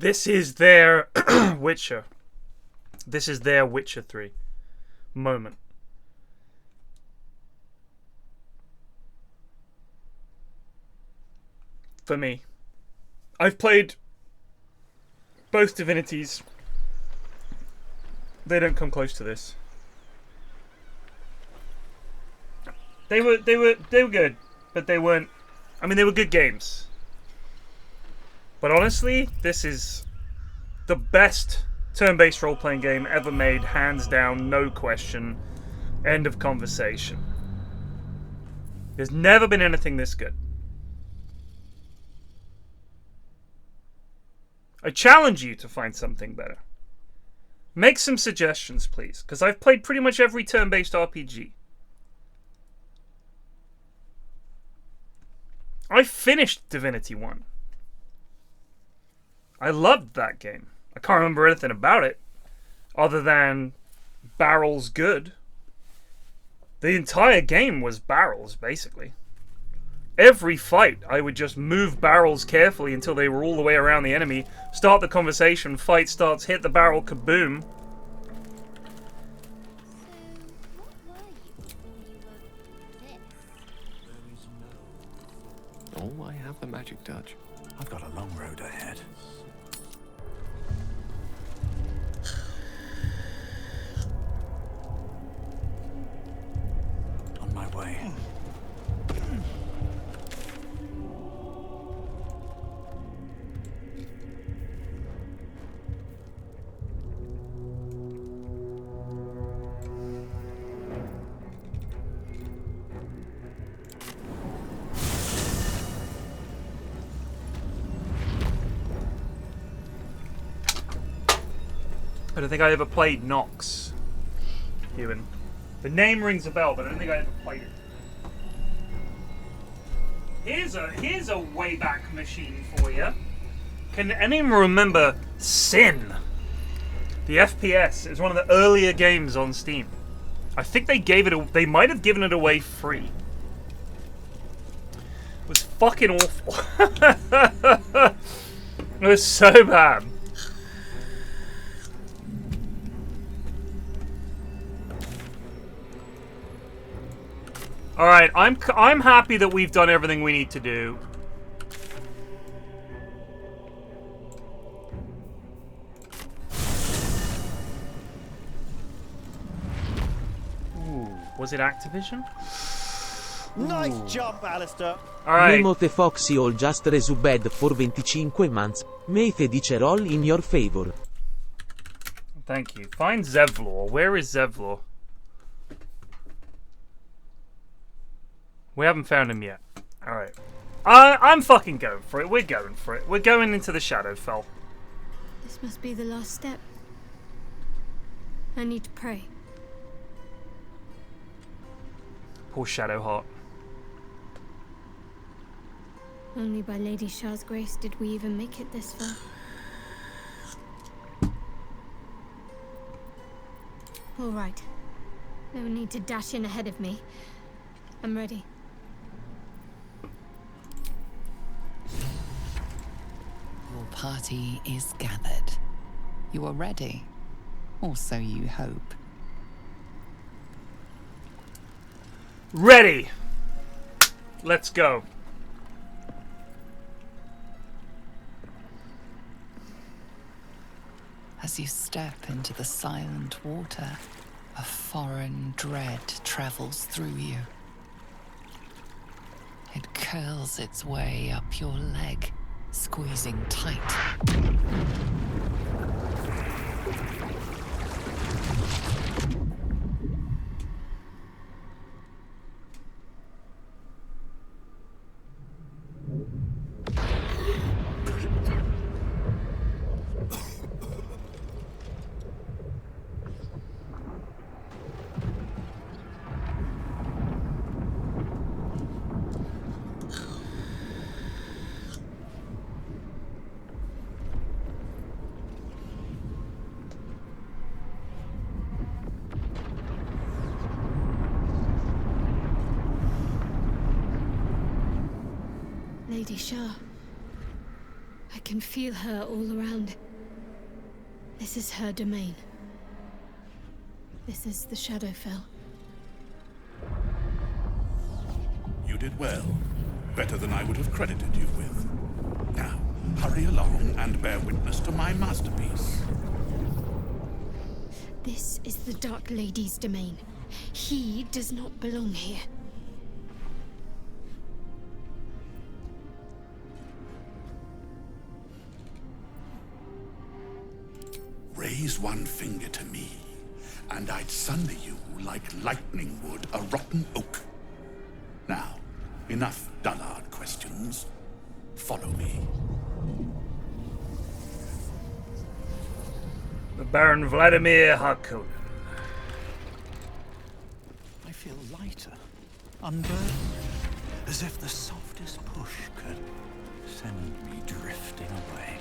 This is their Witcher. This is their Witcher 3 moment. For me. I've played both Divinities. They don't come close to this. They were good, but they weren't. I mean, they were good games. But honestly, this is the best turn-based role-playing game ever made, hands down, no question. End of conversation. There's never been anything this good. I challenge you to find something better. Make some suggestions, please, because I've played pretty much every turn-based RPG. I finished Divinity 1. I loved that game. I can't remember anything about it, other than barrels good. The entire game was barrels, basically. Every fight, I would just move barrels carefully until they were all the way around the enemy, start the conversation, fight starts, hit the barrel, kaboom. Oh, I have the magic touch. I've got a long road ahead. On my way. I don't think I ever played Nox, Ewan. The name rings a bell, but I don't think I ever played it. Here's a Wayback Machine for you. Can anyone remember Sin? The FPS. It was one of the earlier games on Steam. I think they might have given it away free. It was fucking awful. It was so bad. Alright, I'm happy that we've done everything we need to do. Ooh, was it Activision? Nice jump, Alistair. Alright. Name of the Foxy all just resubbed for 25 months. May felice roll in your favor. Thank you. Find Zevlor. Where is Zevlor? We haven't found him yet. Alright. I'm fucking going for it. We're going for it. We're going into the Shadowfell. This must be the last step. I need to pray. Poor Shadowheart. Only by Lady Shah's grace did we even make it this far. All right. No need to dash in ahead of me. I'm ready. Your party is gathered. You are ready, or so you hope. Ready! Let's go. As you step into the silent water, a foreign dread travels through you. It curls its way up your leg, squeezing tight. Lady Shah. I can feel her all around. This is her domain. This is the Shadowfell. You did well. Better than I would have credited you with. Now, hurry along and bear witness to my masterpiece. This is the Dark Lady's domain. He does not belong here. Raise one finger to me, and I'd sunder you like lightning would a rotten oak. Now, enough dullard questions. Follow me. The Baron Vladimir Harkonnen. I feel lighter, unburdened, as if the softest push could send me drifting away.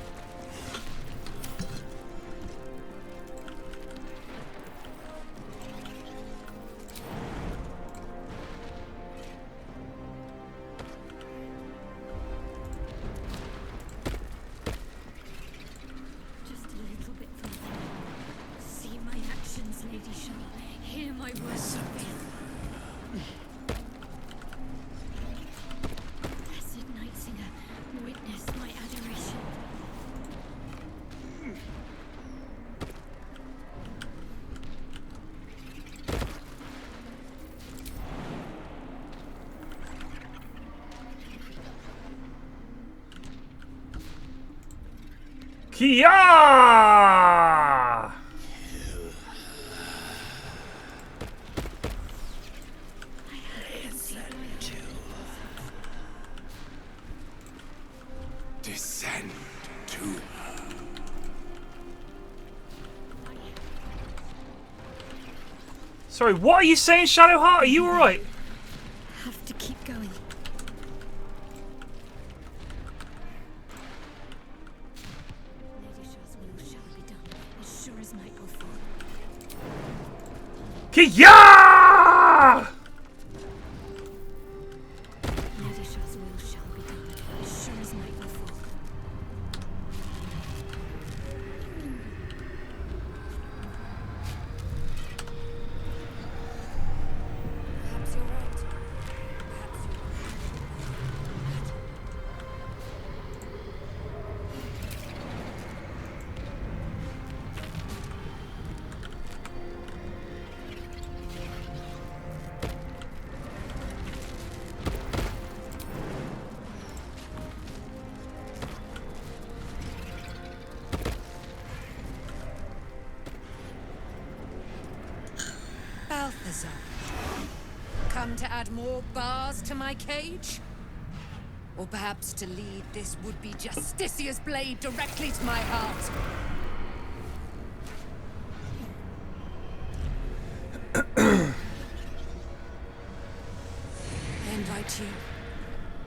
Just a little bit further. See my actions, Lady Shaw. Hear my words of faith. Blessed Night Singer, witness my adoration. Kia! Descend to her. Sorry, what are you saying, Shadowheart? Are you alright? Have to keep going. Lady Shaw's will shall be done, as sure as night will fall. Kia! Lady Shaw's will shall be done, as sure as night will fall. Perhaps you're right. Perhaps you're Balthazar, come to add more bars to my cage? Or perhaps to lead this would-be Justicia's blade directly to my heart? I invite you.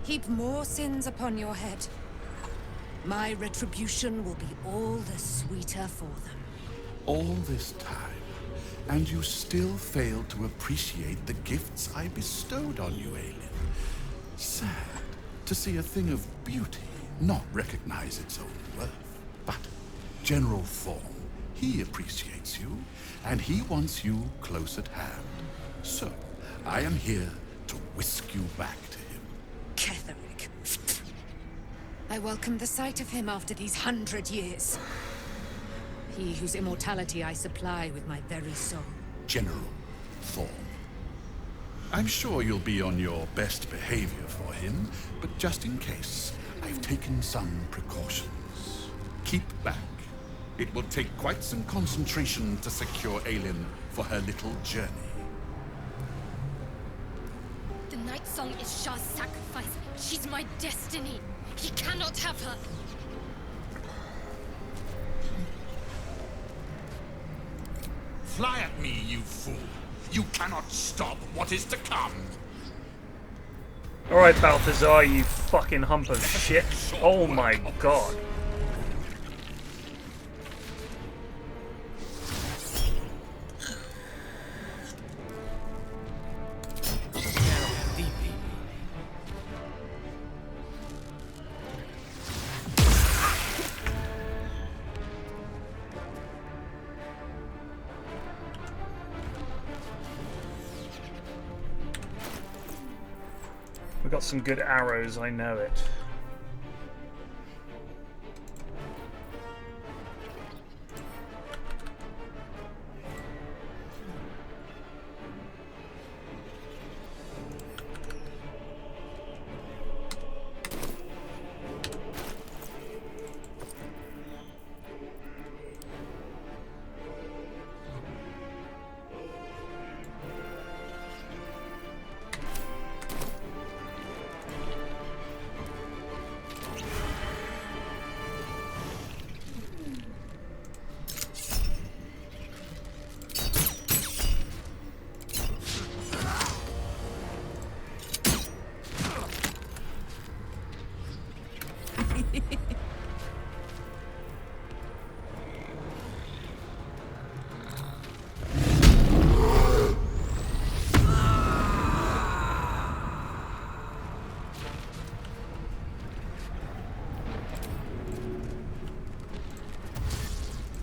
Heap more sins upon your head. My retribution will be all the sweeter for them. All this time, and you still fail to appreciate the gifts I bestowed on you, Aelin. Sad to see a thing of beauty not recognize its own worth. But General Thorm, he appreciates you, and he wants you close at hand. So, I am here to whisk you back to him. Ketherick. I welcome the sight of him after these 100 years. He whose immortality I supply with my very soul. General Thorm. I'm sure you'll be on your best behavior for him, but just in case, I've taken some precautions. Keep back. It will take quite some concentration to secure Aelin for her little journey. The Night Song is Shah's sacrifice. She's my destiny. He cannot have her. Fly at me, you fool! You cannot stop what is to come! Alright, Balthazar, you fucking hump of shit. Oh my god. got some good arrows, I know it.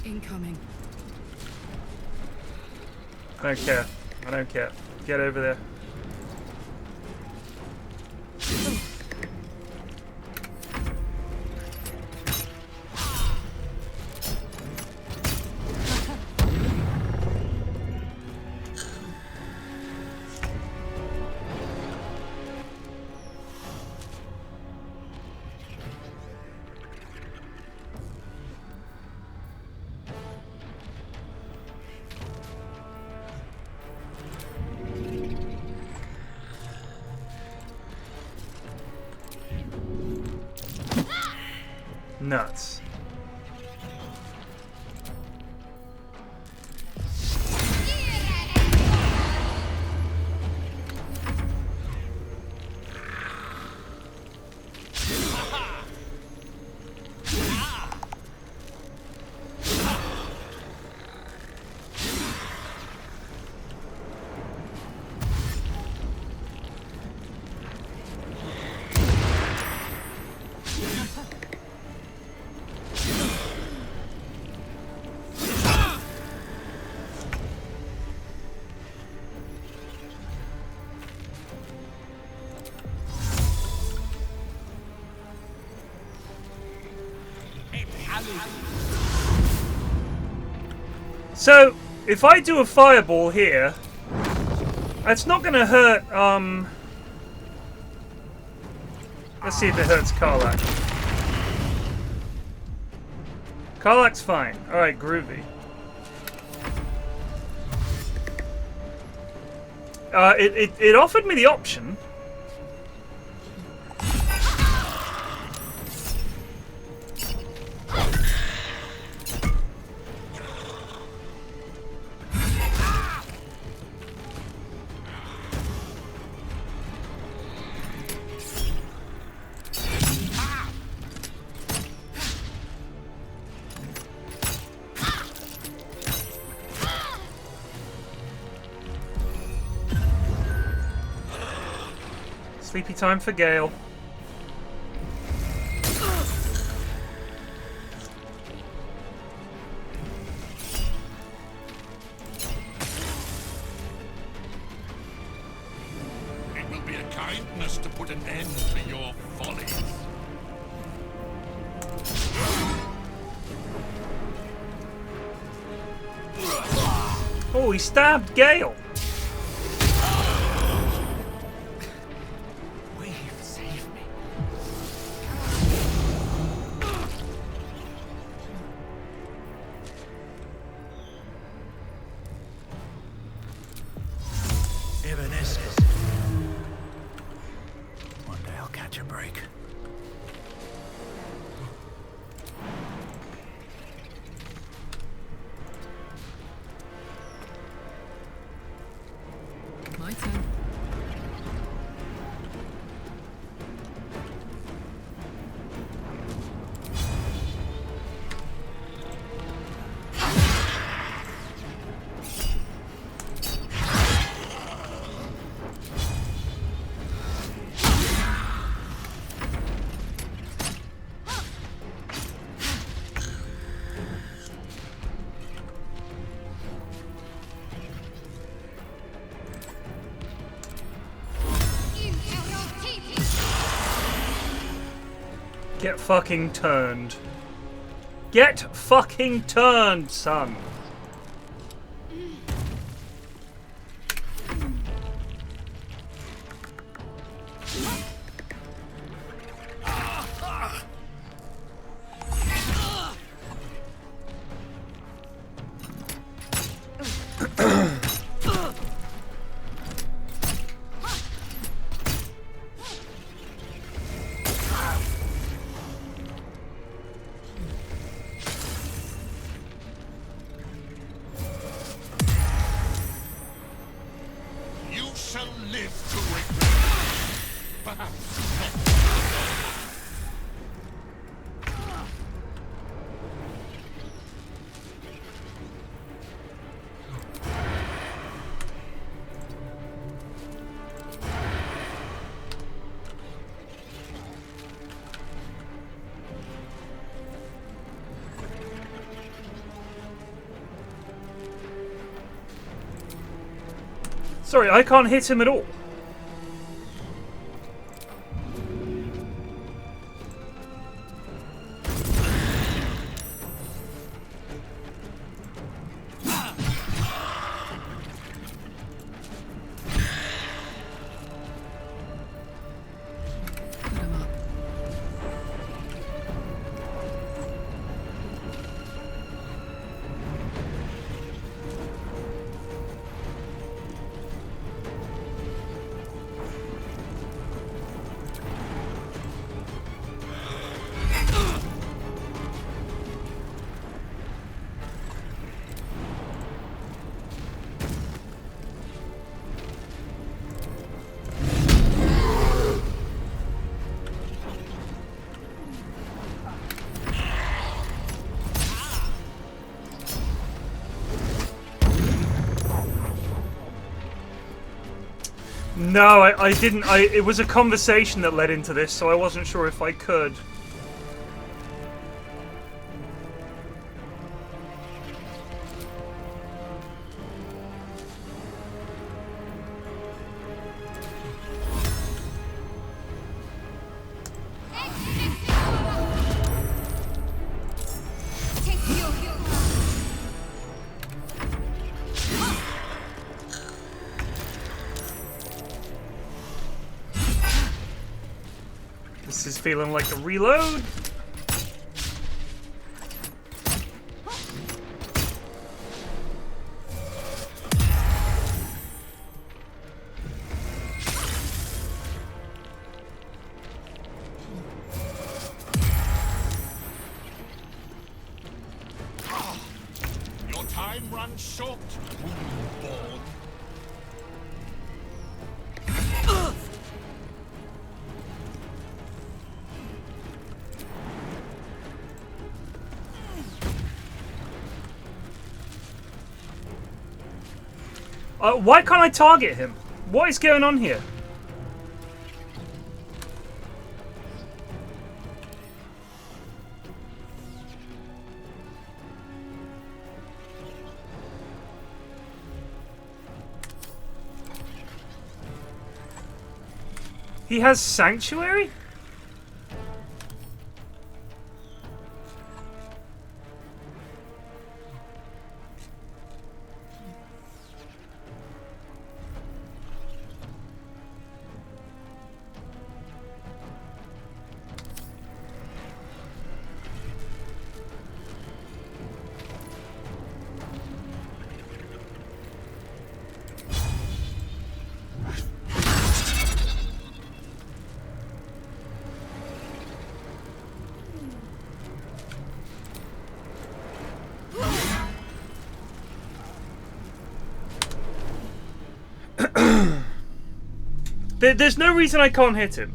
Incoming. I don't care. I don't care. Get over there. Nuts. So, if I do a fireball here, it's not going to hurt, let's see if it hurts Karlach. Karlach's fine. Alright, groovy. It offered me the option. Sleepy time for Gale. It will be a kindness to put an end to your follies. Oh, he stabbed Gale. One day I'll catch a break. Get fucking turned. Get fucking turned, son. You shall live to regret. Perhaps not. Sorry, I can't hit him at all. Put him up. No, I didn't. It was a conversation that led into this, so I wasn't sure if I could. This is feeling like a reload. Your time runs short, woundborn. Why can't I target him? What is going on here? He has Sanctuary? There's no reason I can't hit him.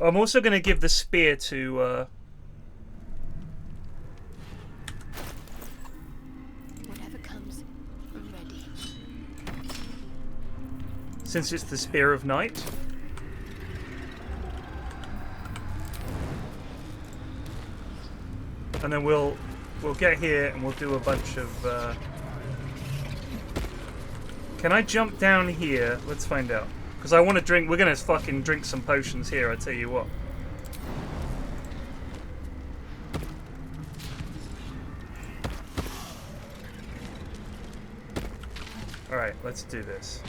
I'm also going to give the spear to... Whatever comes, I'm ready. since it's the Spear of Night. and then we'll get here and we'll do a bunch of. Can I jump down here? Let's find out. Because I want to drink. We're gonna fucking drink some potions here. I tell you what. All right, let's do this.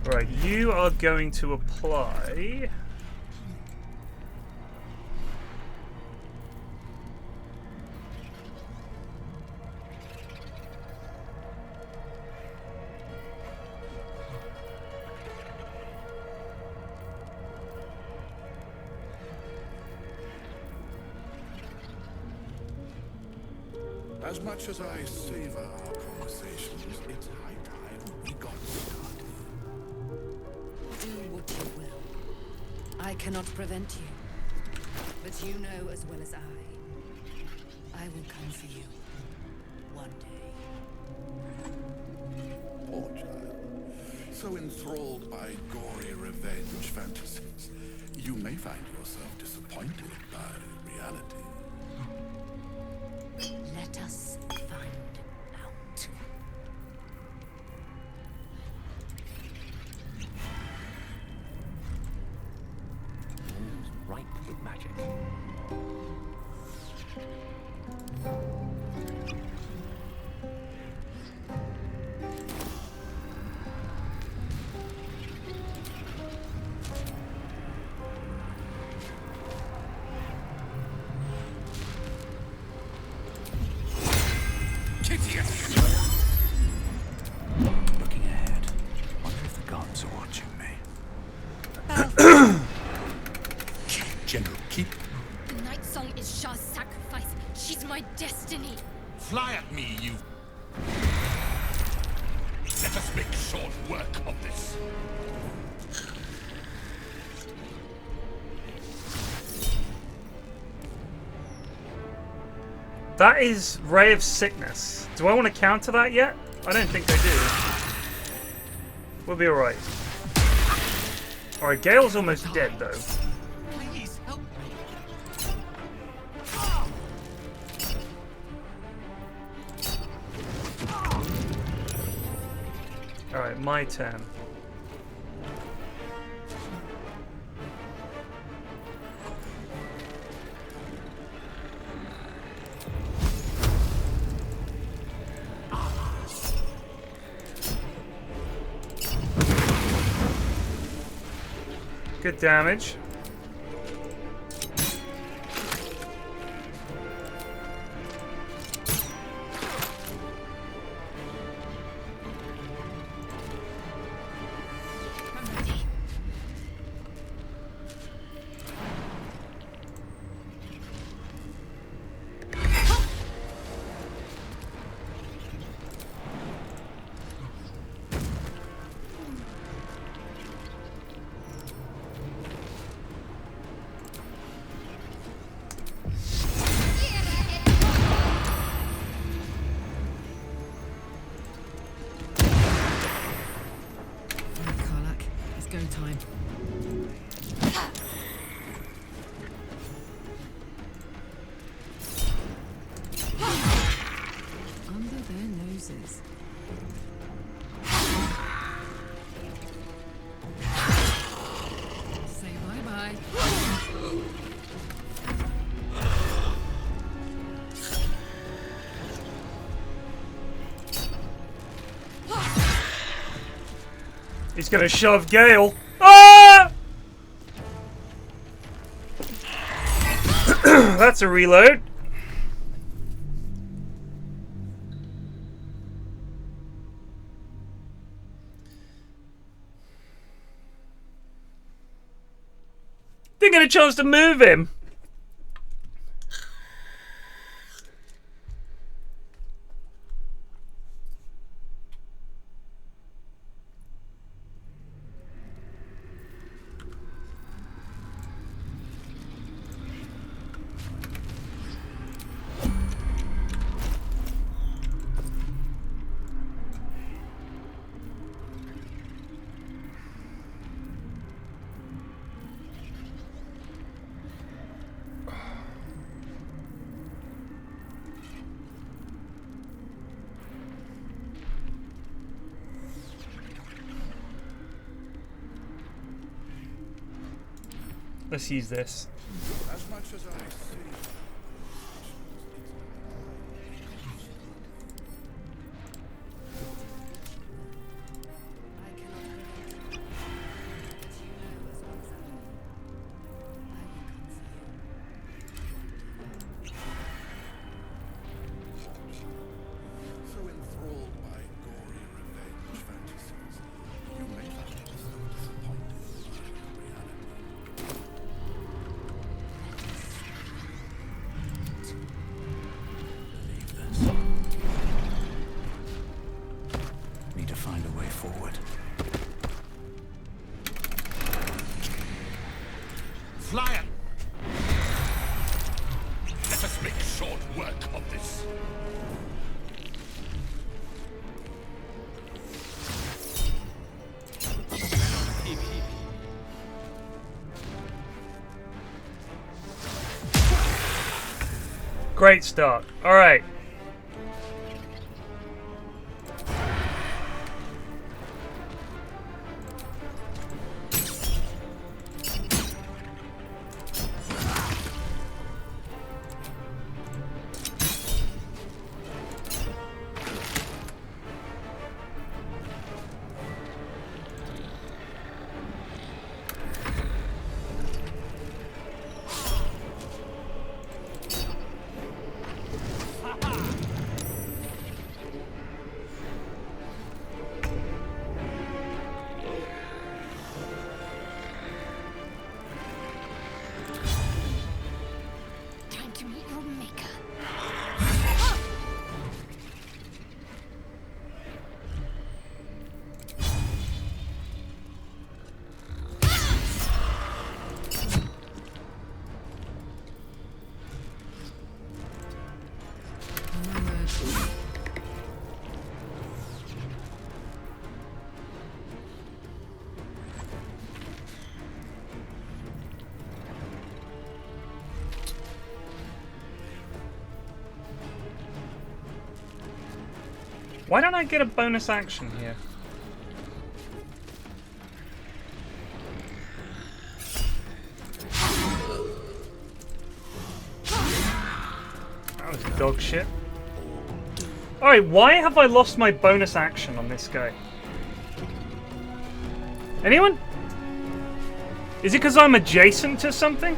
All right, you are going to apply. As much as I savor our conversations, it's high time we got started. Do what you will. I cannot prevent you. But you know as well as I will come for you. One day. Poor child. So enthralled by gory revenge fantasies, you may find yourself disappointed by reality. Let us find out. Almost ripe with magic. Looking ahead. Wonder if the gods are watching me. General, keep... The night song is Shah's sacrifice. She's my destiny. Fly at me, you... Let us make short work of this. That is Ray of Sickness. Do I want to counter that yet? I don't think I do. We'll be alright. Alright, Gale's almost dead though. Please help me. Alright, my turn. Good damage. Time. Under their noses. Say bye-bye. He's gonna shove Gale. Ah! That's a reload. Didn't get a chance to move him. Let's use this. As much as I see. So enthralled by gory revenge fantasies, you may find yourself disappointed by reality. Believe this. Need to find a way forward. Flyer! Let us make short work of this. Great start. All right. Time to meet your maker. Why don't I get a bonus action here? That was dog shit. Alright, why have I lost my bonus action on this guy? Anyone? Is it because I'm adjacent to something?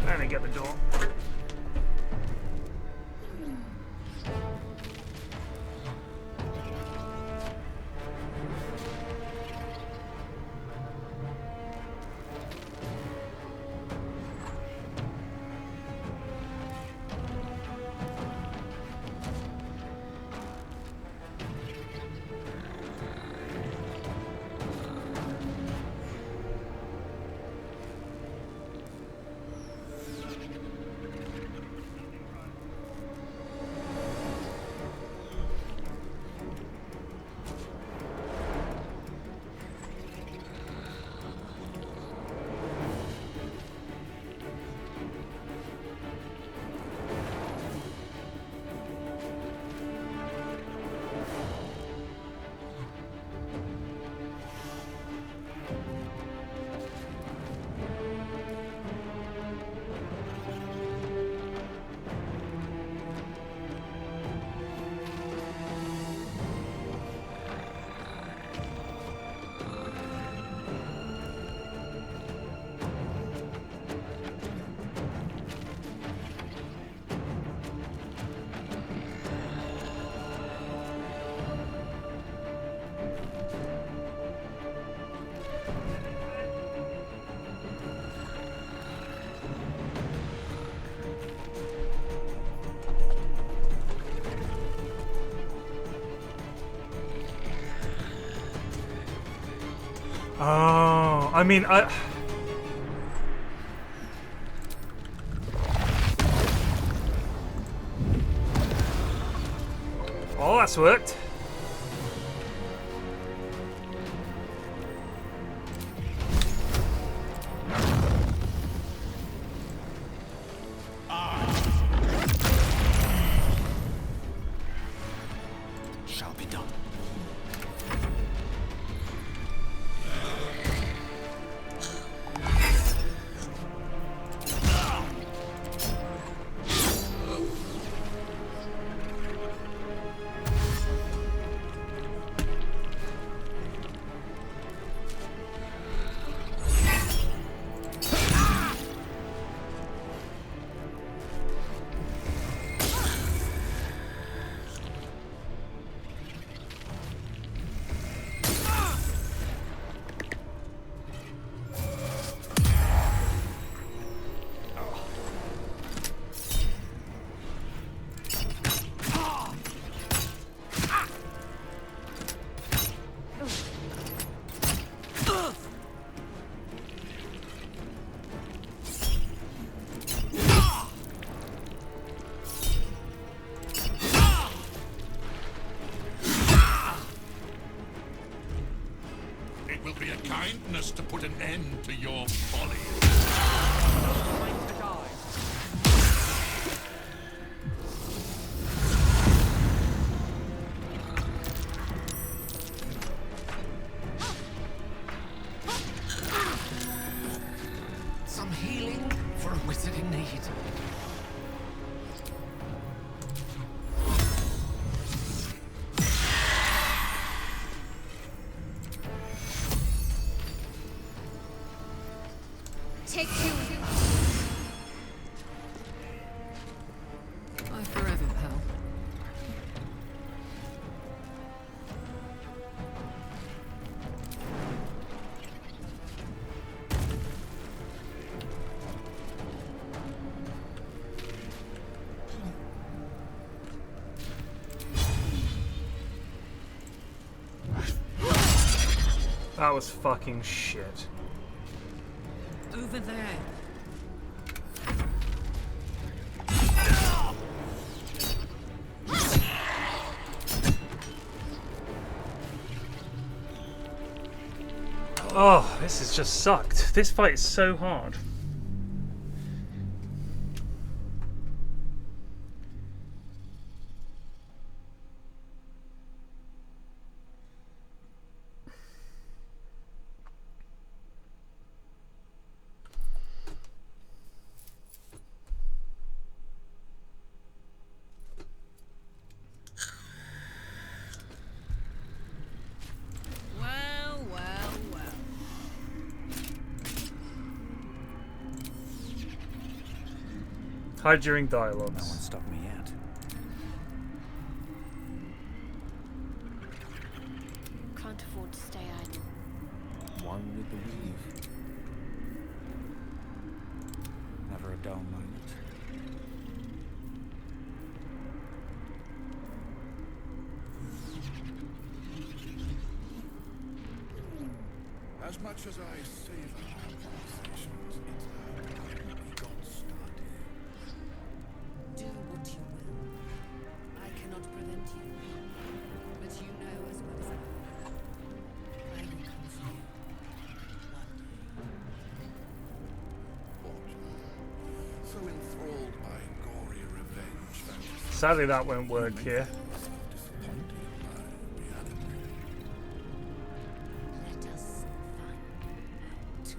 Let me get the door. Oh, I mean, oh, that's worked. Shall be done. kindness to put an end to your folly. Some healing for a wizard in need. Take two. Bye forever, pal. That was fucking shit. Over there. Oh, this has just sucked. This fight is so hard. Well, well, well. Hide during No dialogues. one stopped me yet. Can't afford to stay idle. One with the weave. Never a dull moment. As much as I savor our conversations, it's high time we got started. Do what you will. I cannot prevent you. But you know as well as I will come for you. One day. So enthralled by gory revenge fantasies, Sadly, that won't work here. disappointed by reality. Let us find out.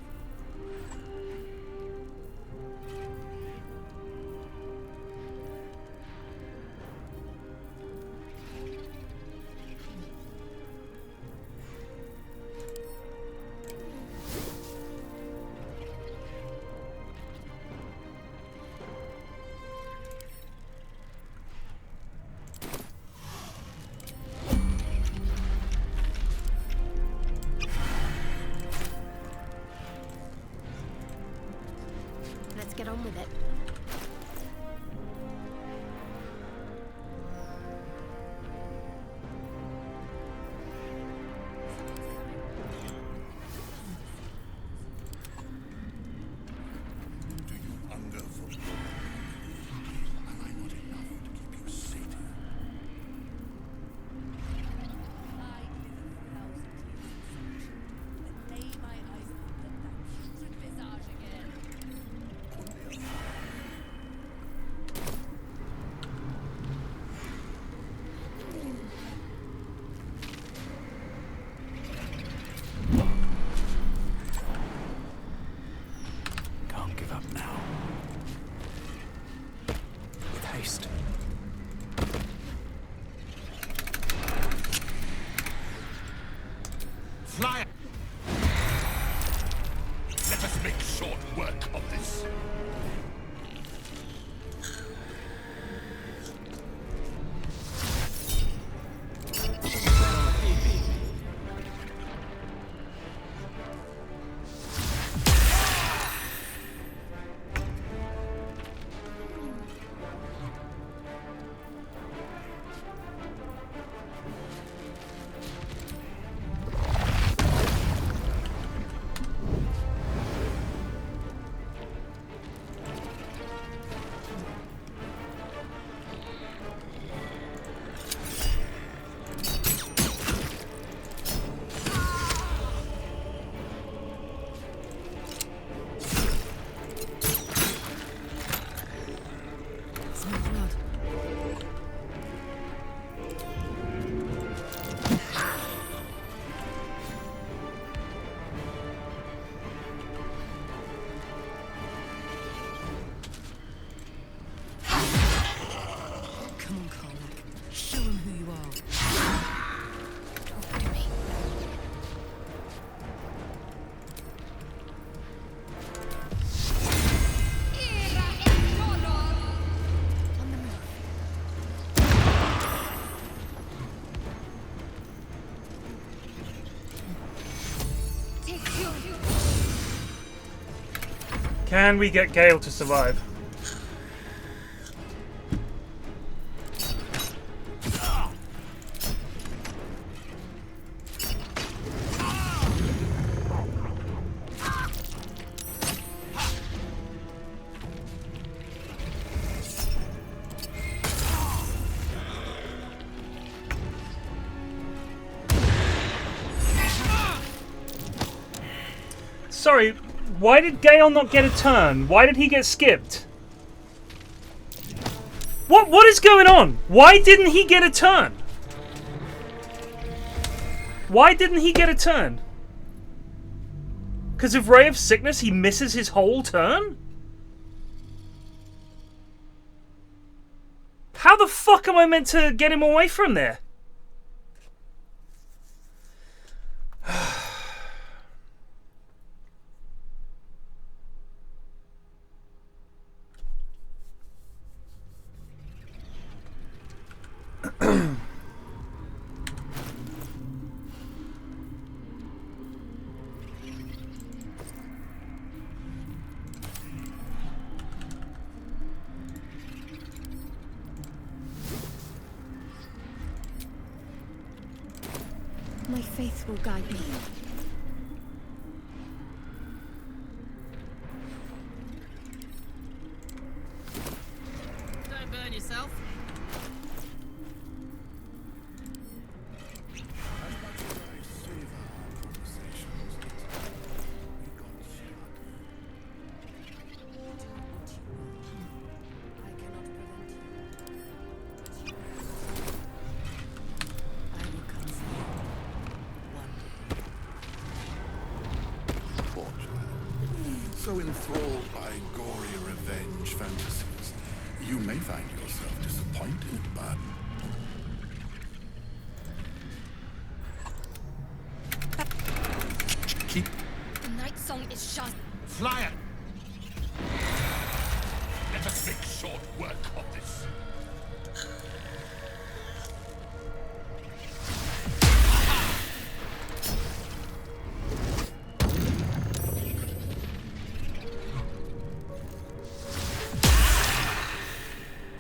Let's get on with it. Do you hunger for more? Am I not enough to keep you sated? I live 1,000 years and lay my eyes on that putrid visage again. Can't give up now. With haste. Fly! Let us make short work of this. Can we get Gale to survive? Sorry, why did Gale not get a turn? Why did he get skipped? What is going on? Why didn't he get a turn? Why didn't he get a turn? Because of Ray of Sickness, he misses his whole turn? How the fuck am I meant to get him away from there? My faith will guide me. Don't burn yourself. So enthralled by gory revenge fantasies, you may find yourself disappointed, but keep The night song is shut. Flyer! Let us make short work of this.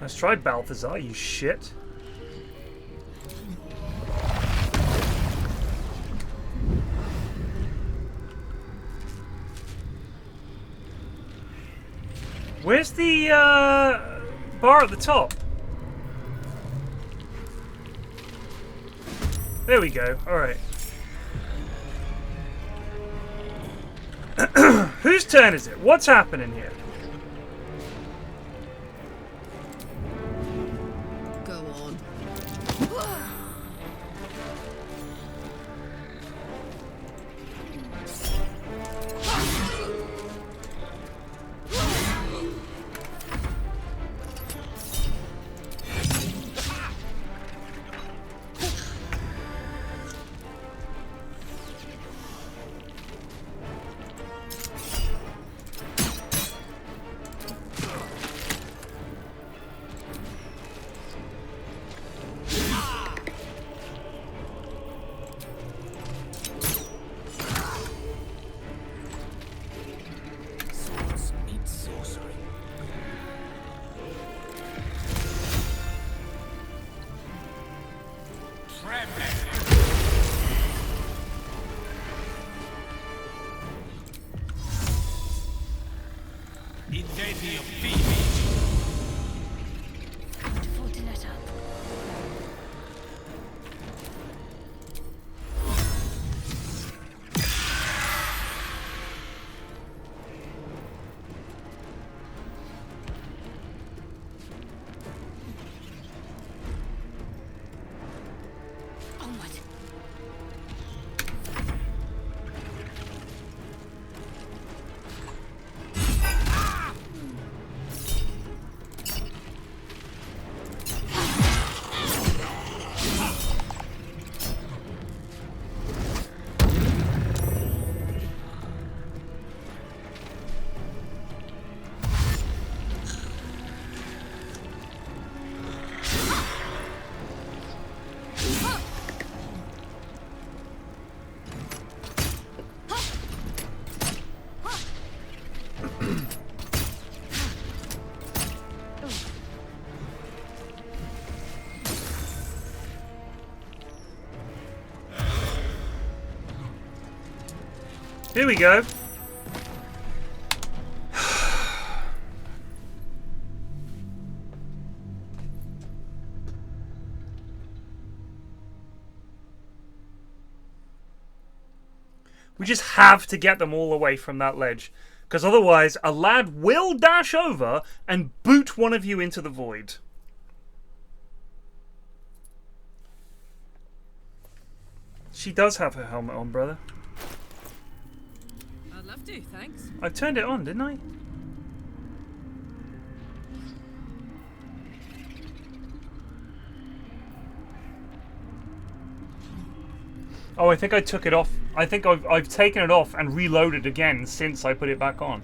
Let's try Balthazar, you shit. Where's the bar at the top? There we go. Alright. Whose turn is it? What's happening here? Go on. Swords meet sorcery. Incendium Phoebe. Can't afford to let up. Onward. Here we go. We just have to get them all away from that ledge. Because otherwise, a lad will dash over and boot one of you into the void. She does have her helmet on, brother. I'd love to, thanks. I turned it on, didn't I? Oh, I think I took it off. I think I've taken it off and reloaded again since I put it back on.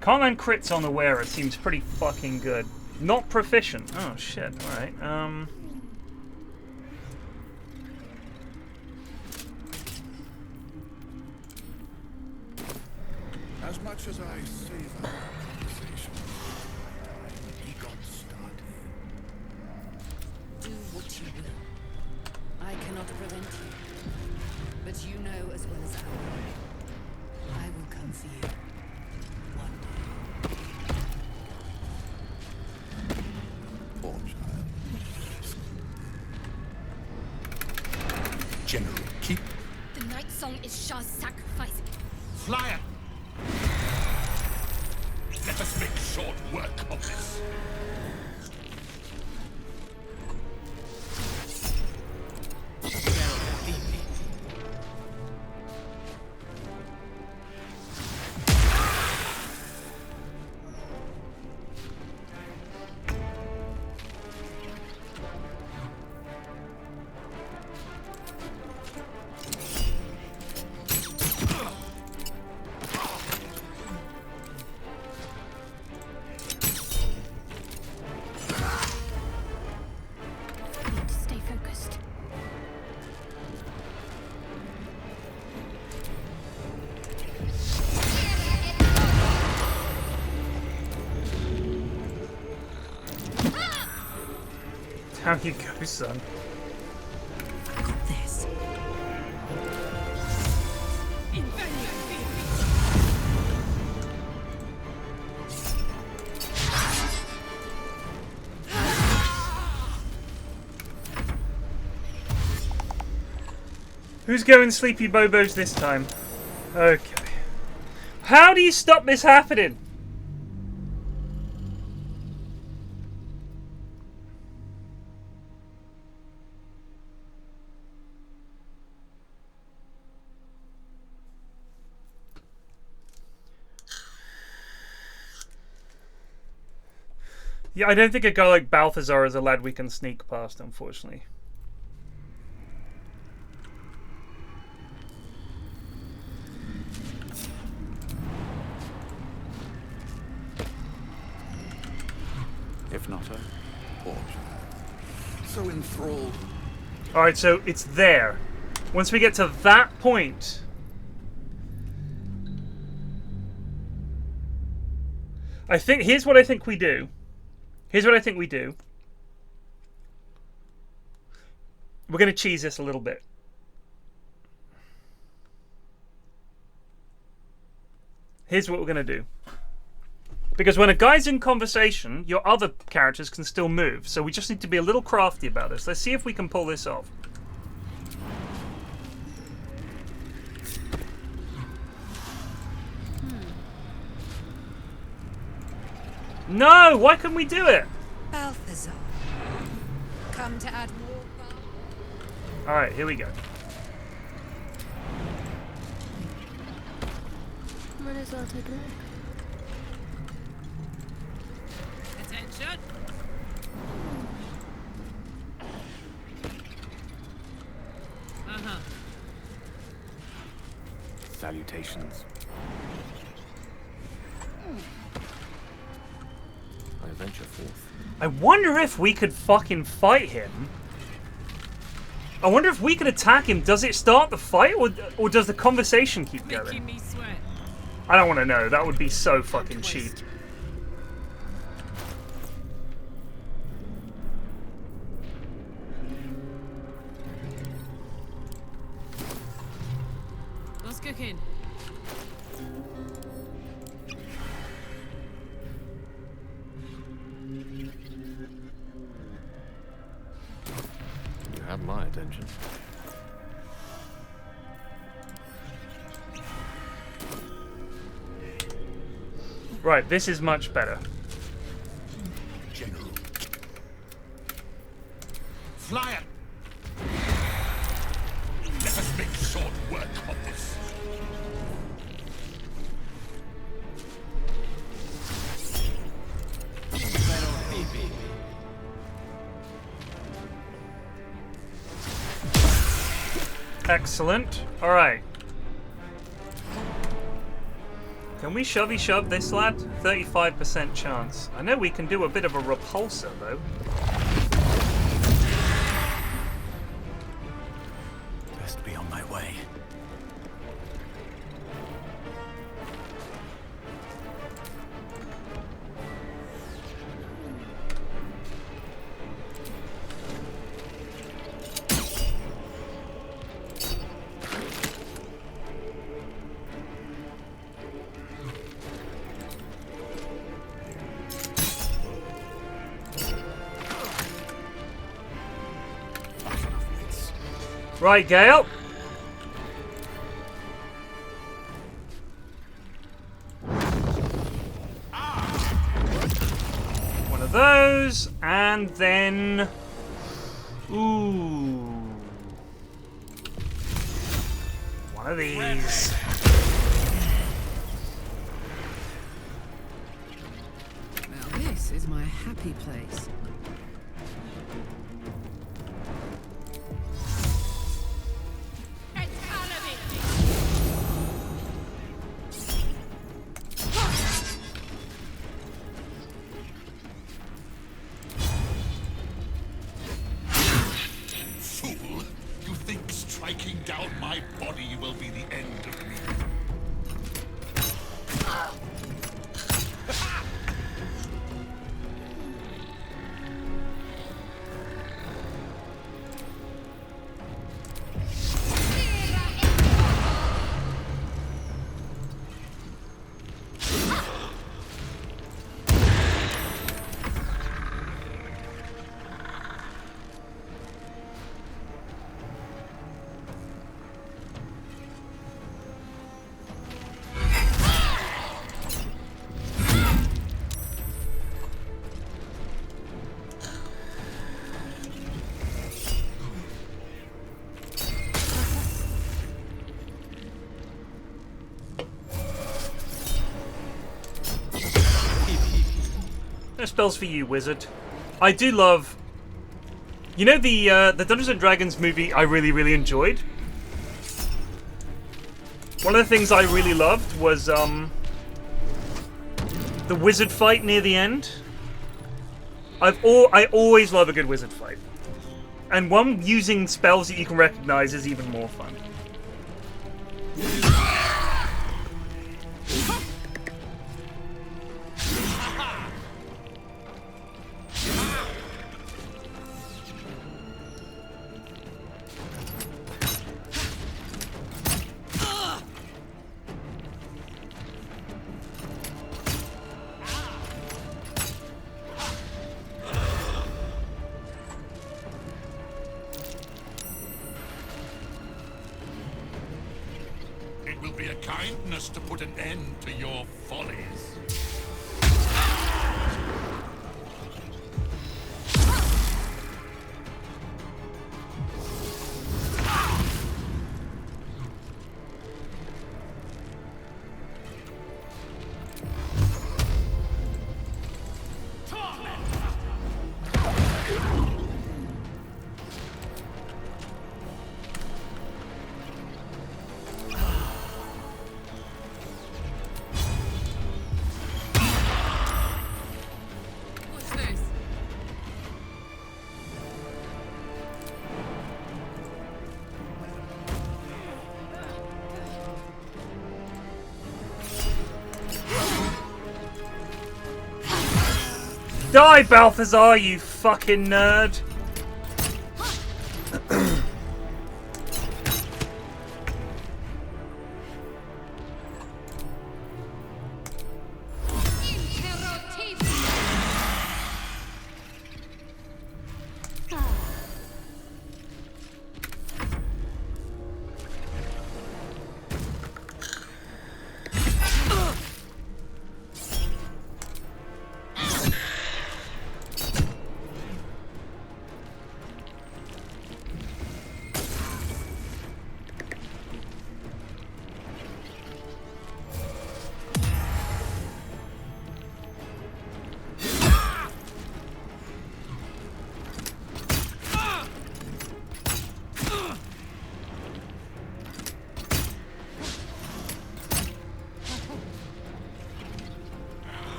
Can't land crits on the wearer seems pretty fucking good. Not proficient. Oh shit. All right. As much as I savor our conversation, he got started. Do what you will. I cannot prevent you. But you know as well as I will come for you. One day. Poor child. General, keep... The night song is Shah's sacrifice. Flyer! Let us make short work of this. Stay focused. Down you go, son. I got this. Who's going sleepy bobos this time? Okay. How do you stop this happening? Yeah, I don't think a guy like Balthazar is a lad we can sneak past, unfortunately. If not her. Poor child. So enthralled. Alright, so it's there. Once we get to that point... here's what I think we do. Here's what I think we do. We're going to cheese this a little bit. Here's what we're going to do. Because when a guy's in conversation, your other characters can still move. So we just need to be a little crafty about this. Let's see if we can pull this off. No! Why couldn't we do it? Balthazar. Come to add more bar. Alright, here we go. Might as well take a look. Attention. Salutations. I venture forth. I wonder if we could fucking fight him. I wonder if we could attack him. Does it start the fight, or does the conversation keep going? Making me sweat. I don't want to know. That would be so fucking cheap. What's cooking? attention. Right, this is much better. General. Fly it! Let us make short work of this. Excellent. Alright. Can we shovey shove this lad? 35% chance. I know we can do a bit of a repulsor though. Best be on my way. Right, Gale. One of those, and then... Ooh. One of these. Now this is my happy place. Fool! You think striking down my body will be the end of me? No spells for you, wizard. I do love... You know the Dungeons & Dragons movie I really, really enjoyed? One of the things I really loved was, the wizard fight near the end. I always love a good wizard fight. And one using spells that you can recognize is even more fun. It will be a kindness to put an end to your follies. Die, Balthazar, you fucking nerd!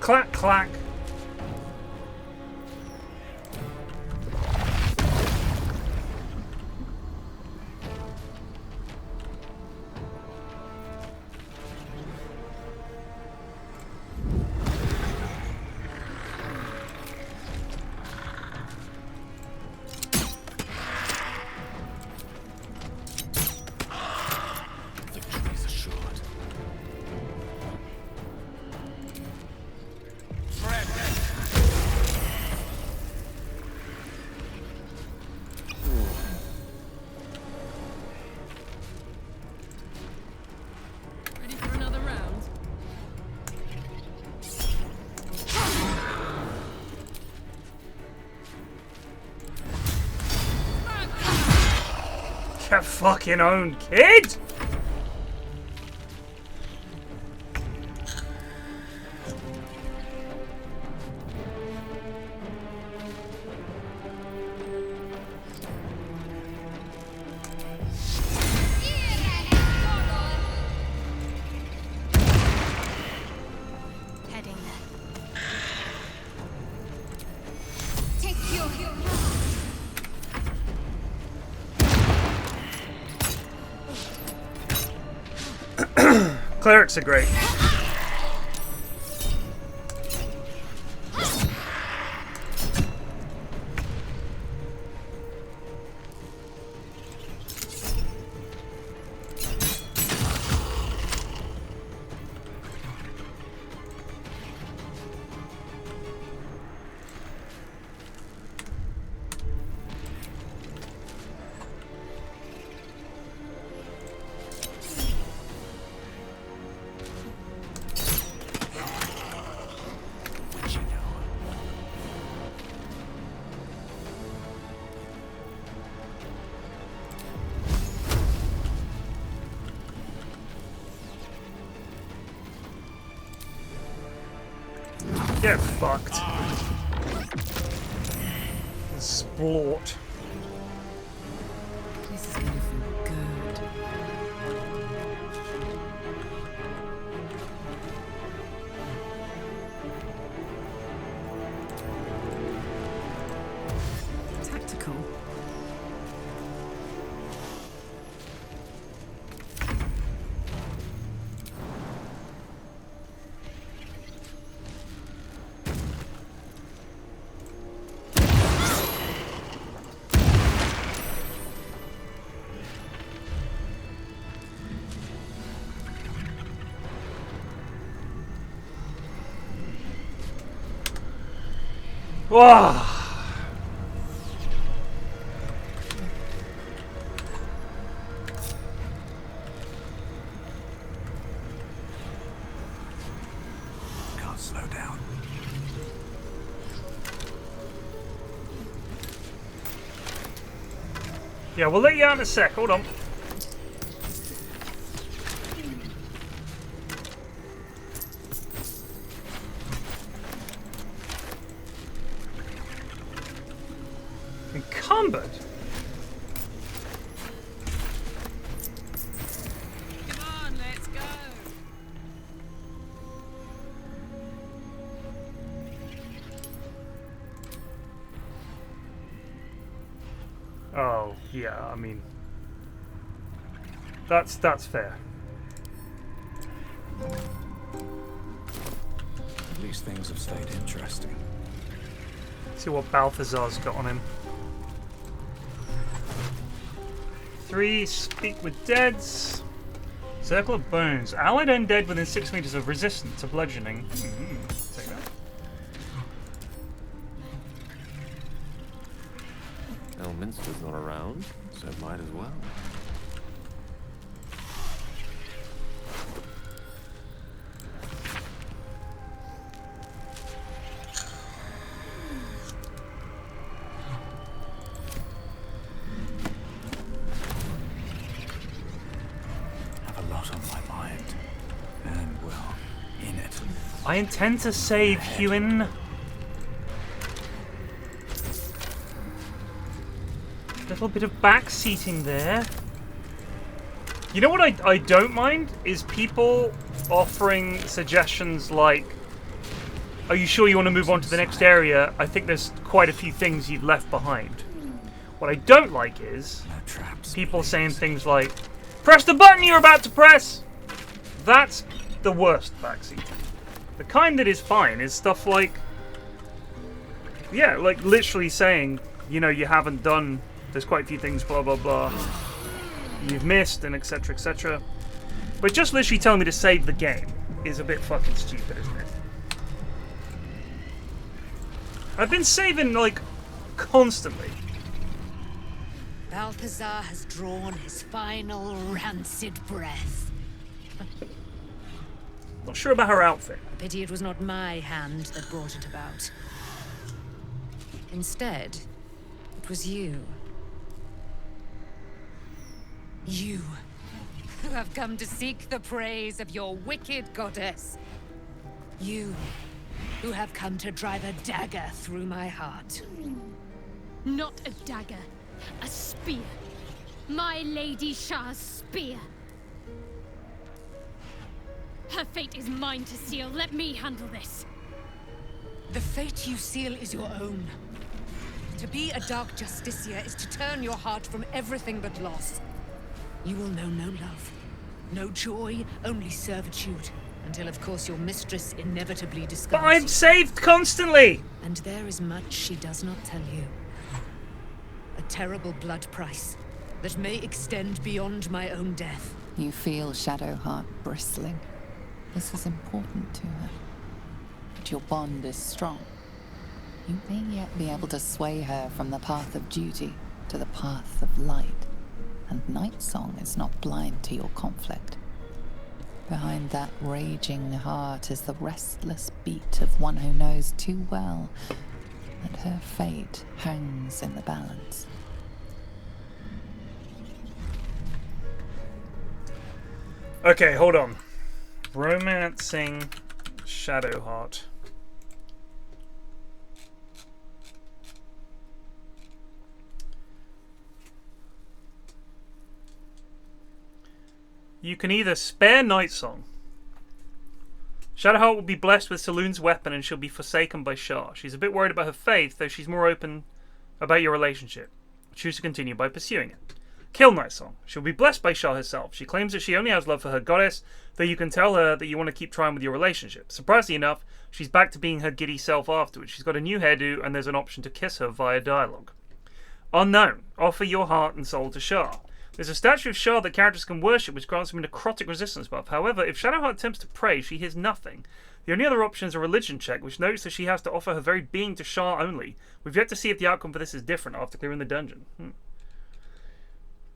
clack, clack. Victory's assured. Ready for another round? Get fucking own, kid! Heading there. Take your Clerics are great. Get fucked. Splort. This is gonna feel good. Tactical. Wow. Can't slow down. Yeah, we'll let you out in a sec. Hold on. Encumbered? Come on, let's go. Oh, yeah, I mean... That's fair. At least things have stayed interesting. See what Balthazar's got on him. 3, speak with deads. Circle of bones. Allied undead within 6 meters of resistant to bludgeoning. Take that. Elminster's not around, so might as well. I intend to save Hewin. Little bit of back seating there. You know what I don't mind is people offering suggestions like are you sure you want to move on to the next area? I think there's quite a few things you've left behind. What I don't like is people saying things like, press the button you're about to press! That's the worst backseat. The kind that is fine is stuff like, yeah, like literally saying, you know, you haven't done, there's quite a few things, blah, blah, blah. You've missed, and etc, etc. But just literally telling me to save the game is a bit fucking stupid, isn't it? I've been saving, like, constantly. Balthazar has drawn his final rancid breath. Not sure about her outfit. Pity it was not my hand that brought it about. Instead, it was you. You, who have come to seek the praise of your wicked goddess. You, who have come to drive a dagger through my heart. Not a dagger, a spear. My Lady Shah's spear. Her fate is mine to seal. Let me handle this. The fate you seal is your own. To be a Dark Justicia is to turn your heart from everything but loss. You will know no love, no joy, only servitude. Until, of course, your mistress inevitably discovers But I'm saved constantly! And there is much she does not tell you. A terrible blood price that may extend beyond my own death. You feel Shadowheart bristling. This is important to her. But your bond is strong. You may yet be able to sway her from the path of duty to the path of light. And Nightsong is not blind to your conflict. Behind that raging heart is the restless beat of one who knows too well that her fate hangs in the balance. Okay, hold on. Romancing Shadowheart. You can either spare Nightsong. Shadowheart will be blessed with Saloon's weapon and she'll be forsaken by Shah. She's a bit worried about her faith, though she's more open about your relationship. Choose to continue by pursuing it. Kill Nightsong. She'll be blessed by Shah herself. She claims that she only has love for her goddess, though you can tell her that you want to keep trying with your relationship. Surprisingly enough, she's back to being her giddy self afterwards. She's got a new hairdo and there's an option to kiss her via dialogue. Unknown. Offer your heart and soul to Shah. There's a statue of Shah that characters can worship, which grants him a necrotic resistance buff. However, if Shadowheart attempts to pray, she hears nothing. The only other option is a religion check, which notes that she has to offer her very being to Shah only. We've yet to see if the outcome for this is different after clearing the dungeon.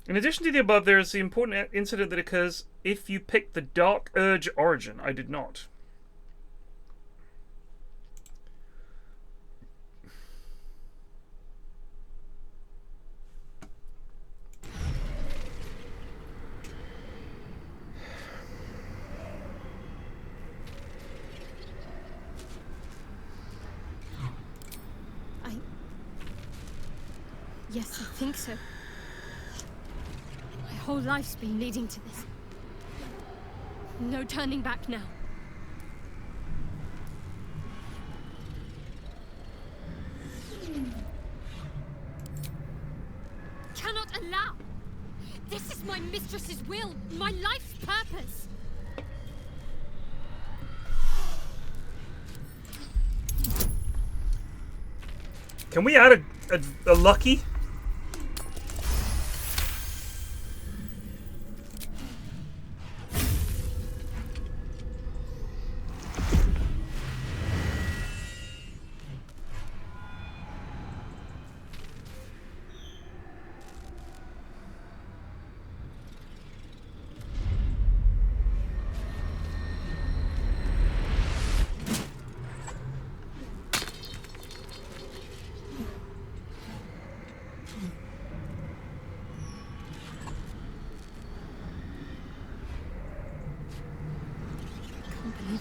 In addition to the above, there is the important incident that occurs if you pick the Dark Urge origin. I did not. Yes, I think so. My whole life's been leading to this. No turning back now. Cannot allow! This is my mistress's will, my life's purpose! Can we add a lucky?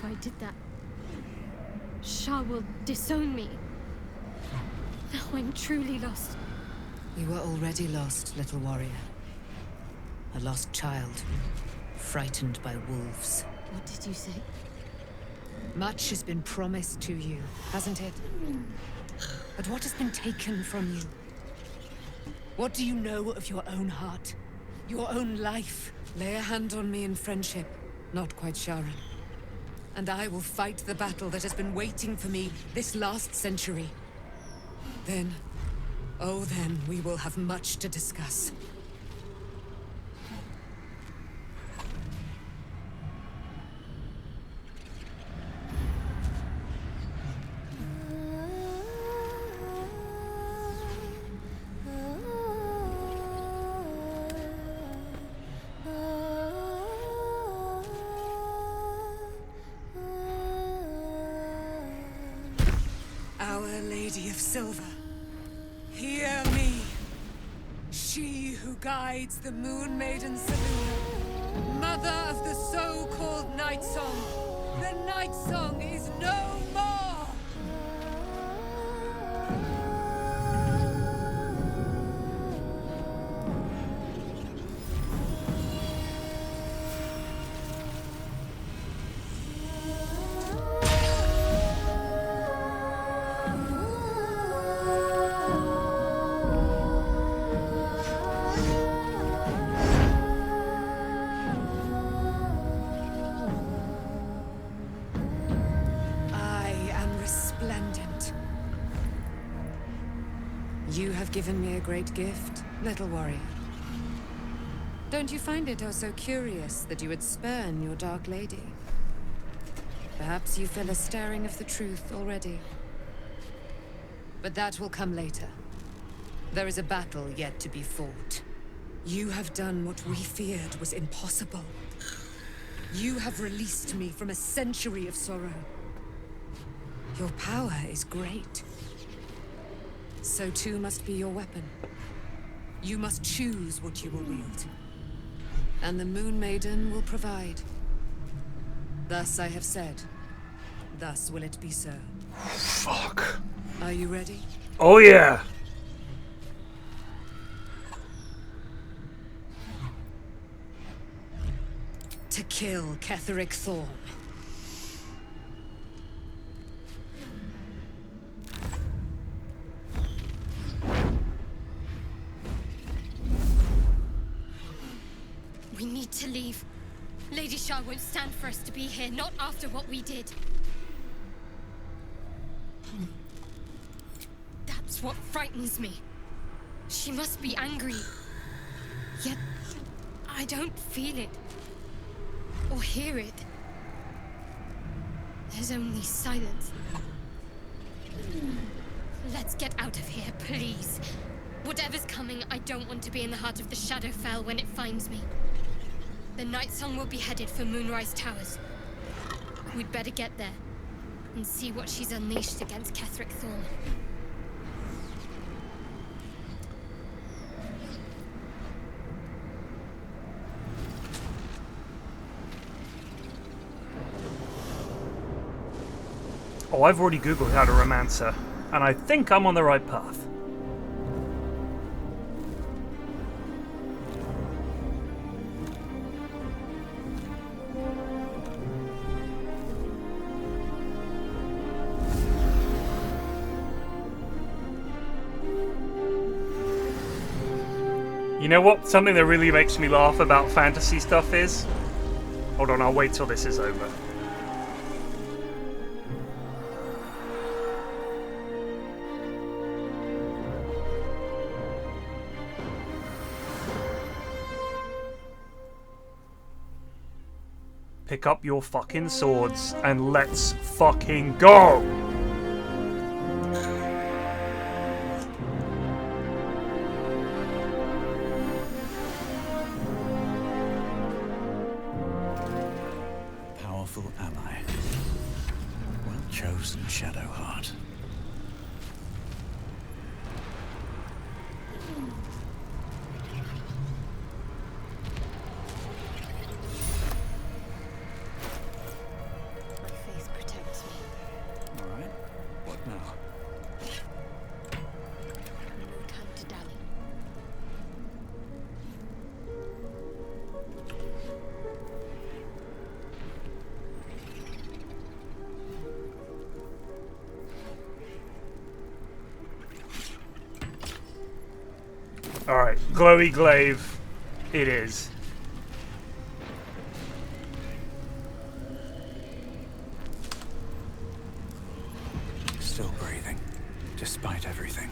I did that. Shah will disown me. Now I'm truly lost. You were already lost, little warrior. A lost child, frightened by wolves. What did you say? Much has been promised to you, hasn't it? But what has been taken from you? What do you know of your own heart? Your own life? Lay a hand on me in friendship, not quite Sharon. And I will fight the battle that has been waiting for me this last century. Then, oh then, we will have much to discuss. Our Lady of Silver, hear me. She who guides the Moon Maiden Seluna, mother of the so-called Night Song. The Night Song is no more! You have given me a great gift, little warrior. Don't you find it oh so curious that you would spurn your Dark Lady? Perhaps you feel a stirring of the truth already. But that will come later. There is a battle yet to be fought. You have done what we feared was impossible. You have released me from a century of sorrow. Your power is great. So too must be your weapon. You must choose what you will wield. And the Moon Maiden will provide. Thus I have said. Thus will it be so. Fuck. Are you ready? Oh yeah. To kill Ketheric Thorn. We need to leave. Lady Shah won't stand for us to be here, not after what we did. That's what frightens me. She must be angry. Yet, I don't feel it. Or hear it. There's only silence. Let's get out of here, please. Whatever's coming, I don't want to be in the heart of the Shadowfell when it finds me. The Night Song will be headed for Moonrise Towers. We'd better get there and see what she's unleashed against Ketheric Thorn. Oh, I've already googled how to romance her, and I think I'm on the right path. You know what? Something that really makes me laugh about fantasy stuff is... Hold on, I'll wait till this is over. Pick up your fucking swords and let's fucking go! Powerful ally. Well chosen, Shadowheart. My faith protects me. All right. What now? No time to dally. Alright, glowy glaive it is. Still breathing, despite everything.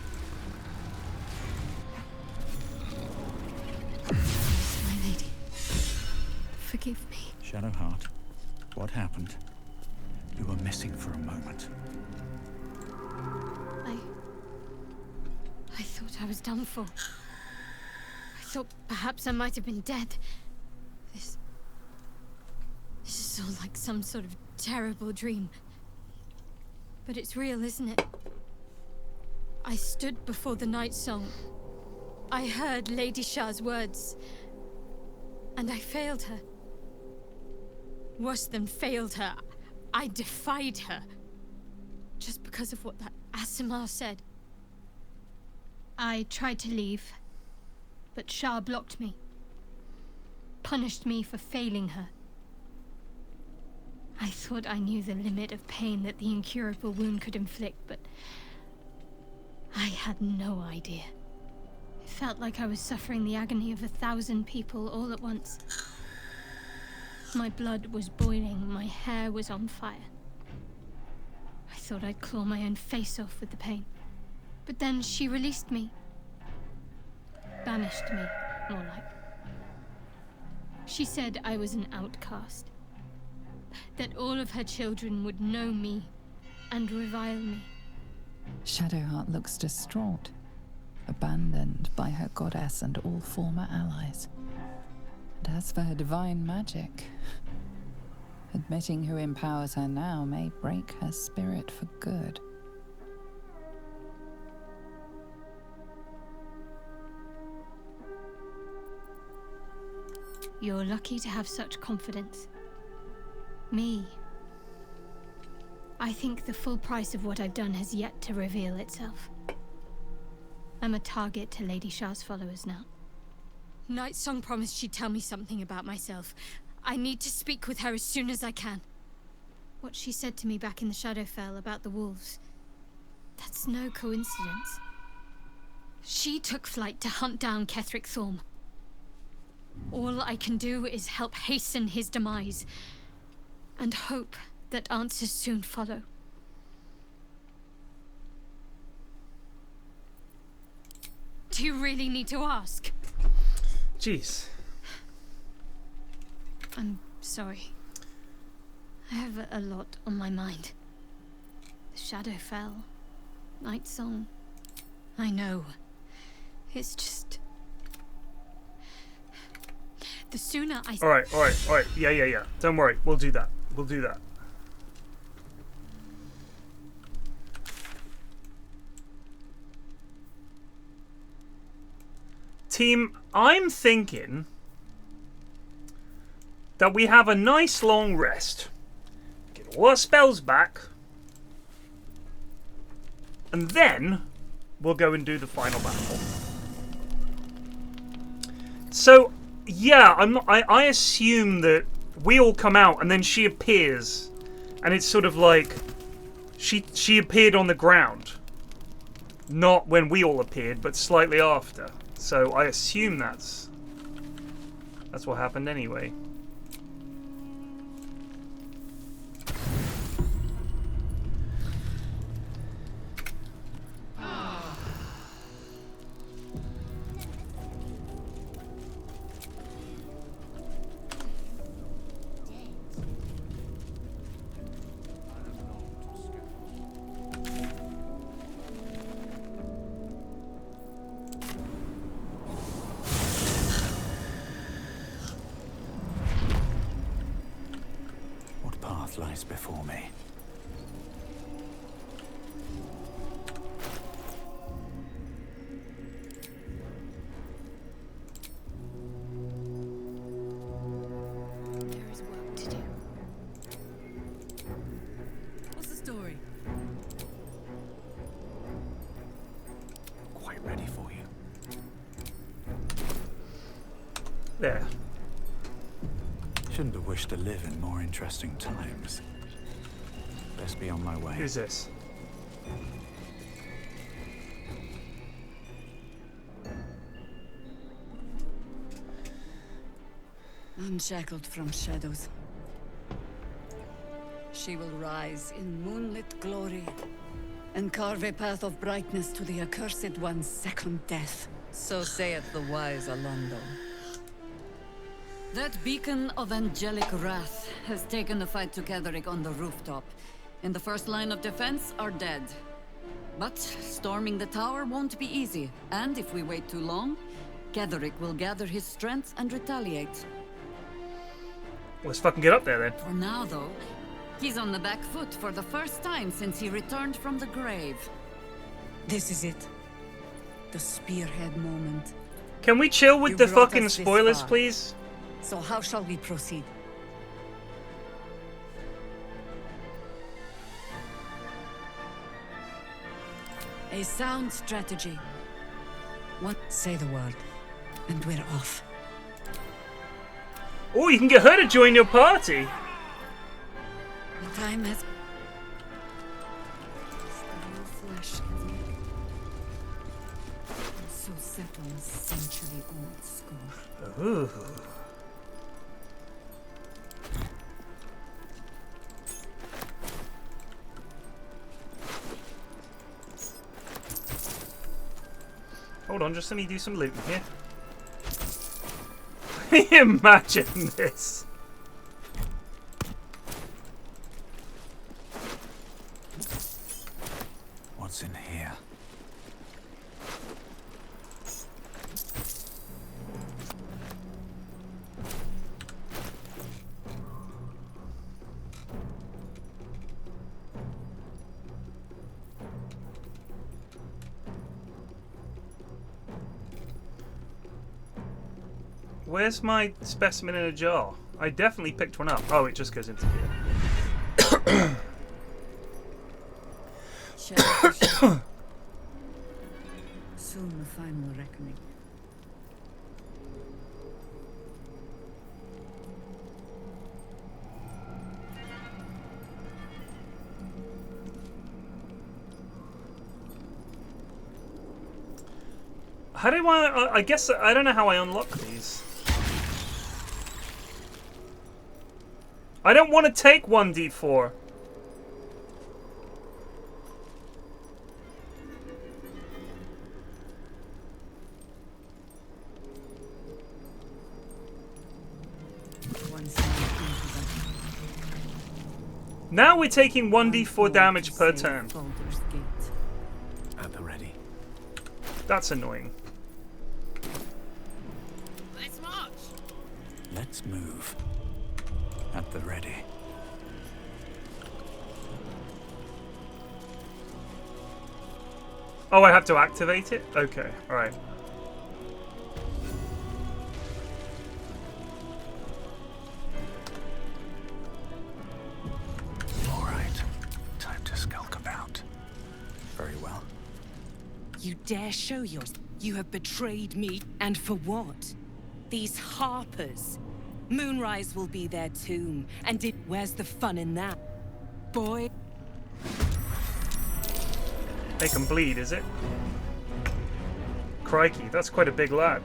My lady, forgive me. Shadowheart, what happened? You were missing for a moment. I thought I was done for. I thought perhaps I might have been dead. This is all like some sort of terrible dream. But it's real, isn't it? I stood before the night song. I heard Lady Shah's words. And I failed her. Worse than failed her, I defied her. Just because of what that Asimar said. I tried to leave, but Shah blocked me. Punished me for failing her. I thought I knew the limit of pain that the incurable wound could inflict, but I had no idea. It felt like I was suffering the agony of 1,000 people all at once. My blood was boiling, my hair was on fire. I thought I'd claw my own face off with the pain. But then she released me. Banished me, more like. She said I was an outcast. That all of her children would know me and revile me. Shadowheart looks distraught, abandoned by her goddess and all former allies. And as for her divine magic, admitting who empowers her now may break her spirit for good. You're lucky to have such confidence. Me. I think the full price of what I've done has yet to reveal itself. I'm a target to Lady Shah's followers now. Night Song promised she'd tell me something about myself. I need to speak with her as soon as I can. What she said to me back in the Shadowfell about the wolves, that's no coincidence. She took flight to hunt down Ketheric Thorm. All I can do is help hasten his demise, and hope that answers soon follow. Do you really need to ask? Jeez. I'm sorry. I have a lot on my mind. The Shadowfell, Night Song. I know. It's just... The sooner I... Alright. Yeah. Don't worry. We'll do that. Team, I'm thinking that we have a nice long rest. Get all our spells back. And then we'll go and do the final battle. So... yeah, I assume that we all come out and then she appears, and it's sort of like she appeared on the ground, not when we all appeared, but slightly after. So I assume that's what happened anyway. Lies before me. There is work to do. What's the story? Quite ready for you. There. Shouldn't have wished to live in more interesting times. Best be on my way. Who's this? Unshackled from shadows, she will rise in moonlit glory and carve a path of brightness to the accursed one's second death. So saith the wise Alondo. That beacon of angelic wrath has taken the fight to Ketheric on the rooftop, and the first line of defense are dead. But storming the tower won't be easy, and if we wait too long, Ketheric will gather his strength and retaliate. Let's fucking get up there then. For now, though, he's on the back foot for the first time since he returned from the grave. This is it. The spearhead moment. Can we chill with You the brought fucking us this spoilers, far. please? So how shall we proceed? A sound strategy. Say the word, and we're off. Oh, you can get her to join your party. The time has... It's the real flesh, isn't it? And so set on a century-old score. Ooh. Hold on, just let me do some looting here. Imagine this. What's in here? Where's my specimen in a jar? I definitely picked one up. Oh, it just goes into here. Soon the final reckoning. How do I guess I don't know how I unlock these. I don't want to take 1d4. Now we're taking 1d4 damage per turn. Baldur's Gate. At the ready. That's annoying. Let's march. Let's move. At the ready. Oh, I have to activate it? Okay, alright. All right. Time to skulk about. Very well. You dare show yours? You have betrayed me, and for what? These harpers. Moonrise will be their tomb, and where's the fun in that? Boy. They can bleed, is it? Crikey, that's quite a big lad.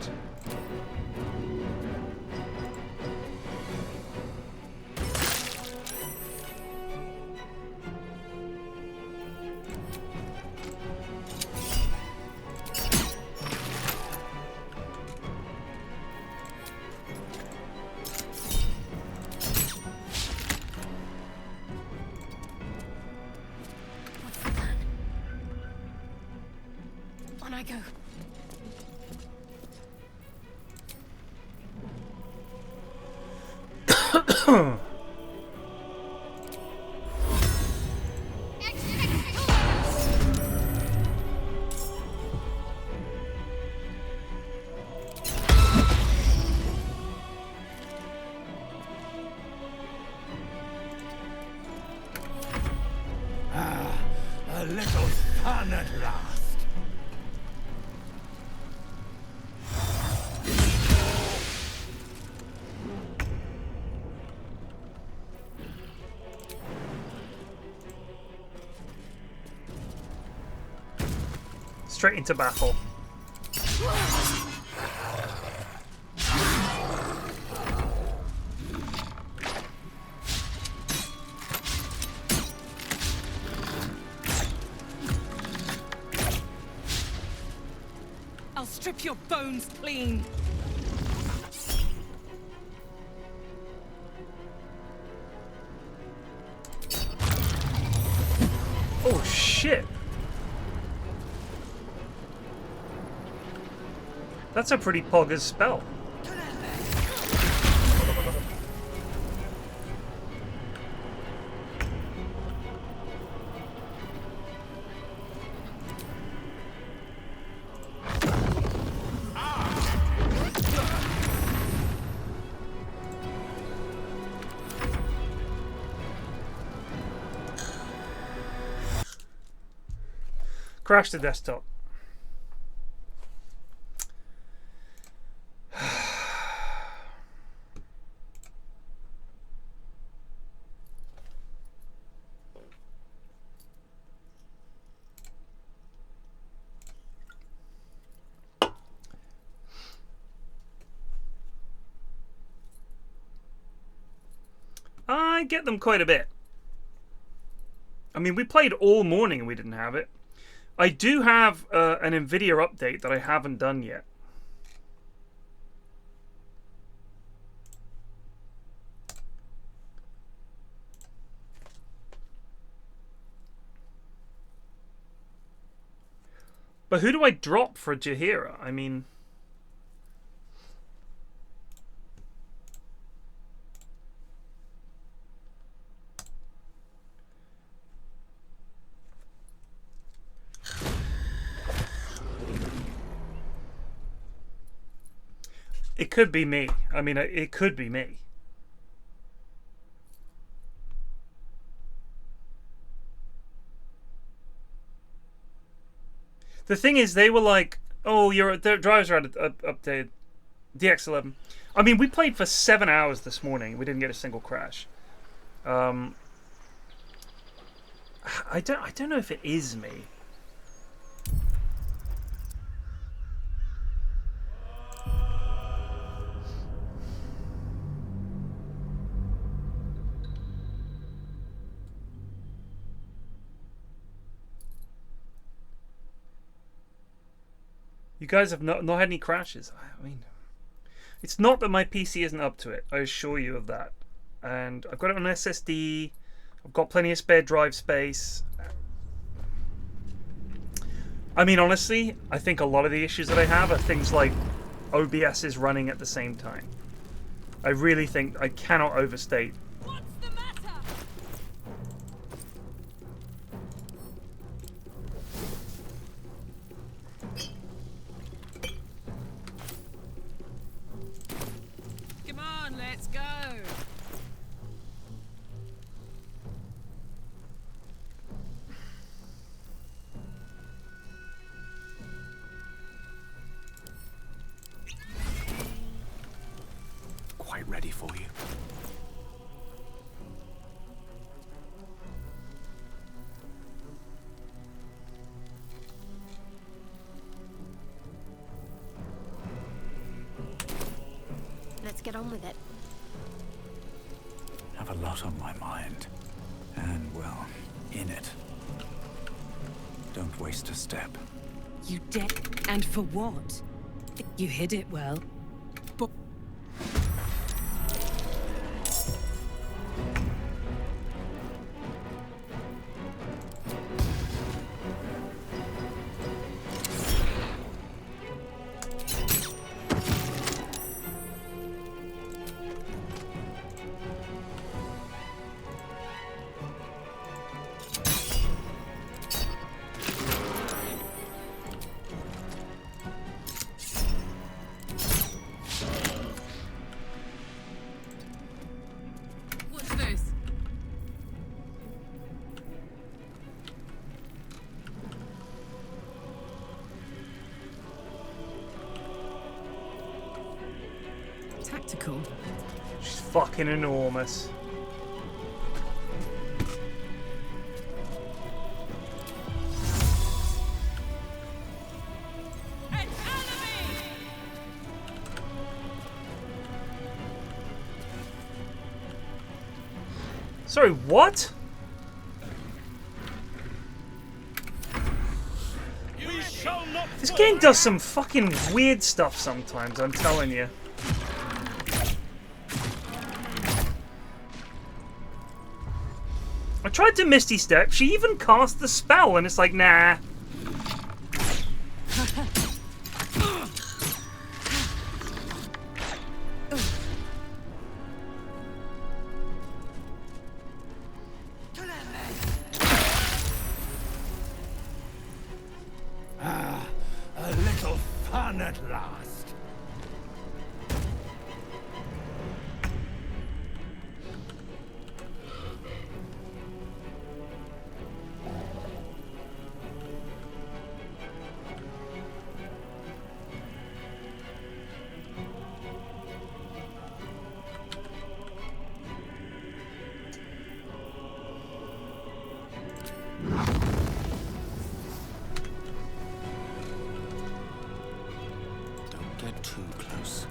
On I go. A little fun at last. Straight into battle. I'll strip your bones clean. Oh shit! That's a pretty poggers spell. Crash the desktop. I get them quite a bit. I mean, we played all morning and we didn't have it. I do have an NVIDIA update that I haven't done yet. But who do I drop for Jaheira? I mean... It could be me. I mean, it could be me. The thing is, they were like, oh, the drivers are updated. DX11. I mean, we played for 7 hours this morning. We didn't get a single crash. I don't know if it is me. You guys have not had any crashes. I mean, it's not that my PC isn't up to it. I assure you of that. And I've got it on SSD. I've got plenty of spare drive space. I mean, honestly, I think a lot of the issues that I have are things like OBS is running at the same time. I really think I cannot overstate. What's the matter? Come on, let's go. Quite ready for you. Let's get on with it. Have a lot on my mind. And, well, in it. Don't waste a step. You did? And for what? You hid it well. But what's this? Tactical. She's fucking enormous. Sorry, what? You shall not This game does some fucking weird stuff sometimes, I'm telling you. I tried to Misty Step, she even cast the spell, and it's like, nah. A little fun at last. Don't get too close.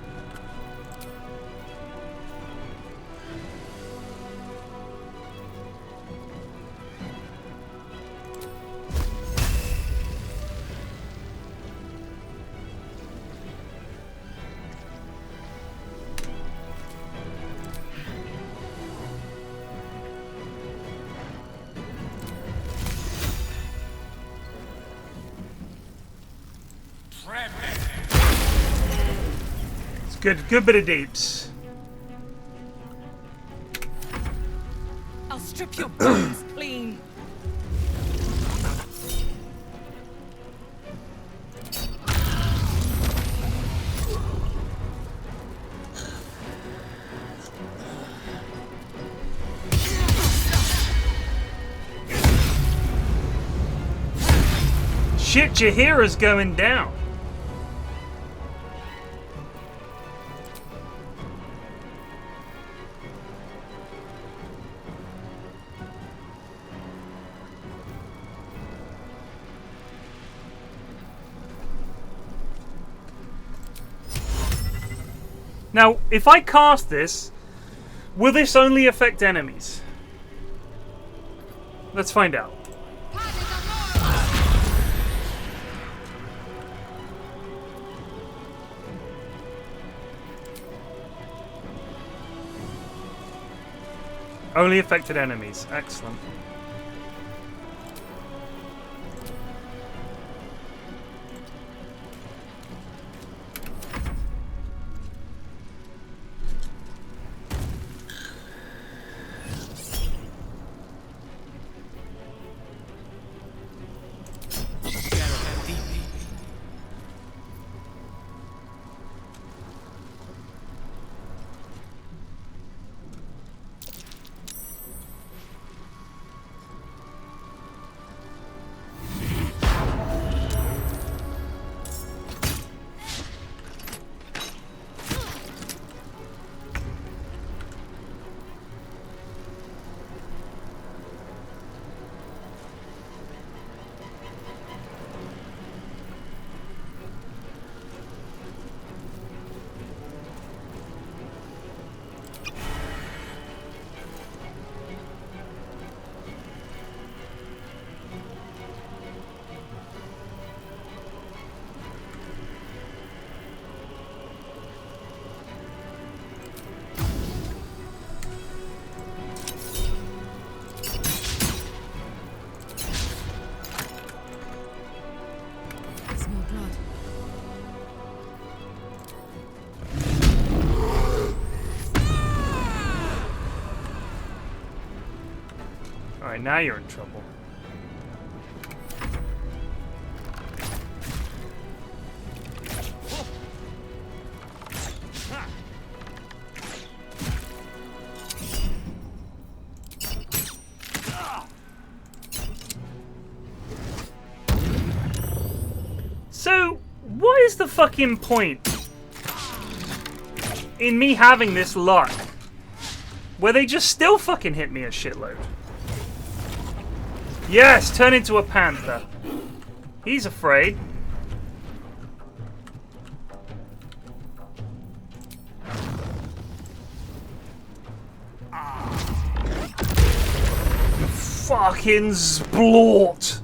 It's good bit of deeps. I'll strip your bones clean. Shit, Jaheira's going down. Now, if I cast this, will this only affect enemies? Let's find out. Only affected enemies. Excellent. Alright, now you're in trouble. So, what is the fucking point in me having this luck where they just still fucking hit me a shitload? Yes, turn into a panther. He's afraid. Fucking splort.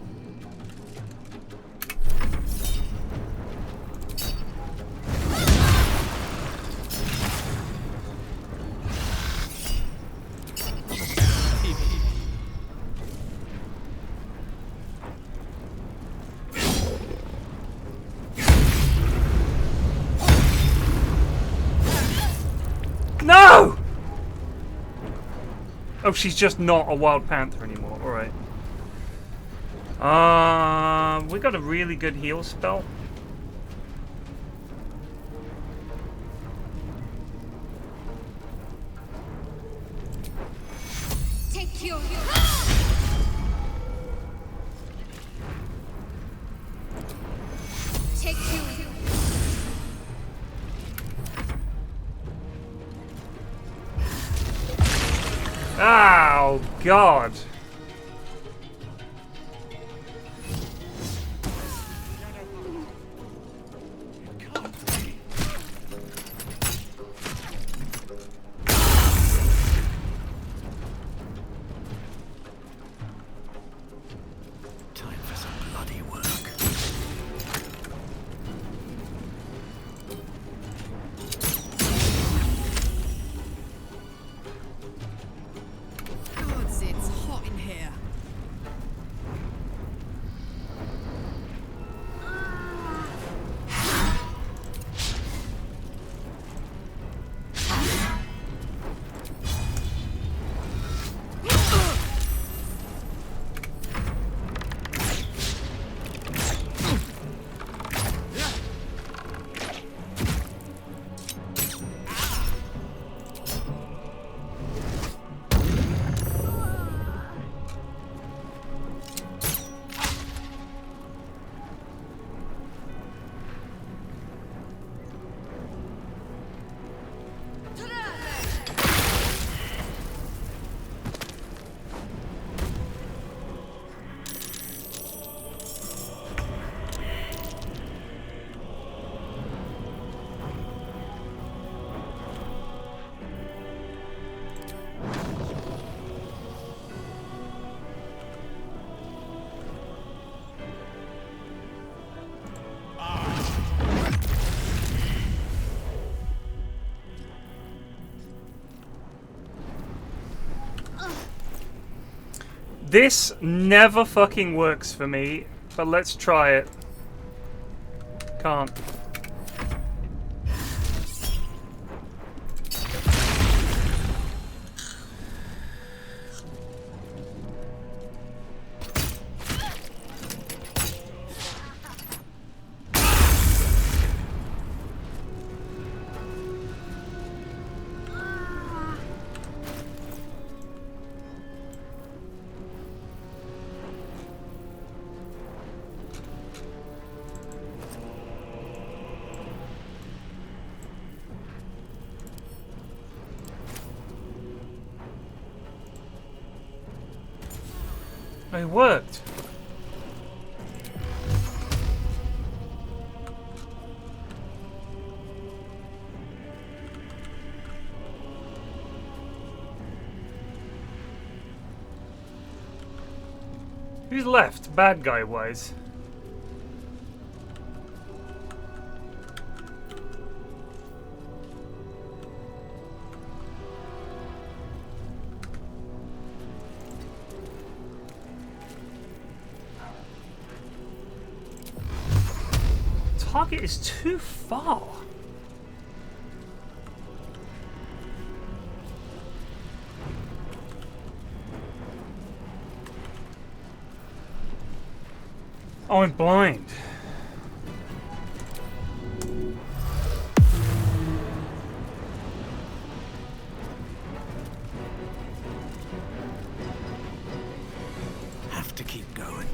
Oh, she's just not a wild panther anymore. Alright. We got a really good heal spell. Take your... Take your... Oh, God. Time for some bloody work. Gods, it's hot in here. This never fucking works for me, but let's try it. Can't. It worked. Who's left, bad guy wise? Target is too far. Oh, I'm blind. Have to keep going.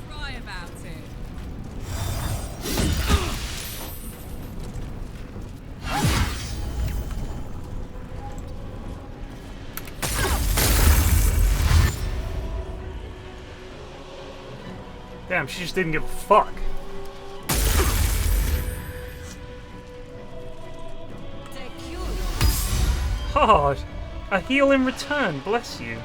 Cry about it. Damn, she just didn't give a fuck. Hard. A heal in return, bless you.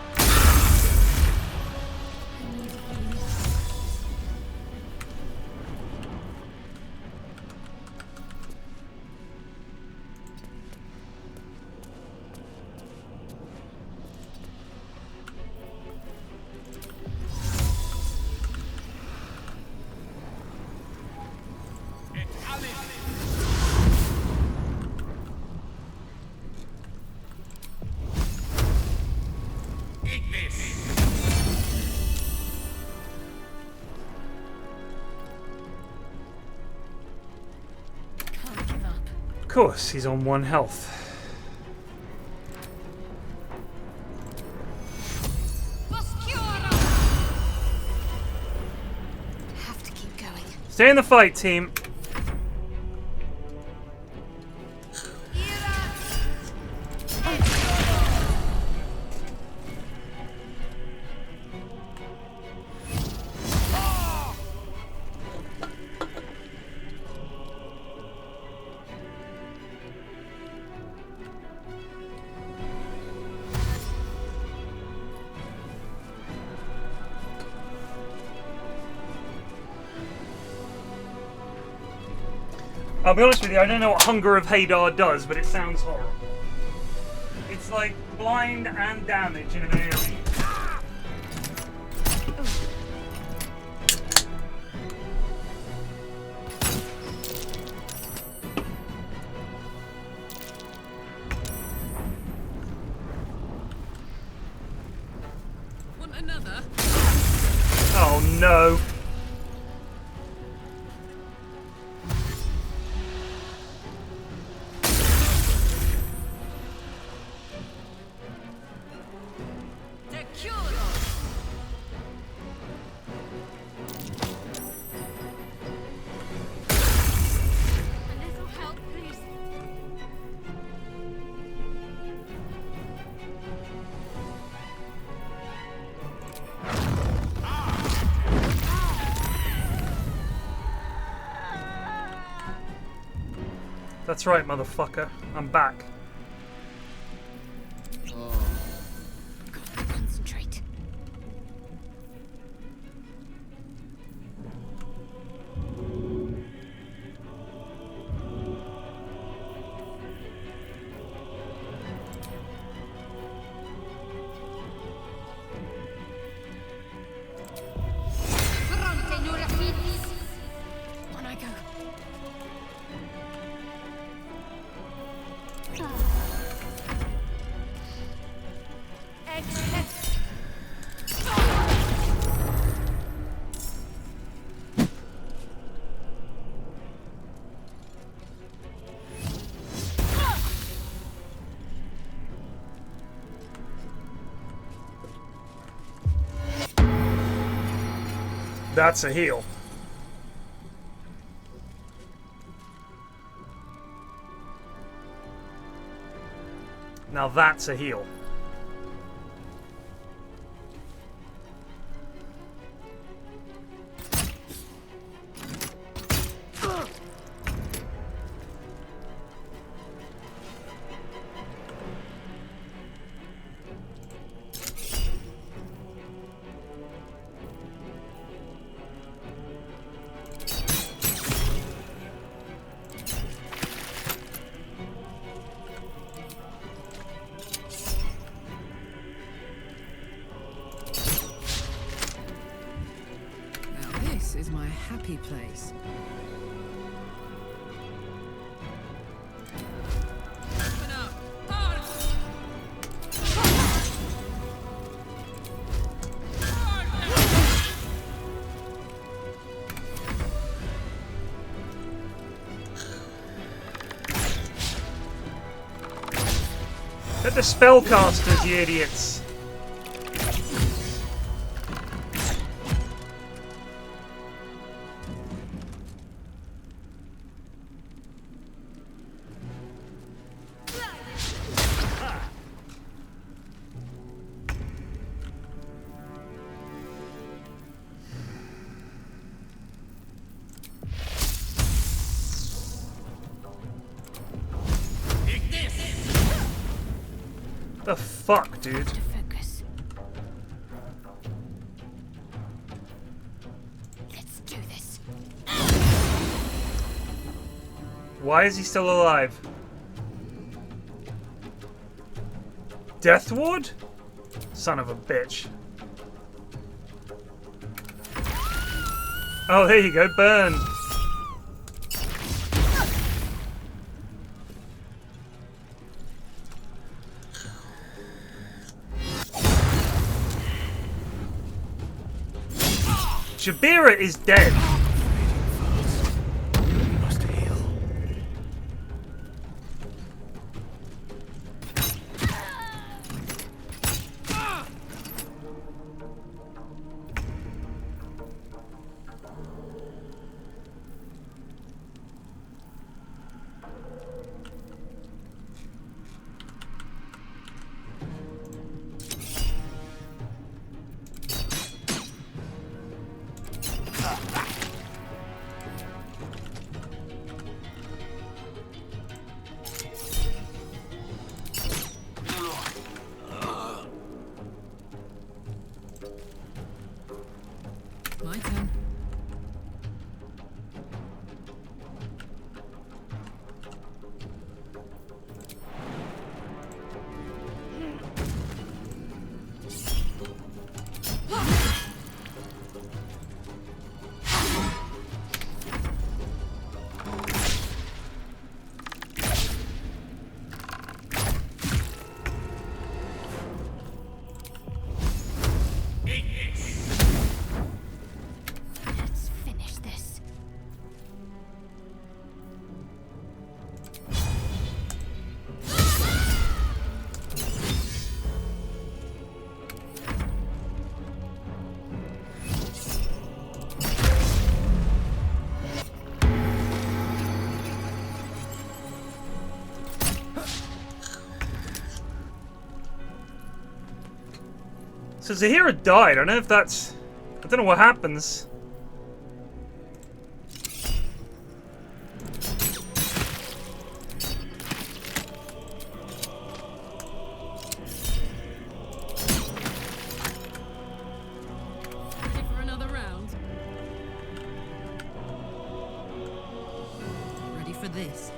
Of course, he's on 1 health. Have to keep going. Stay in the fight, team. I'll be honest with you, I don't know what Hunger of Hadar does, but it sounds horrible. It's like blind and damage in an AoE. Want another? Oh no. That's right, motherfucker. I'm back. Concentrate. On I go. That's a heal. Now that's a heal. Is my happy place. Open up. Get the spellcasters, you idiots. The fuck, dude? To focus. Let's do this. Why is he still alive? Death Ward? Son of a bitch. Oh, there you go, burn. Shabira is dead. We must heal. My turn. Let's finish this. So Zahira died. I don't know if that's... I don't know what happens. Ready for another round? Ready for this?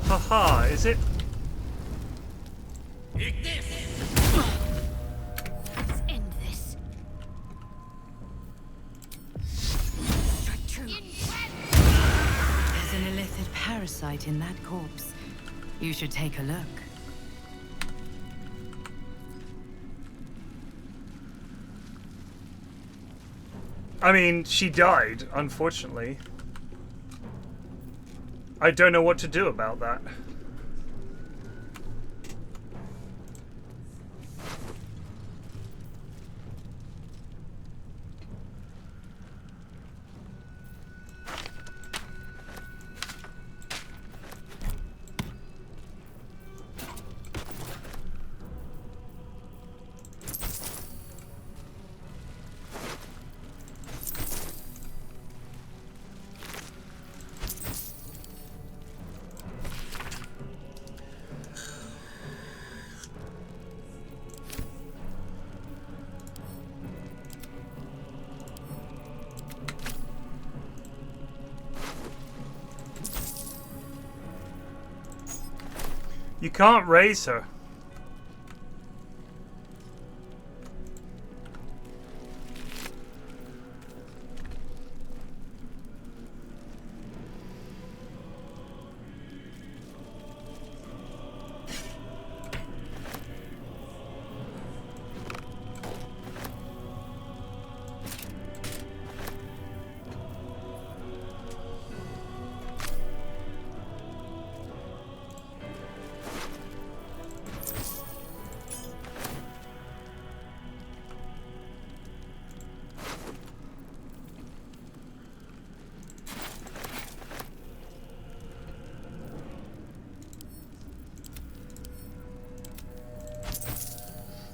Haha, is it? Let's end this. Strike true. There's an illithid parasite in that corpse. You should take a look. I mean, she died, unfortunately. I don't know what to do about that. You can't raise her.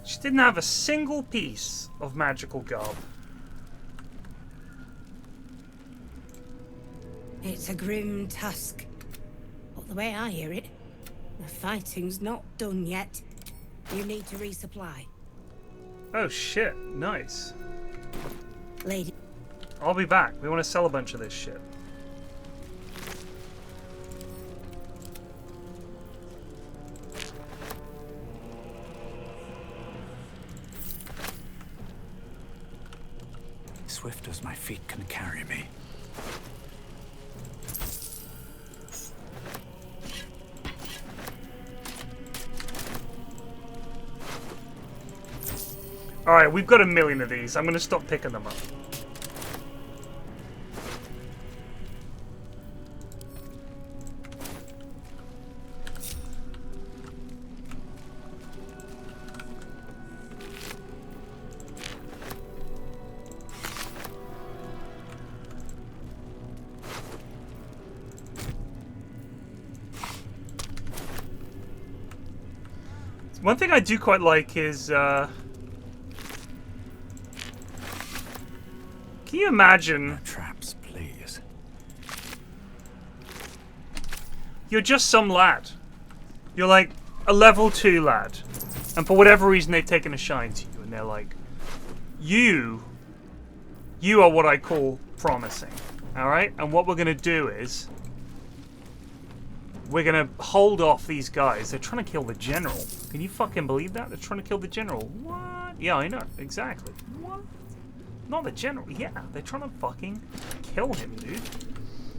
She didn't have a single piece of magical garb. It's a grim task. But the way I hear it, the fighting's not done yet. You need to resupply. Oh shit, nice. Lady. I'll be back. We want to sell a bunch of this shit. Swift as my feet can carry me. Alright, we've got 1 million of these. I'm going to stop picking them up. One thing I do quite like is, Can you imagine? No traps, please. You're just some lad. You're like a level 2 lad. And for whatever reason they've taken a shine to you and they're like, you are what I call promising. Alright? And what we're gonna do is we're gonna hold off these guys. They're trying to kill the general. Can you fucking believe that? They're trying to kill the general. What? Yeah, I know. Exactly. What? Not the general. Yeah, they're trying to fucking kill him, dude.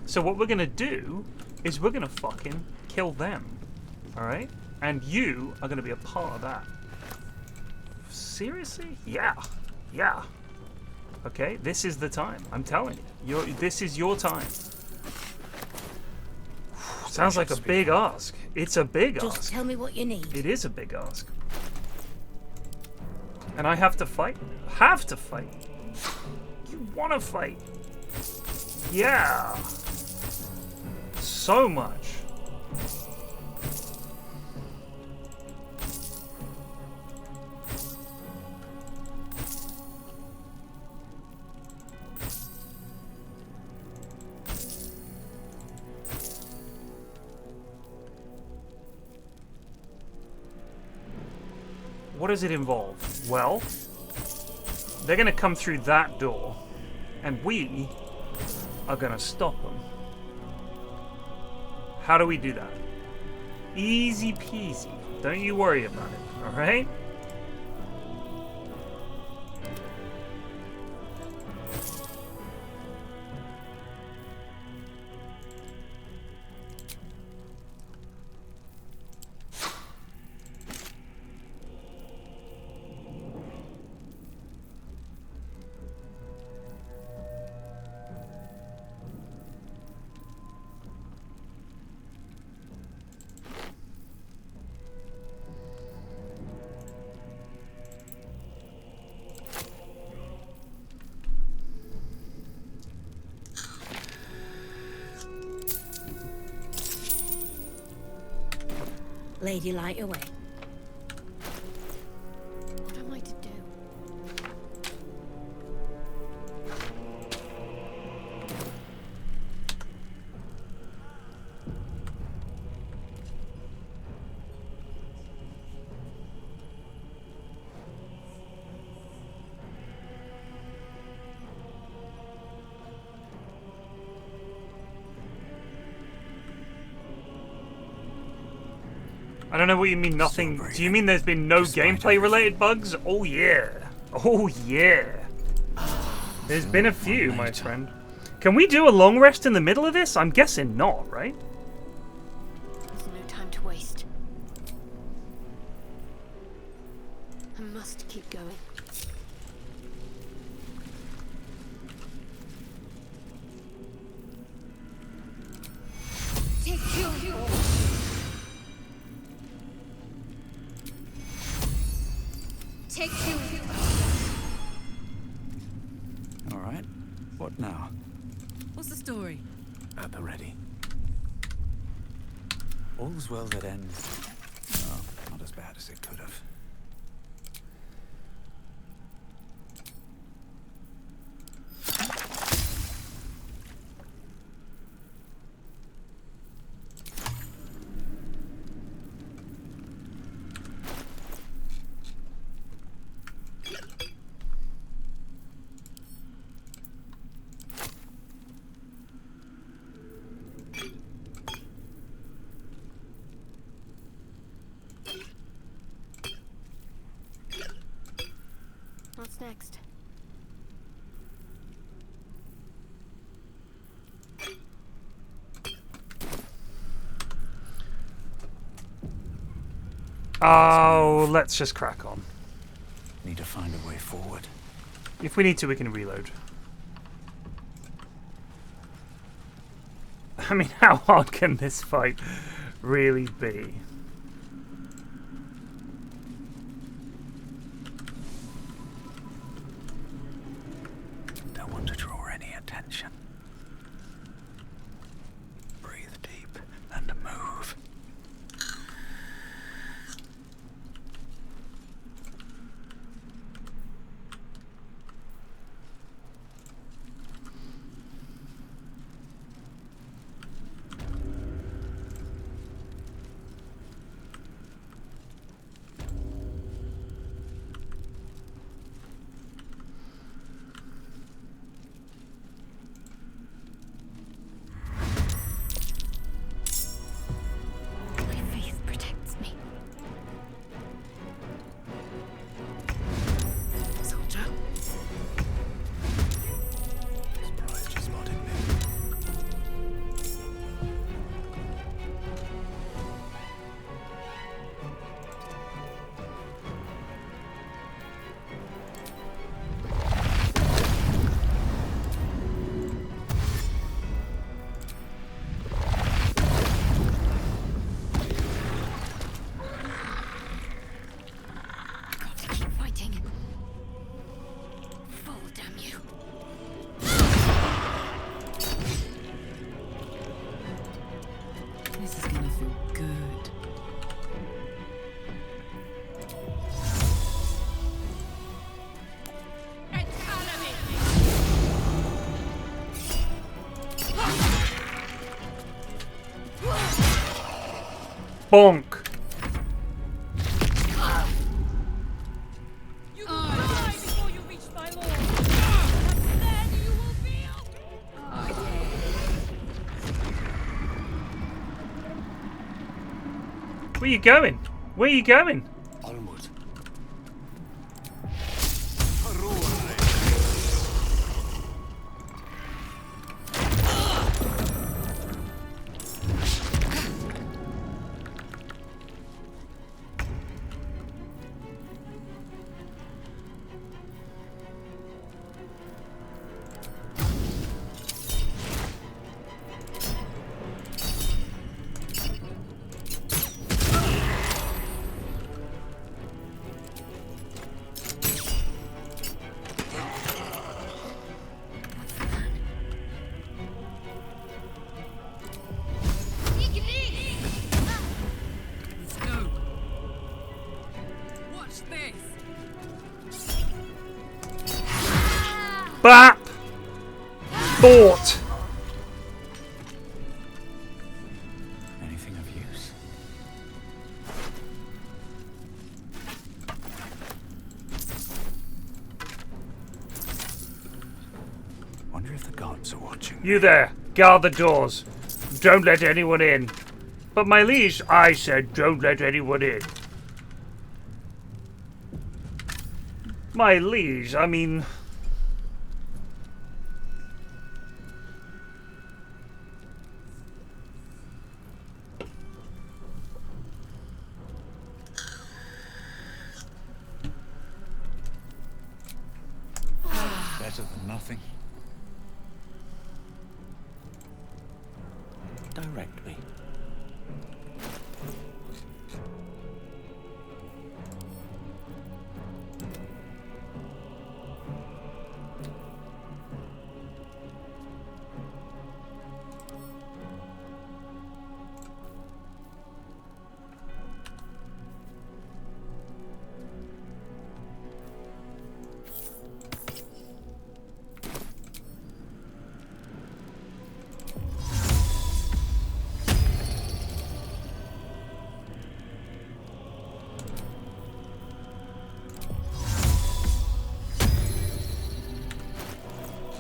So what we're gonna do is we're gonna fucking kill them. Alright? And you are gonna be a part of that. Seriously? Yeah. Yeah. Okay, this is the time. I'm telling you. This is your time. Sounds like a big ask. It's a big ask. Just tell me what you need. It is a big ask. And I have to fight? Have to fight? You want to fight? Yeah. So much. What does it involve? Well, they're going to come through that door, and we are going to stop them. How do we do that? Easy peasy. Don't you worry about it, alright? Lady, light away. What am I to do? I don't know what you mean nothing. Do you mean there's been no gameplay related bugs? Oh yeah. Oh yeah. There's been a few, my friend. Can we do a long rest in the middle of this? I'm guessing not, right? There's no time to waste. I must keep going. Take you. Take you. All right. What now? What's the story? At the ready. All's well that ends. Oh, not as bad as it could have. What's next? Oh, let's just crack on. Need to find a way forward. If we need to, we can reload. I mean, how hard can this fight really be? Don't want to draw any attention. Breathe deep and move. Bonk. You will die before you reach my lord. And then you will feel. Where you going? Where you going? Almost. Let's go. Watch this. Bap! Bought! Anything of use? Wonder if the gods are watching. You there, guard the doors. Don't let anyone in. But my liege, I said don't let anyone in. My liege, I mean... Better than nothing. Direct me.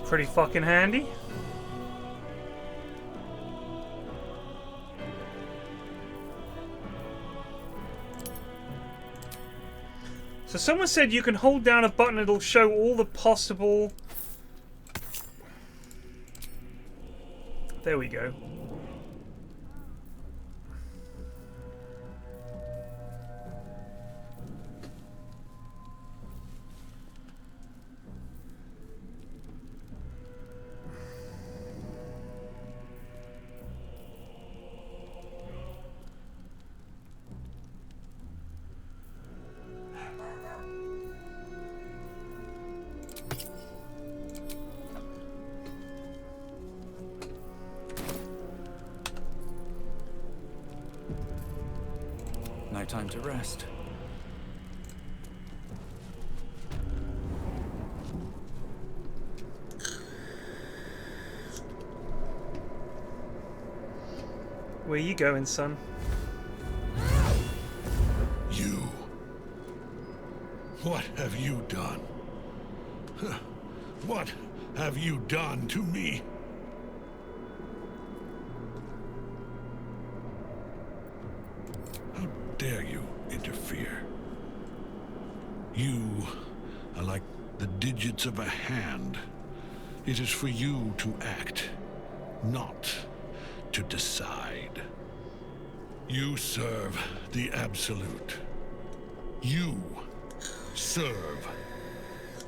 Pretty fucking handy. So someone said you can hold down a button, it'll show all the possible... There we go. No time to rest. Where you going, son? You. What have you done? Huh. What have you done to me? How dare you interfere? You are like the digits of a hand. It is for you to act, not to decide. You serve the Absolute. You serve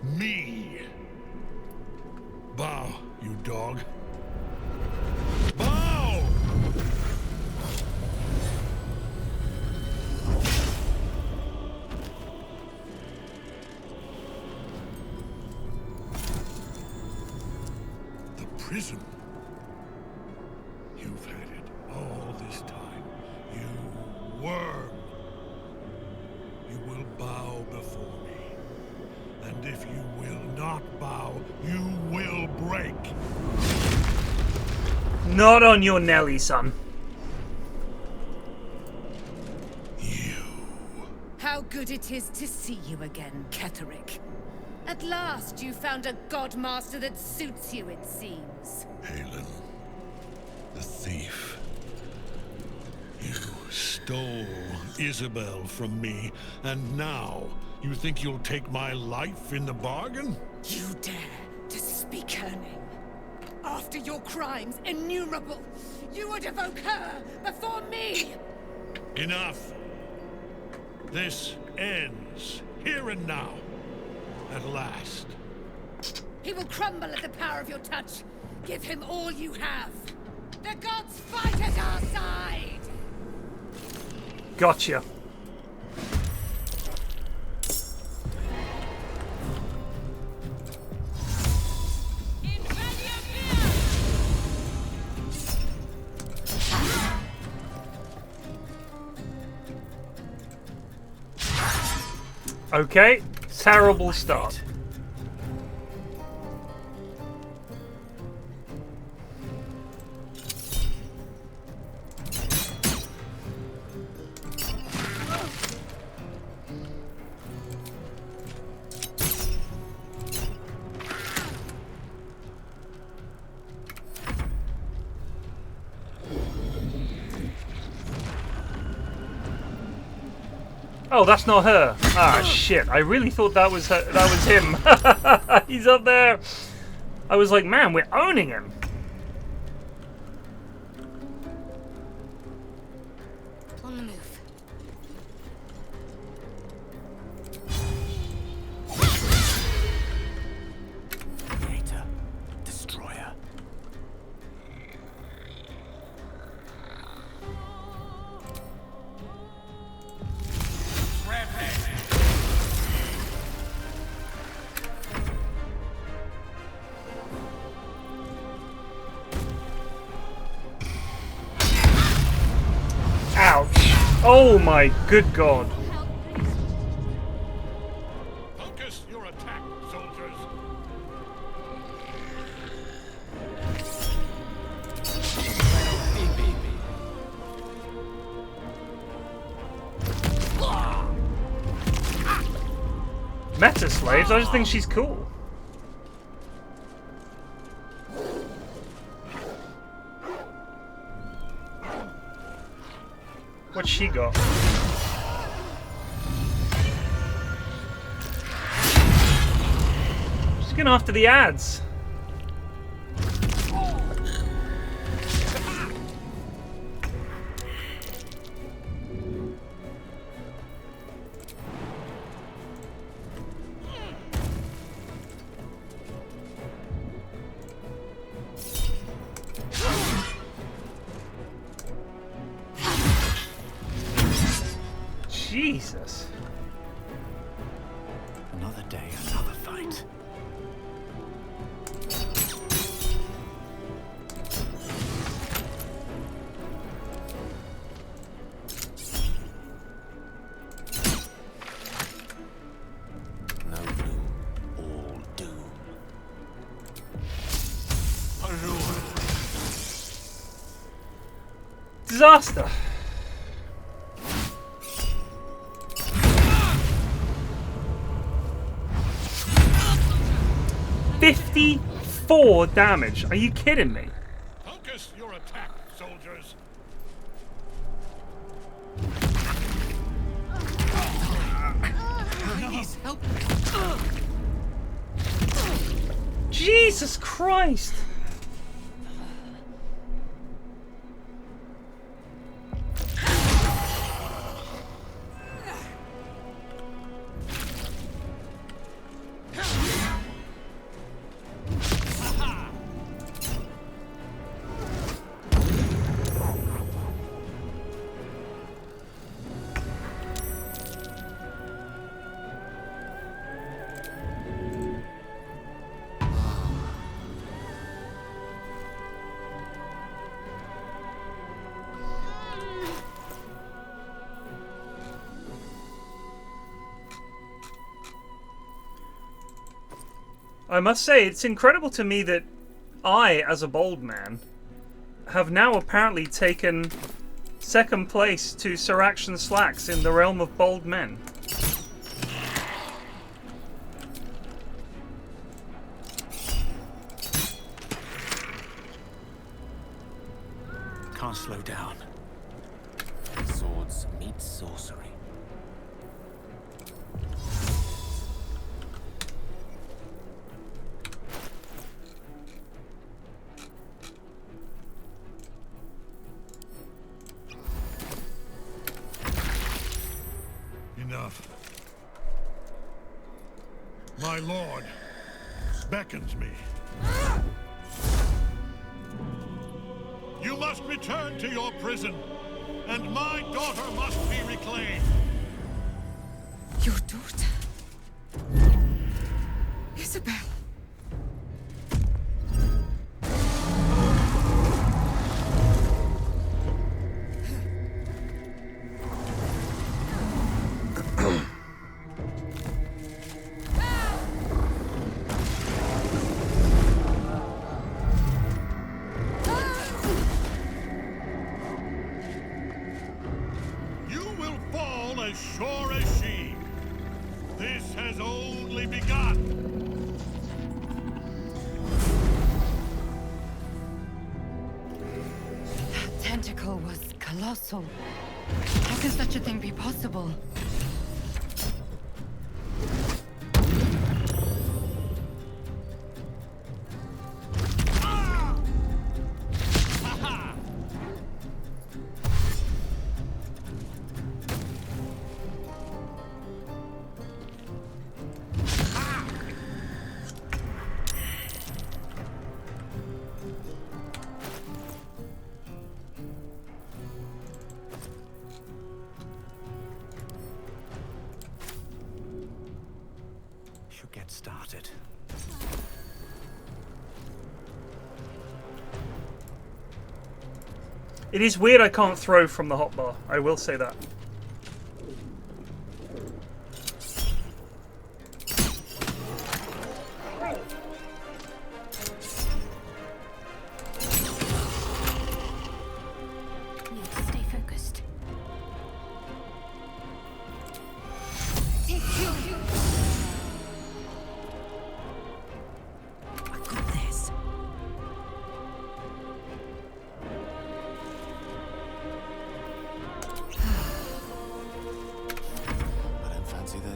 me. Bow, you dog. Bow! The prison. You've had it all this time. You worm. You will bow before me. And if you will not bow, you will break. Not on your Nelly, son. good it is to see you again, Ketherick. At last you found a godmaster that suits you, it seems. Halen, the thief. You stole Isabel from me, and now you think you'll take my life in the bargain? You dare to speak her name? After your crimes innumerable, you would evoke her before me! Enough! This ends here and now. At last. He will crumble at the power of your touch. Give him all you have. The gods fight at our side! Gotcha. Okay, terrible start. Oh, that's not her. Ah, shit. I really thought that was her. That was him. He's up there. I was like, man, we're owning him. On the move. Creator, destroyer. Ouch. Oh my good god. Focus your attack, soldiers. Meta slaves? I just think she's cool. What's she got? She's going after the ads. Jesus. Another day, another fight. No gloom, all doom. Disaster. $54 damage. Are you kidding me? Focus your attack, soldiers. Please help me. Jesus Christ. I must say, it's incredible to me that I, as a bold man, have now apparently taken Second place to Sir Action Slacks in the realm of bold men. Can't slow down. Swords meet sorcery. Enough. My lord beckons me. You must return to your prison, and my daughter must be reclaimed. Your daughter? Isabel. Sure as she. This has only begun. That tentacle was colossal. How can such a thing be possible? Get started. It is weird I can't throw from the hotbar. I will say that. Stay focused.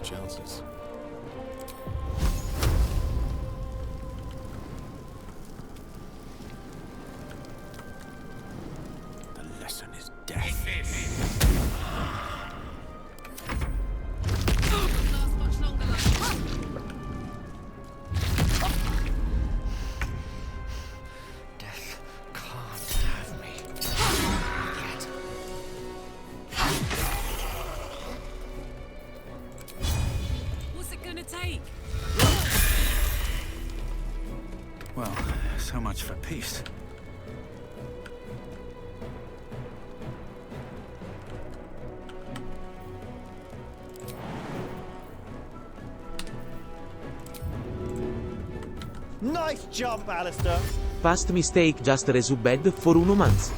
Chances. The lesson is death. Death can't have me. Yet. What's it gonna take? Well, so much for peace. Nice jump, Alistair. Past mistake just resubbed for 1 month.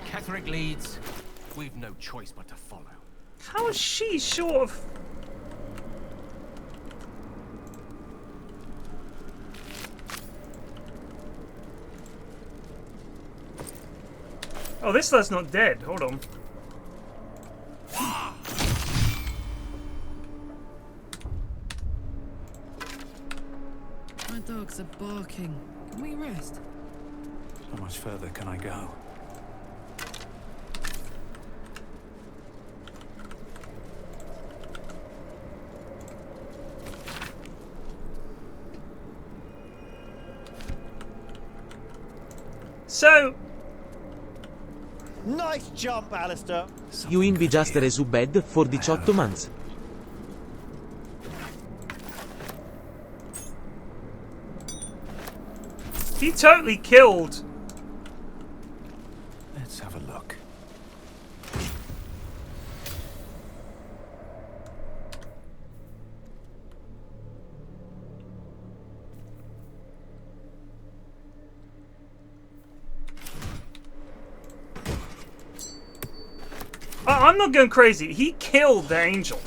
Catherick leads. We've no choice but to follow. How is she short of... Oh, this lad's not dead. Hold on. My dogs are barking. Can we rest? How much further can I go? So... Nice jump, Alistair. You invi just resubbed for 18 months. He totally killed. Let's have a look. I'm not going crazy. He killed the angel.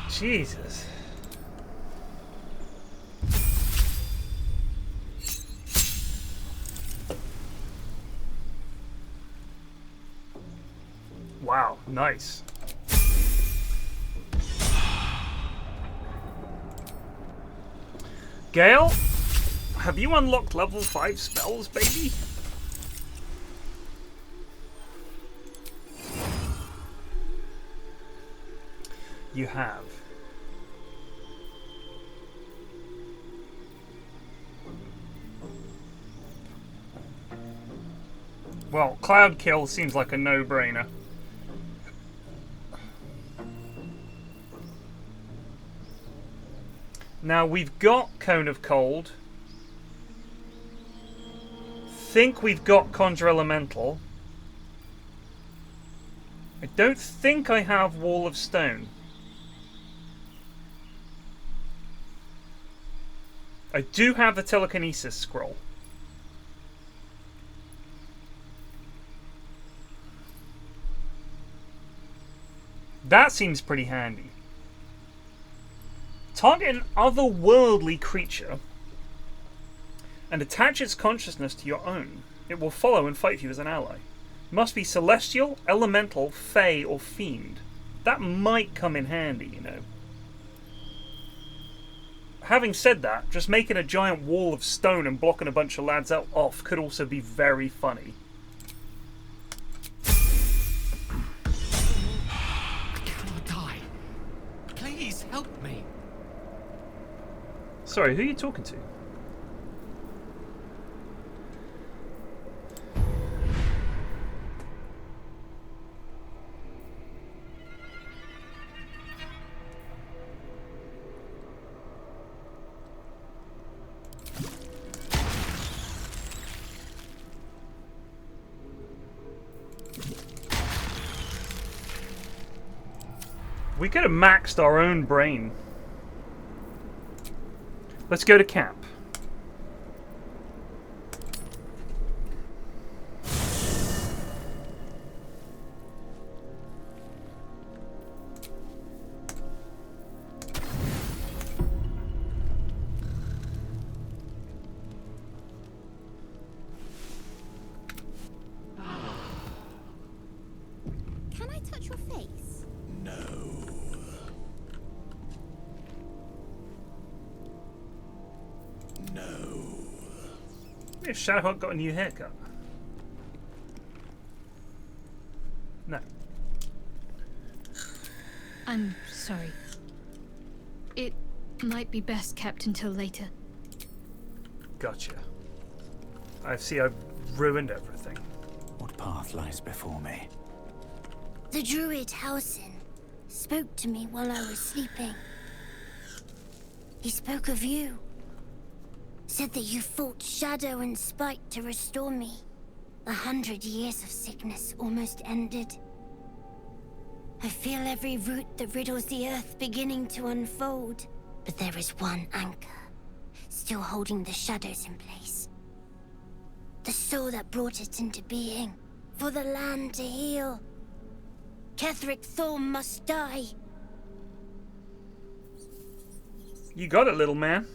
Jesus. Wow, nice. Gale, have you unlocked level 5 spells, baby? You have. Well, Cloud Kill seems like a no-brainer. Now we've got Cone of Cold. Think we've got Conjure Elemental. I don't think I have Wall of Stone. I do have the Telekinesis Scroll. That seems pretty handy. Target an otherworldly creature and attach its consciousness to your own. It will follow and fight for you as an ally. Must be celestial, elemental, fey, or fiend. That might come in handy, you know. Having said that, just making a giant wall of stone and blocking a bunch of lads out off could also be very funny. Help me. Sorry, who are you talking to? We could have maxed our own brain. Let's go to camp. Can I touch your face? No. If Shadowhawk got a new haircut. No. I'm sorry. It might be best kept until later. Gotcha. I see I've ruined everything. What path lies before me? The druid Halsin spoke to me while I was sleeping. He spoke of you. Said that you fought shadow and spite to restore me. 100 years of sickness almost ended. I feel every root that riddles the earth beginning to unfold. But there is one anchor, still holding the shadows in place. The soul that brought it into being, for the land to heal. Ketheric Thorm must die. You got it, little man.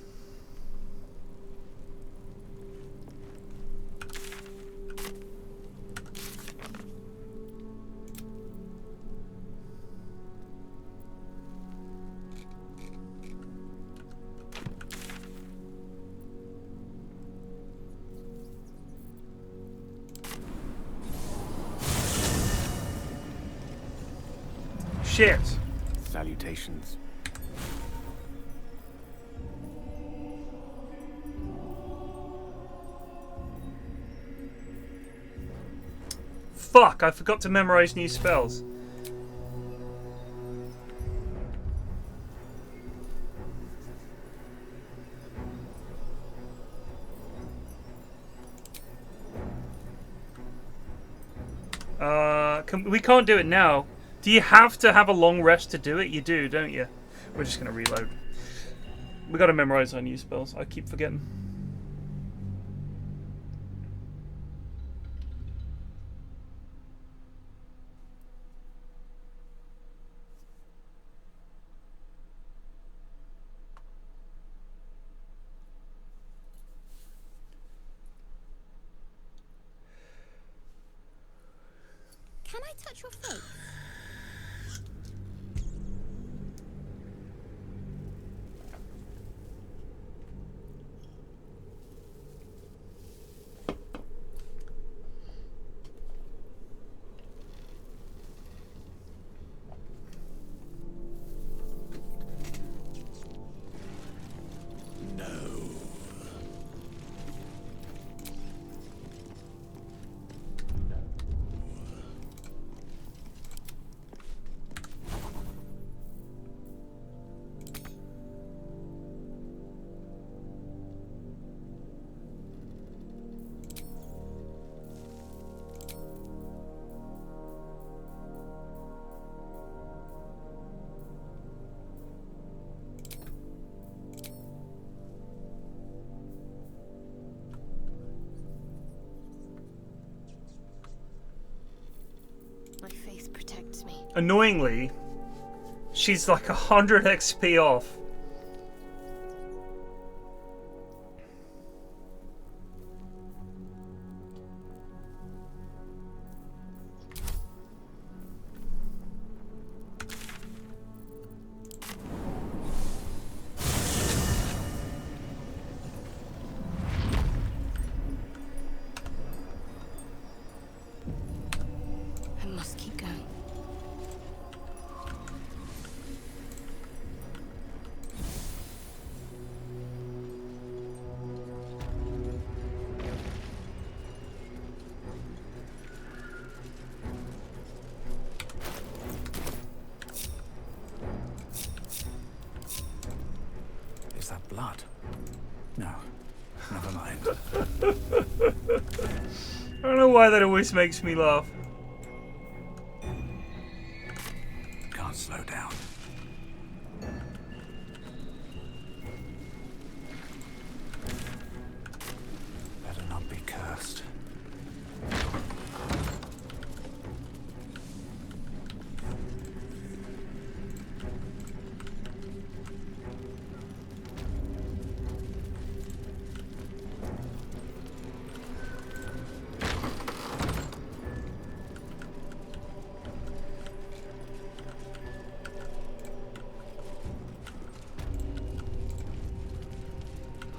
Shit. Salutations. Fuck, I forgot to memorize new spells. We can't do it now. Do you have to have a long rest to do it? You do, don't you? We're just gonna reload. We gotta memorize our new spells. I keep forgetting. Can I touch your face? My faith protects me. Annoyingly, she's like 100 XP off. I must keep going. Is that blood? No. Never mind. I don't know why that always makes me laugh. Can't slow down. Better not be cursed.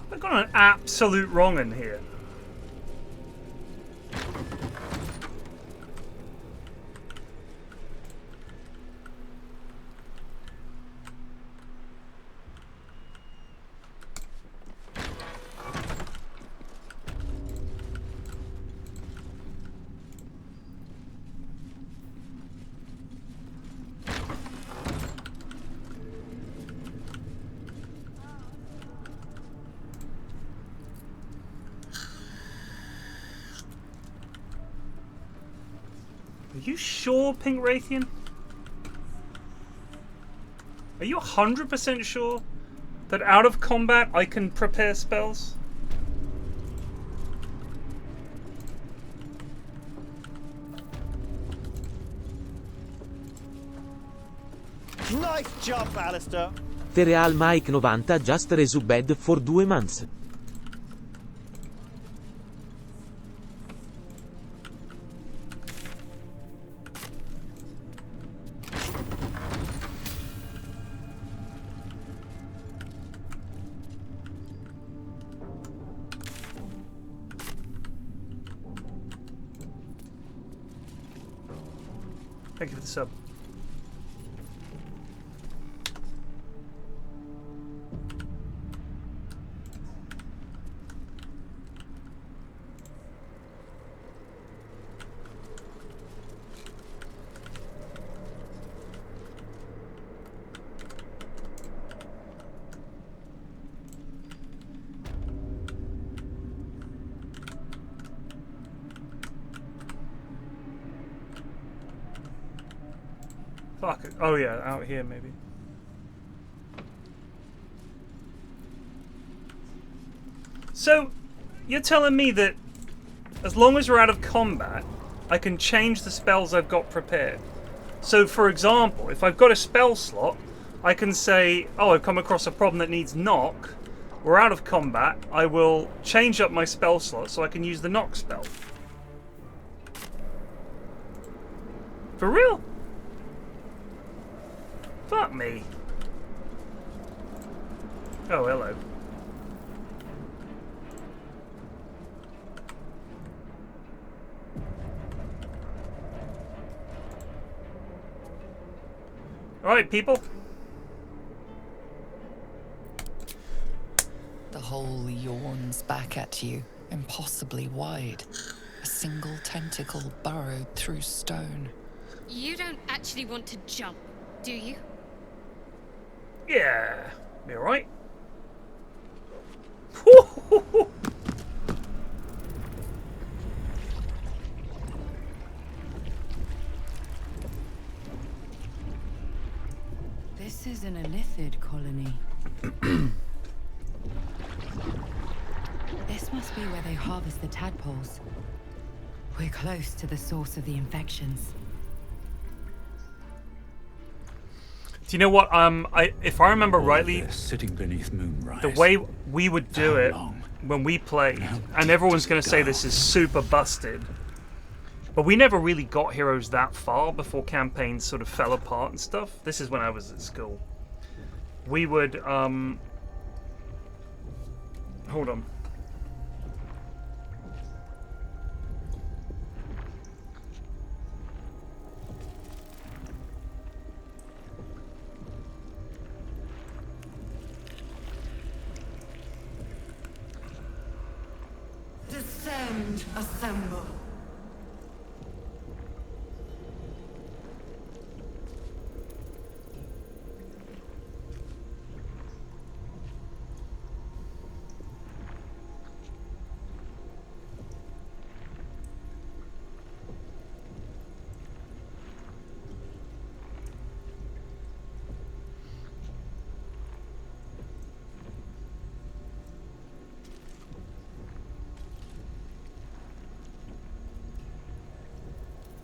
I've got an absolute wrong in here. Are you sure, Pink Raytheon? Are you 100% sure that out of combat I can prepare spells? Nice jump, Alistair. The Real Mike 90 just resubbed for 2 months. Thank you for the sub. Fuck. Oh yeah, out here maybe. So, you're telling me that as long as we're out of combat, I can change the spells I've got prepared. So, for example, if I've got a spell slot, I can say, oh, I've come across a problem that needs knock. We're out of combat. I will change up my spell slot so I can use the knock spell. For real? Fuck me. Oh, hello. Alright, people. The hole yawns back at you, impossibly wide. A single tentacle burrowed through stone. You don't actually want to jump, do you? Yeah. Be alright. This isn't a Lithid colony. This must be where they harvest the tadpoles. We're close to the source of the infections. Do you know what? If I remember rightly, sitting beneath moonrise. The way we would do it when we played, and everyone's going to say this is super busted, but we never really got heroes that far before campaigns sort of fell apart and stuff. This is when I was at school. We would hold on. Descend, assemble.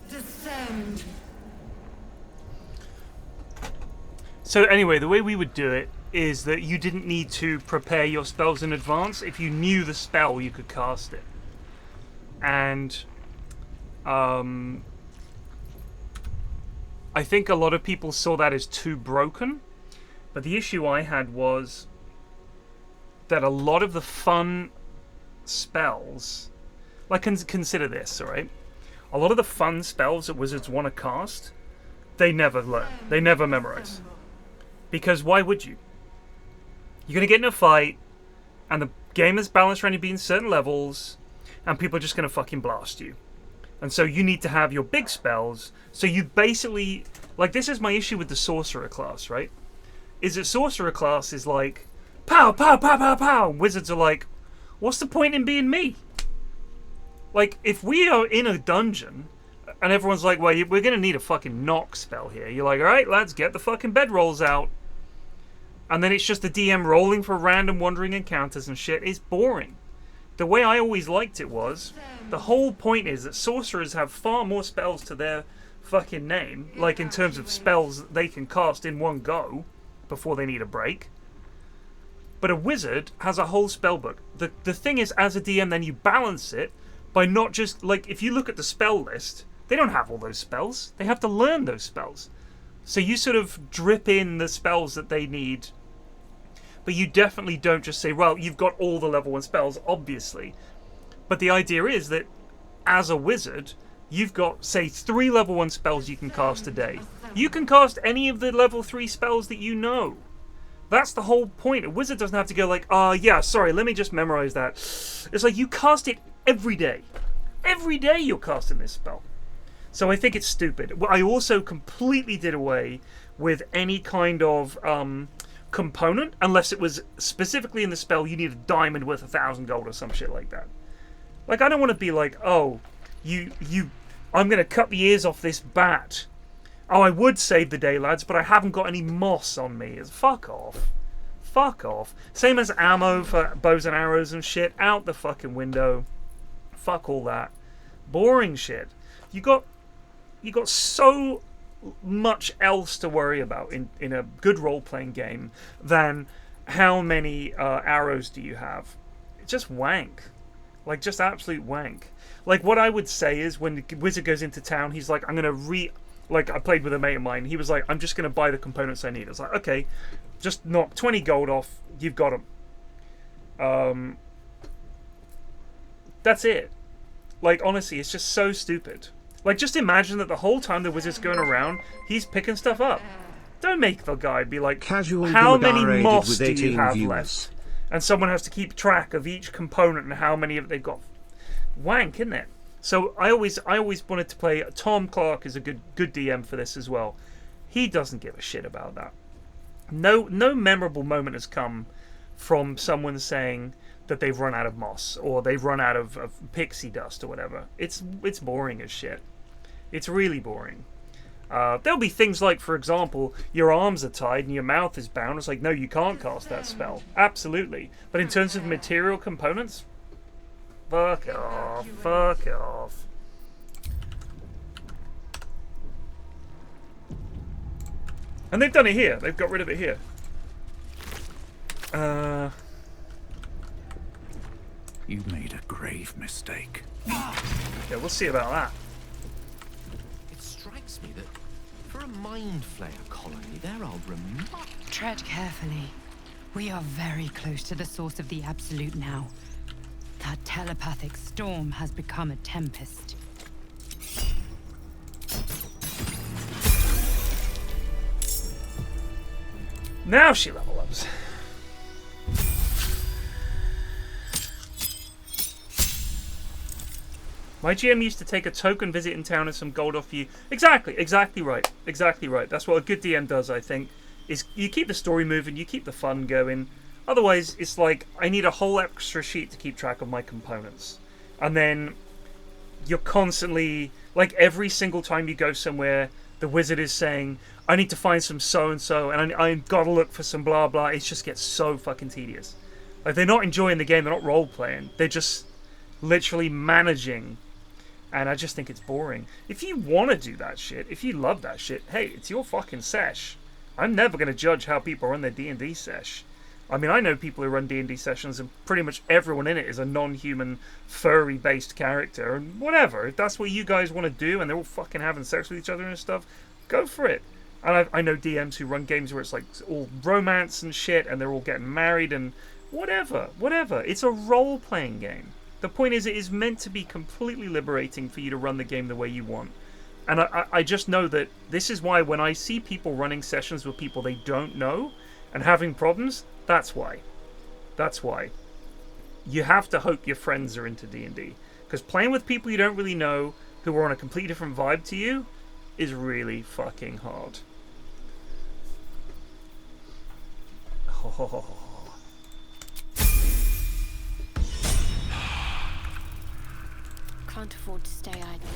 Descend. So anyway, the way we would do it is that you didn't need to prepare your spells in advance. If you knew the spell, you could cast it. And I think a lot of people saw that as too broken. But the issue I had was that a lot of the fun spells, like consider this, all right? A lot of the fun spells that wizards want to cast, they never learn. They never memorize. Because why would you? You're going to get in a fight, and the game is balanced around you being certain levels, and people are just going to fucking blast you. And so you need to have your big spells. So you basically... Like, this is my issue with the sorcerer class, right? Is that sorcerer class is like, pow, pow, pow, pow, pow. And wizards are like, what's the point in being me? Like, if we are in a dungeon, and everyone's like, well, we're going to need a fucking knock spell here. You're like, all right, lads, get the fucking bedrolls out. And then it's just the DM rolling for random wandering encounters and shit. It's boring. The way I always liked it was, the whole point is that sorcerers have far more spells to their fucking name, like in terms of spells they can cast in one go before they need a break. But a wizard has a whole spell book. The thing is, as a DM, then you balance it by not just, like, if you look at the spell list, they don't have all those spells. They have to learn those spells. So you sort of drip in the spells that they need, but you definitely don't just say, well, you've got all the level 1 spells, obviously. But the idea is that, as a wizard, you've got, say, 3 level 1 spells you can cast a day. You can cast any of the level 3 spells that you know. That's the whole point. A wizard doesn't have to go like, yeah, sorry, let me just memorize that. It's like, you cast it every day. Every day you're casting this spell. So I think it's stupid. I also completely did away with any kind of component, unless it was specifically in the spell you need a diamond worth 1,000 gold or some shit like that. Like, I don't want to be like, oh, I'm going to cut the ears off this bat Oh, I would save the day, lads, but I haven't got any moss on me. Fuck off. Fuck off. Same as ammo for bows and arrows and shit. Out the fucking window. Fuck all that. Boring shit. You got so much else to worry about in a good role-playing game than how many arrows do you have. It's just wank. Like, just absolute wank. Like, what I would say is when the wizard goes into town, he's like, I'm going to Like, I played with a mate of mine. He was like, I'm just going to buy the components I need. I was like, okay, just knock 20 gold off. You've got them. That's it. Like, honestly, it's just so stupid. Like, just imagine that the whole time the wizard's going around, he's picking stuff up. Don't make the guy be like, how many moss do you have left? And someone has to keep track of each component and how many of they've got. Wank, isn't it? So I always wanted to play. Tom Clark is a good DM for this as well. He doesn't give a shit about that. No memorable moment has come from someone saying that they've run out of moss or they've run out of pixie dust or whatever. It's boring as shit. It's really boring. There'll be things like, for example, your arms are tied and your mouth is bound. It's like, no, you can't cast that spell. Absolutely. But in terms of material components, fuck off. Fuck off. And they've done it here. They've got rid of it here. You made a grave mistake. Yeah, we'll see about that. It strikes me that for a mind flayer colony, there are Tread carefully. We are very close to the source of the Absolute now. That telepathic storm has become a tempest. Now she level ups. My GM used to take a token visit in town and some gold off you. Exactly right. Exactly right. That's what a good DM does, I think. Is you keep the story moving, you keep the fun going. Otherwise, it's like, I need a whole extra sheet to keep track of my components. And then you're constantly, like every single time you go somewhere, the wizard is saying, I need to find some so-and-so, and I gotta look for some blah blah. It just gets so fucking tedious. Like, they're not enjoying the game, they're not role-playing. They're just literally managing. And I just think it's boring. If you want to do that shit, if you love that shit, hey, it's your fucking sesh. I'm never going to judge how people run their D&D sesh. I mean, I know people who run D&D sessions, and pretty much everyone in it is a non-human, furry-based character, and whatever. If that's what you guys want to do, and they're all fucking having sex with each other and stuff, go for it. And I know DMs who run games where it's like all romance and shit, and they're all getting married, and whatever. It's a role-playing game. The point is, it is meant to be completely liberating for you to run the game the way you want. And I just know that this is why when I see people running sessions with people they don't know and having problems, that's why. That's why. You have to hope your friends are into D&D. Because playing with people you don't really know, who are on a completely different vibe to you, is really fucking hard. Oh. Can't afford to stay idle.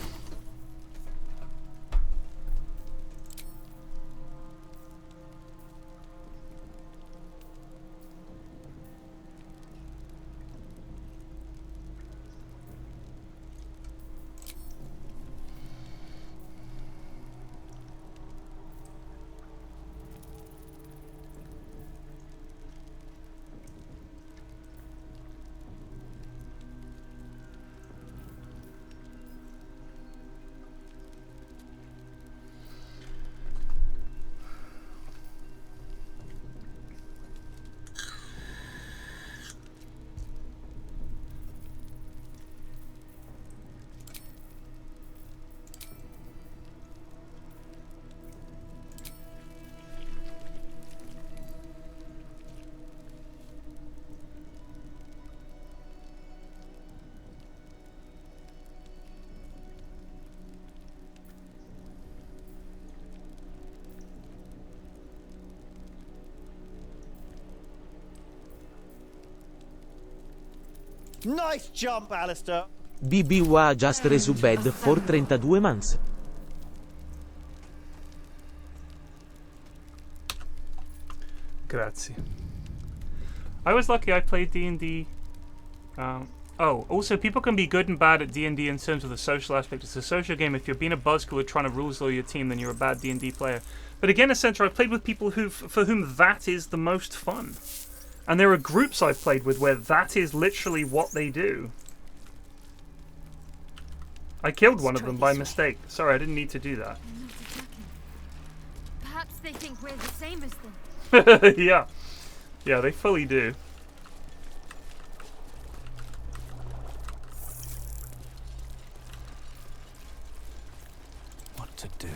Nice jump, Alistair. BBWA just resubbed for 32 months. Grazie. I was lucky I played D&D. Oh, also, people can be good and bad at D&D in terms of the social aspect. It's a social game. If you're being a buzzkill or trying to rules law your team, then you're a bad D&D player. But again, essentially, I've played with people for whom that is the most fun. And there are groups I've played with where that is literally what they do. I killed one of them by mistake. Sorry, I didn't need to do that. Perhaps they think we're the same as them. Yeah. Yeah, they fully do. What to do?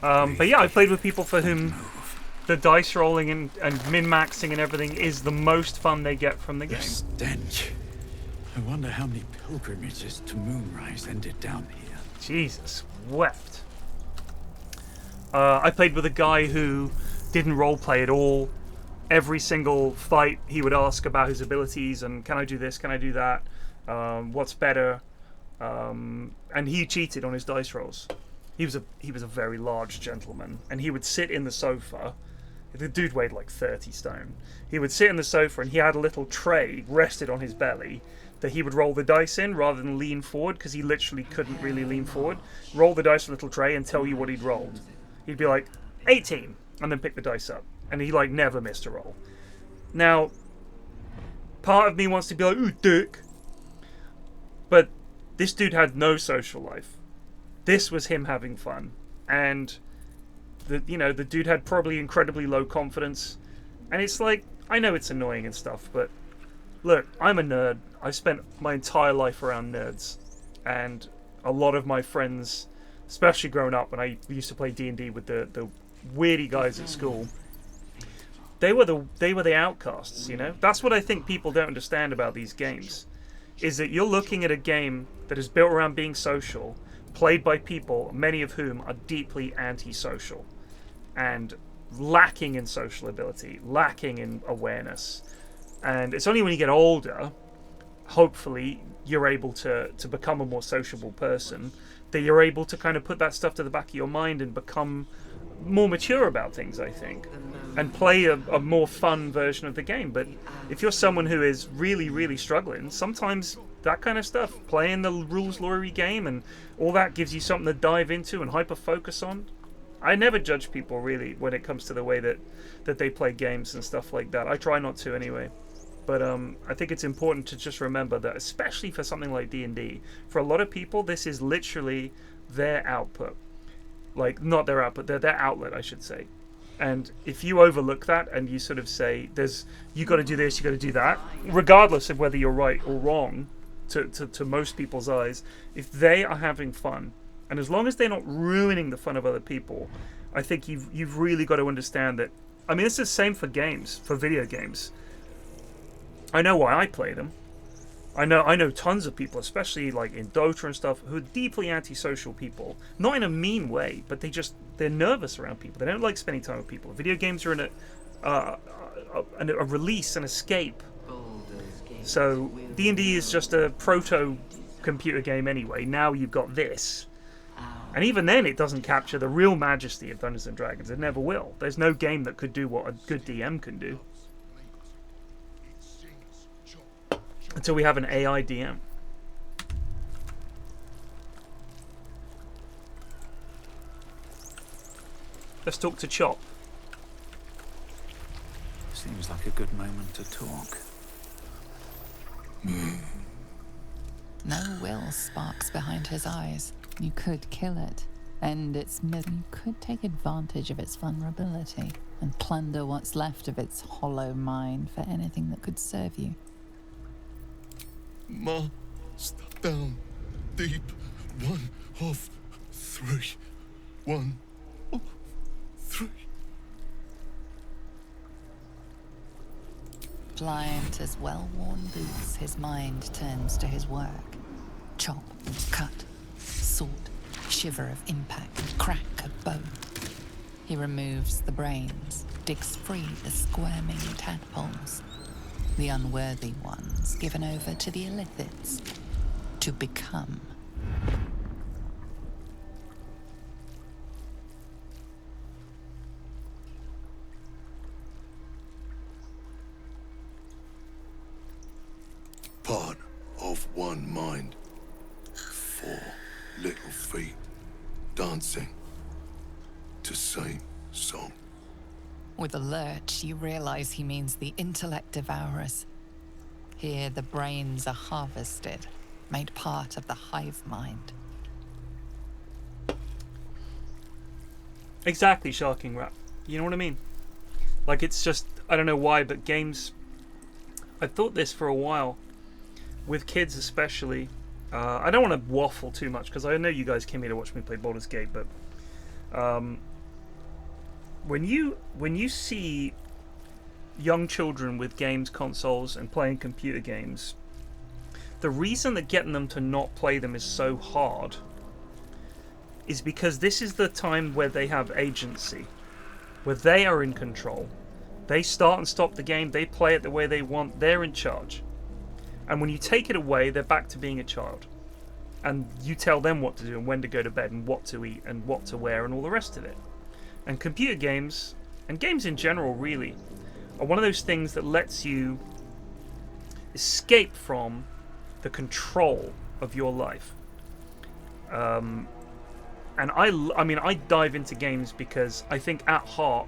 But yeah, I played with people for whom the dice rolling and min-maxing and everything is the most fun they get from the game. The stench. I wonder how many pilgrimages to Moonrise ended down here. Jesus, wept. I played with a guy who didn't roleplay at all. Every single fight, he would ask about his abilities and can I do this, can I do that, what's better, and he cheated on his dice rolls. He was a very large gentleman, and he would sit in the sofa. The dude weighed like 30 stone. He would sit in the sofa, and he had a little tray rested on his belly that he would roll the dice in rather than lean forward, because he literally couldn't really lean forward. Roll the dice in a little tray and tell you what he'd rolled. He'd be like, 18, and then pick the dice up. And he like never missed a roll. Now, part of me wants to be like, ooh, dick. But this dude had no social life. This was him having fun. And the dude had probably incredibly low confidence. And it's like, I know it's annoying and stuff, but look, I'm a nerd. I spent my entire life around nerds. And a lot of my friends, especially growing up when I used to play D&D with the weirdy guys at school, they were the outcasts, you know? That's what I think people don't understand about these games, is that you're looking at a game that is built around being social, played by people, many of whom are deeply antisocial and lacking in social ability, lacking in awareness. And it's only when you get older, hopefully, you're able to become a more sociable person, that you're able to kind of put that stuff to the back of your mind and become more mature about things, I think, and play a more fun version of the game. But if you're someone who is really, really struggling, sometimes that kind of stuff, playing the rules lawry game and all that gives you something to dive into and hyper focus on. I never judge people really when it comes to the way that they play games and stuff like that. I try not to anyway. But I think it's important to just remember that, especially for something like D&D, for a lot of people, this is literally their output. Like, not their output, their outlet, I should say. And if you overlook that and you sort of say, you got to do this, you got to do that, regardless of whether you're right or wrong, to most people's eyes, if they are having fun, and as long as they're not ruining the fun of other people, I think you've really got to understand that. I mean, it's the same for games, for video games. I know why I play them. I know tons of people, especially like in Dota and stuff, who are deeply antisocial people. Not in a mean way, but they're nervous around people. They don't like spending time with people. Video games are a release, an escape. So D&D is just a proto computer game anyway. Now you've got this. And even then it doesn't capture the real majesty of Dungeons & Dragons. It never will. There's no game that could do what a good DM can do. Until we have an AI DM. Let's talk to Chop. Seems like a good moment to talk. No will sparks behind his eyes. You could kill it, end its you could take advantage of its vulnerability and plunder what's left of its hollow mind for anything that could serve you. Ma, step down, deep, 1 of 3, 1 of 3. Pliant as well-worn boots, his mind turns to his work. Chop, cut, sword, shiver of impact, crack of bone. He removes the brains, digs free the squirming tadpoles. The unworthy ones given over to the illithids to become. one mind. 4 little feet dancing to same song. With a lurch, you realize he means the intellect devourers. Here, the brains are harvested, made part of the hive mind. Exactly, Sharking Rat. You know what I mean? Like, it's just, I don't know why, but games... I've thought this for a while. With kids especially. I don't want to waffle too much, because I know you guys came here to watch me play Baldur's Gate, but... when you see young children with games consoles and playing computer games, the reason that getting them to not play them is so hard is because this is the time where they have agency, where they are in control. They start and stop the game, they play it the way they want, they're in charge. And when you take it away, they're back to being a child. And you tell them what to do and when to go to bed and what to eat and what to wear and all the rest of it. And computer games, and games in general really, are one of those things that lets you escape from the control of your life. And I mean, I dive into games because I think at heart,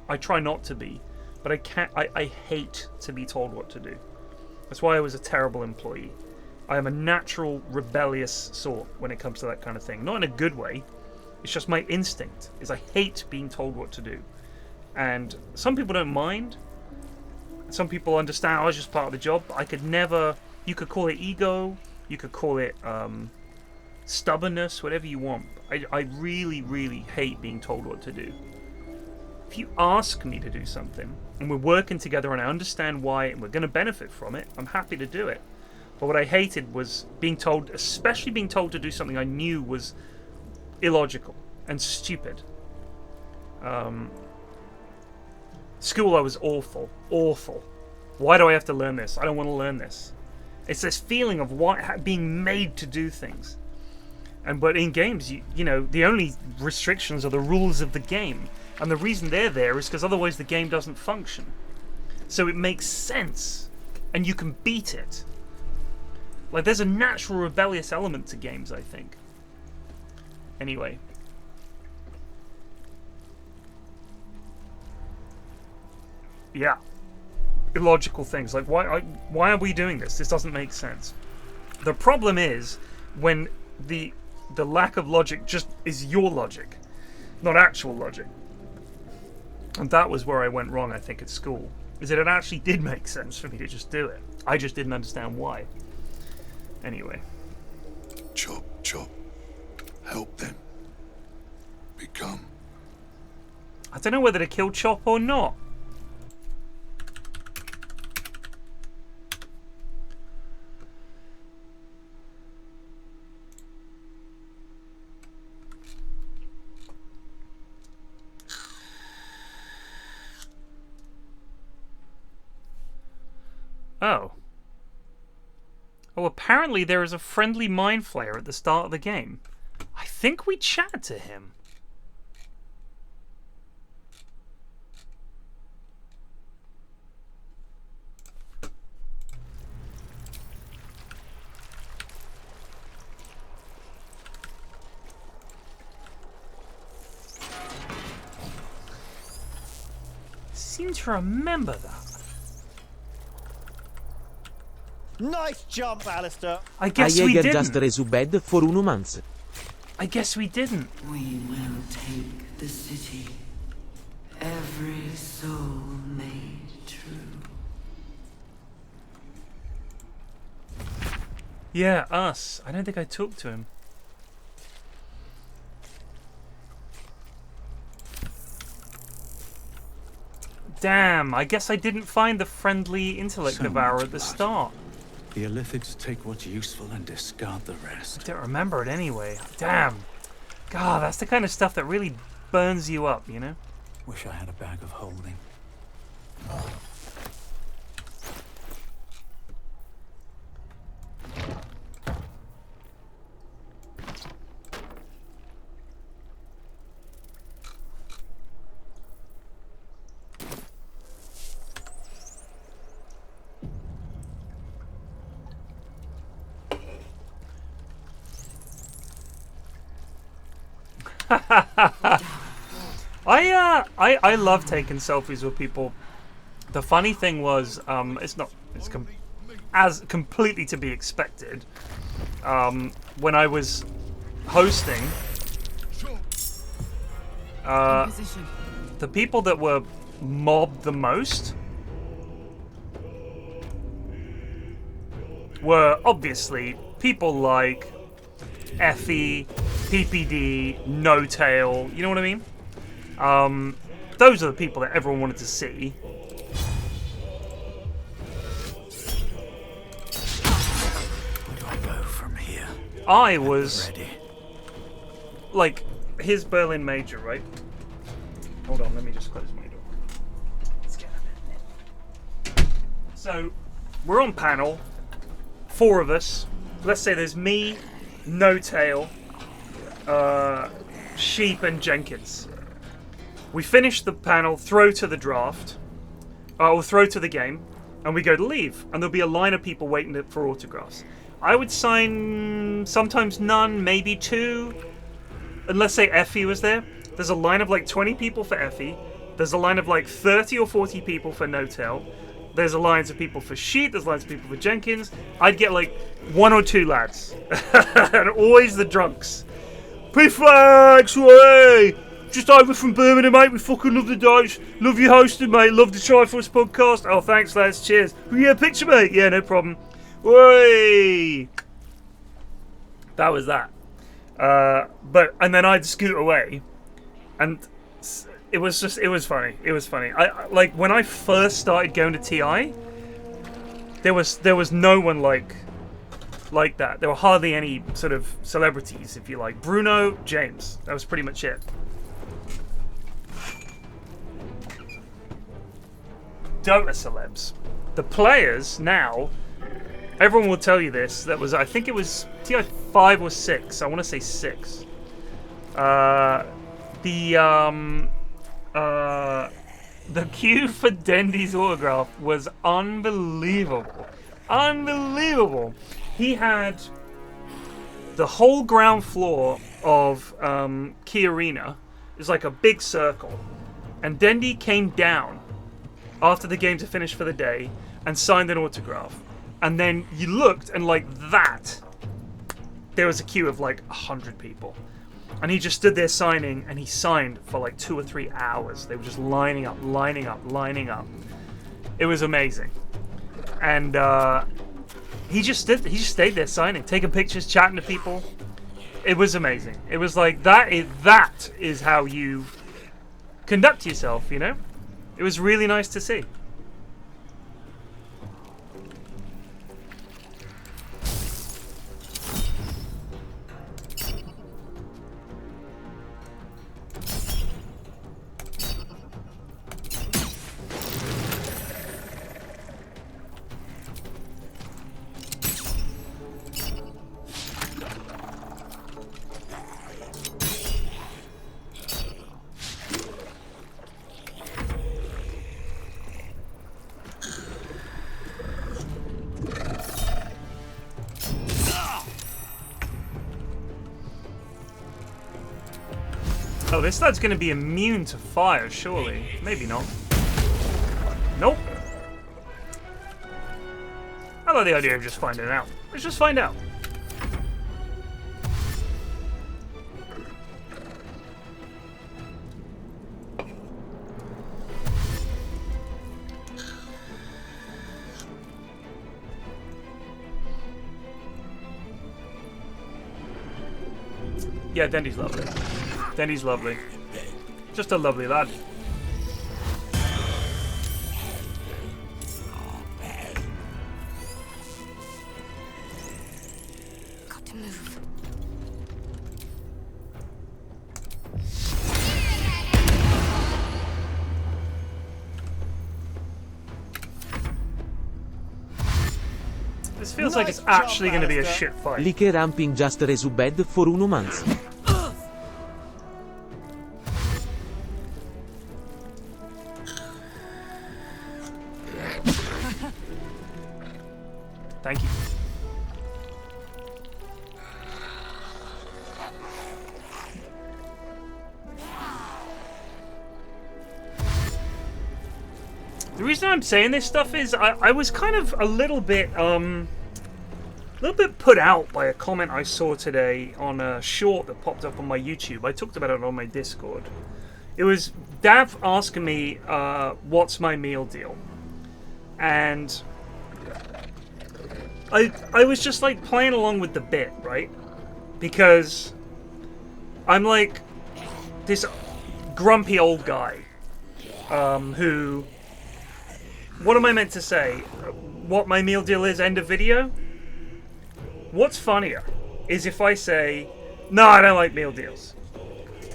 I try not to be, but I hate to be told what to do. That's why I was a terrible employee. I am a natural, rebellious sort when it comes to that kind of thing. Not in a good way. It's just my instinct, is I hate being told what to do. And some people don't mind. Some people understand, oh, it's just part of the job. I could never... You could call it ego. You could call it stubbornness, whatever you want. I really, really hate being told what to do. If you ask me to do something, and we're working together and I understand why, and we're going to benefit from it, I'm happy to do it. But what I hated was being told, especially being told to do something I knew was illogical and stupid. School, I was awful. Why do I have to learn this? I don't want to learn this. It's this feeling of being made to do things. But in games, you know, the only restrictions are the rules of the game. And the reason they're there is because otherwise the game doesn't function. So it makes sense. And you can beat it. Like, there's a natural rebellious element to games, I think. Anyway. Yeah. Illogical things. Like, why are we doing this? This doesn't make sense. The problem is when the lack of logic just is your logic, not actual logic. And that was where I went wrong, I think, at school. Is that it actually did make sense for me to just do it. I just didn't understand why. Anyway. Chop, chop. Help them. Become. I don't know whether to kill Chop or not. Oh. Oh, apparently there is a friendly mind flayer at the start of the game. I think we chat to him. Seem to remember that. Nice jump, Alistair. I guess we didn't. Just resubbed for 1 month. I guess we didn't. We will take the city. Every soul made true. Yeah, us. I don't think I talked to him. Damn, I guess I didn't find the friendly intellect devourer at the start. The Elithics take what's useful and discard the rest. I don't remember it anyway. Damn. God, that's the kind of stuff that really burns you up, you know? Wish I had a bag of holding. I love taking selfies with people. The funny thing was, it's as completely to be expected. When I was hosting, the people that were mobbed the most were obviously people like Effie, PPD, No Tail. You know what I mean? Those are the people that everyone wanted to see. Where do I go from here? I was like his Berlin Major, right? Hold on, let me just close my door. Let's get a minute. So we're on panel, 4 of us. Let's say there's me, No Tail, Sheep, and Jenkins. We finish the panel, throw to the draft, or throw to the game, and we go to leave. And there'll be a line of people waiting for autographs. I would sign sometimes none, maybe 2. And let's say Effie was there. There's a line of like 20 people for Effie. There's a line of like 30 or 40 people for No Tail. There's a lines of people for Sheep. There's lines of people for Jenkins. I'd get like 1 or 2 lads. And always the drunks. PFlax, way! Just over from Birmingham, mate. We fucking love the dice. Love your hosting, mate. Love the Triforce podcast. Oh, thanks, lads. Cheers. Yeah, picture, mate. Yeah, no problem. Way! That was that. And then I'd scoot away, and it was funny. It was funny. I like when I first started going to TI. There was no one like that. There were hardly any sort of celebrities, if you like. Bruno, James. That was pretty much it. Dota celebs. The players now. Everyone will tell you this. That was, I think it was TI 5 or 6. I want to say 6. The queue for Dendy's autograph was unbelievable. Unbelievable. He had the whole ground floor of Key Arena. It was like a big circle. And Dendy came down after the games had finished for the day and signed an autograph. And then you looked, and like that, there was a queue of like 100 people. And he just stood there signing, and he signed for like 2 or 3 hours. They were just lining up. It was amazing. And he just stayed there signing, taking pictures, chatting to people. It was amazing. It was like, that is how you conduct yourself, you know? It was really nice to see. Oh, this lad's going to be immune to fire, surely. Maybe not. Nope. I like the idea of just finding out. Let's just find out. Yeah, Dendy's lovely. Denny's lovely. Just a lovely lad. Got to move. This feels like it's actually going to be a shit fight. Like ramping just resubbed for 1 month. Thank you. The reason I'm saying this stuff is I was kind of a little bit put out by a comment I saw today on a short that popped up on my YouTube. I talked about it on my Discord. It was Dav asking me what's my meal deal, and I was just like playing along with the bit, right? Because I'm like this grumpy old guy who, what am I meant to say? What my meal deal is, end of video? What's funnier is if I say, no, I don't like meal deals.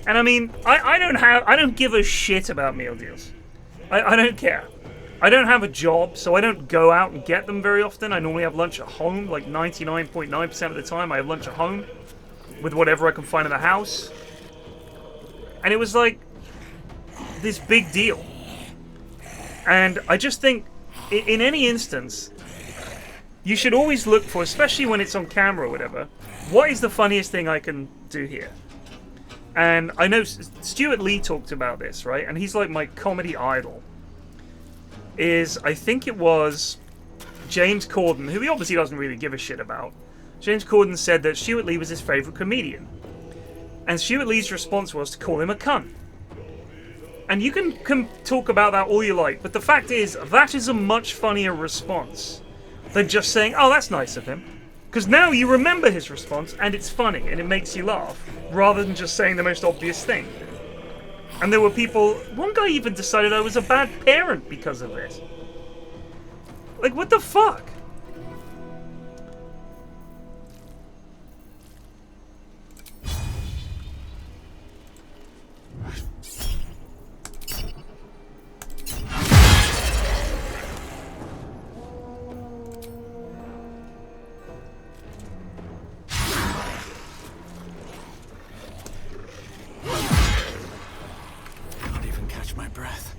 And I mean, I don't give a shit about meal deals. I don't care. I don't have a job, so I don't go out and get them very often. I normally have lunch at home, like 99.9% of the time I have lunch at home with whatever I can find in the house. And it was like this big deal. And I just think, in any instance, you should always look for, especially when it's on camera or whatever, what is the funniest thing I can do here? And I know Stuart Lee talked about this, right? And he's like my comedy idol. I think it was James Corden, who he obviously doesn't really give a shit about. James Corden said that Stuart Lee was his favourite comedian. And Stuart Lee's response was to call him a cunt. And you can talk about that all you like, but the fact is, that is a much funnier response than just saying, oh, that's nice of him. Because now you remember his response, and it's funny, and it makes you laugh, rather than just saying the most obvious thing. And there were people, one guy even decided I was a bad parent because of this. Like, what the fuck? My breath.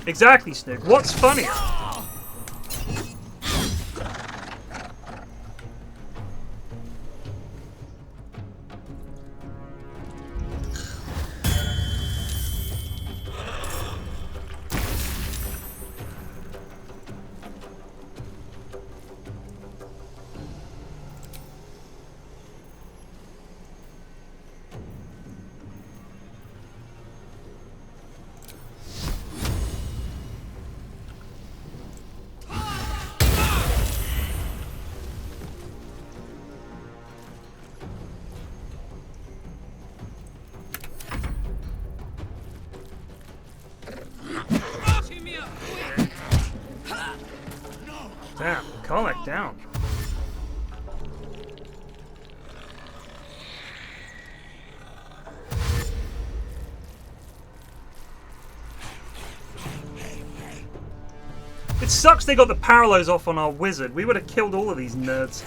Exactly, Snook. What's funnier? Damn, calm it down. It sucks they got the parallels off on our wizard. We would have killed all of these nerds.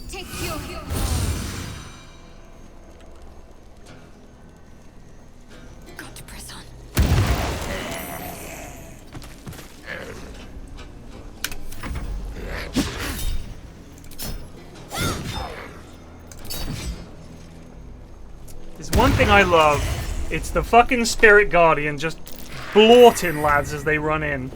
Take your There's one thing I love. It's the fucking Spirit Guardian just blorting lads as they run in.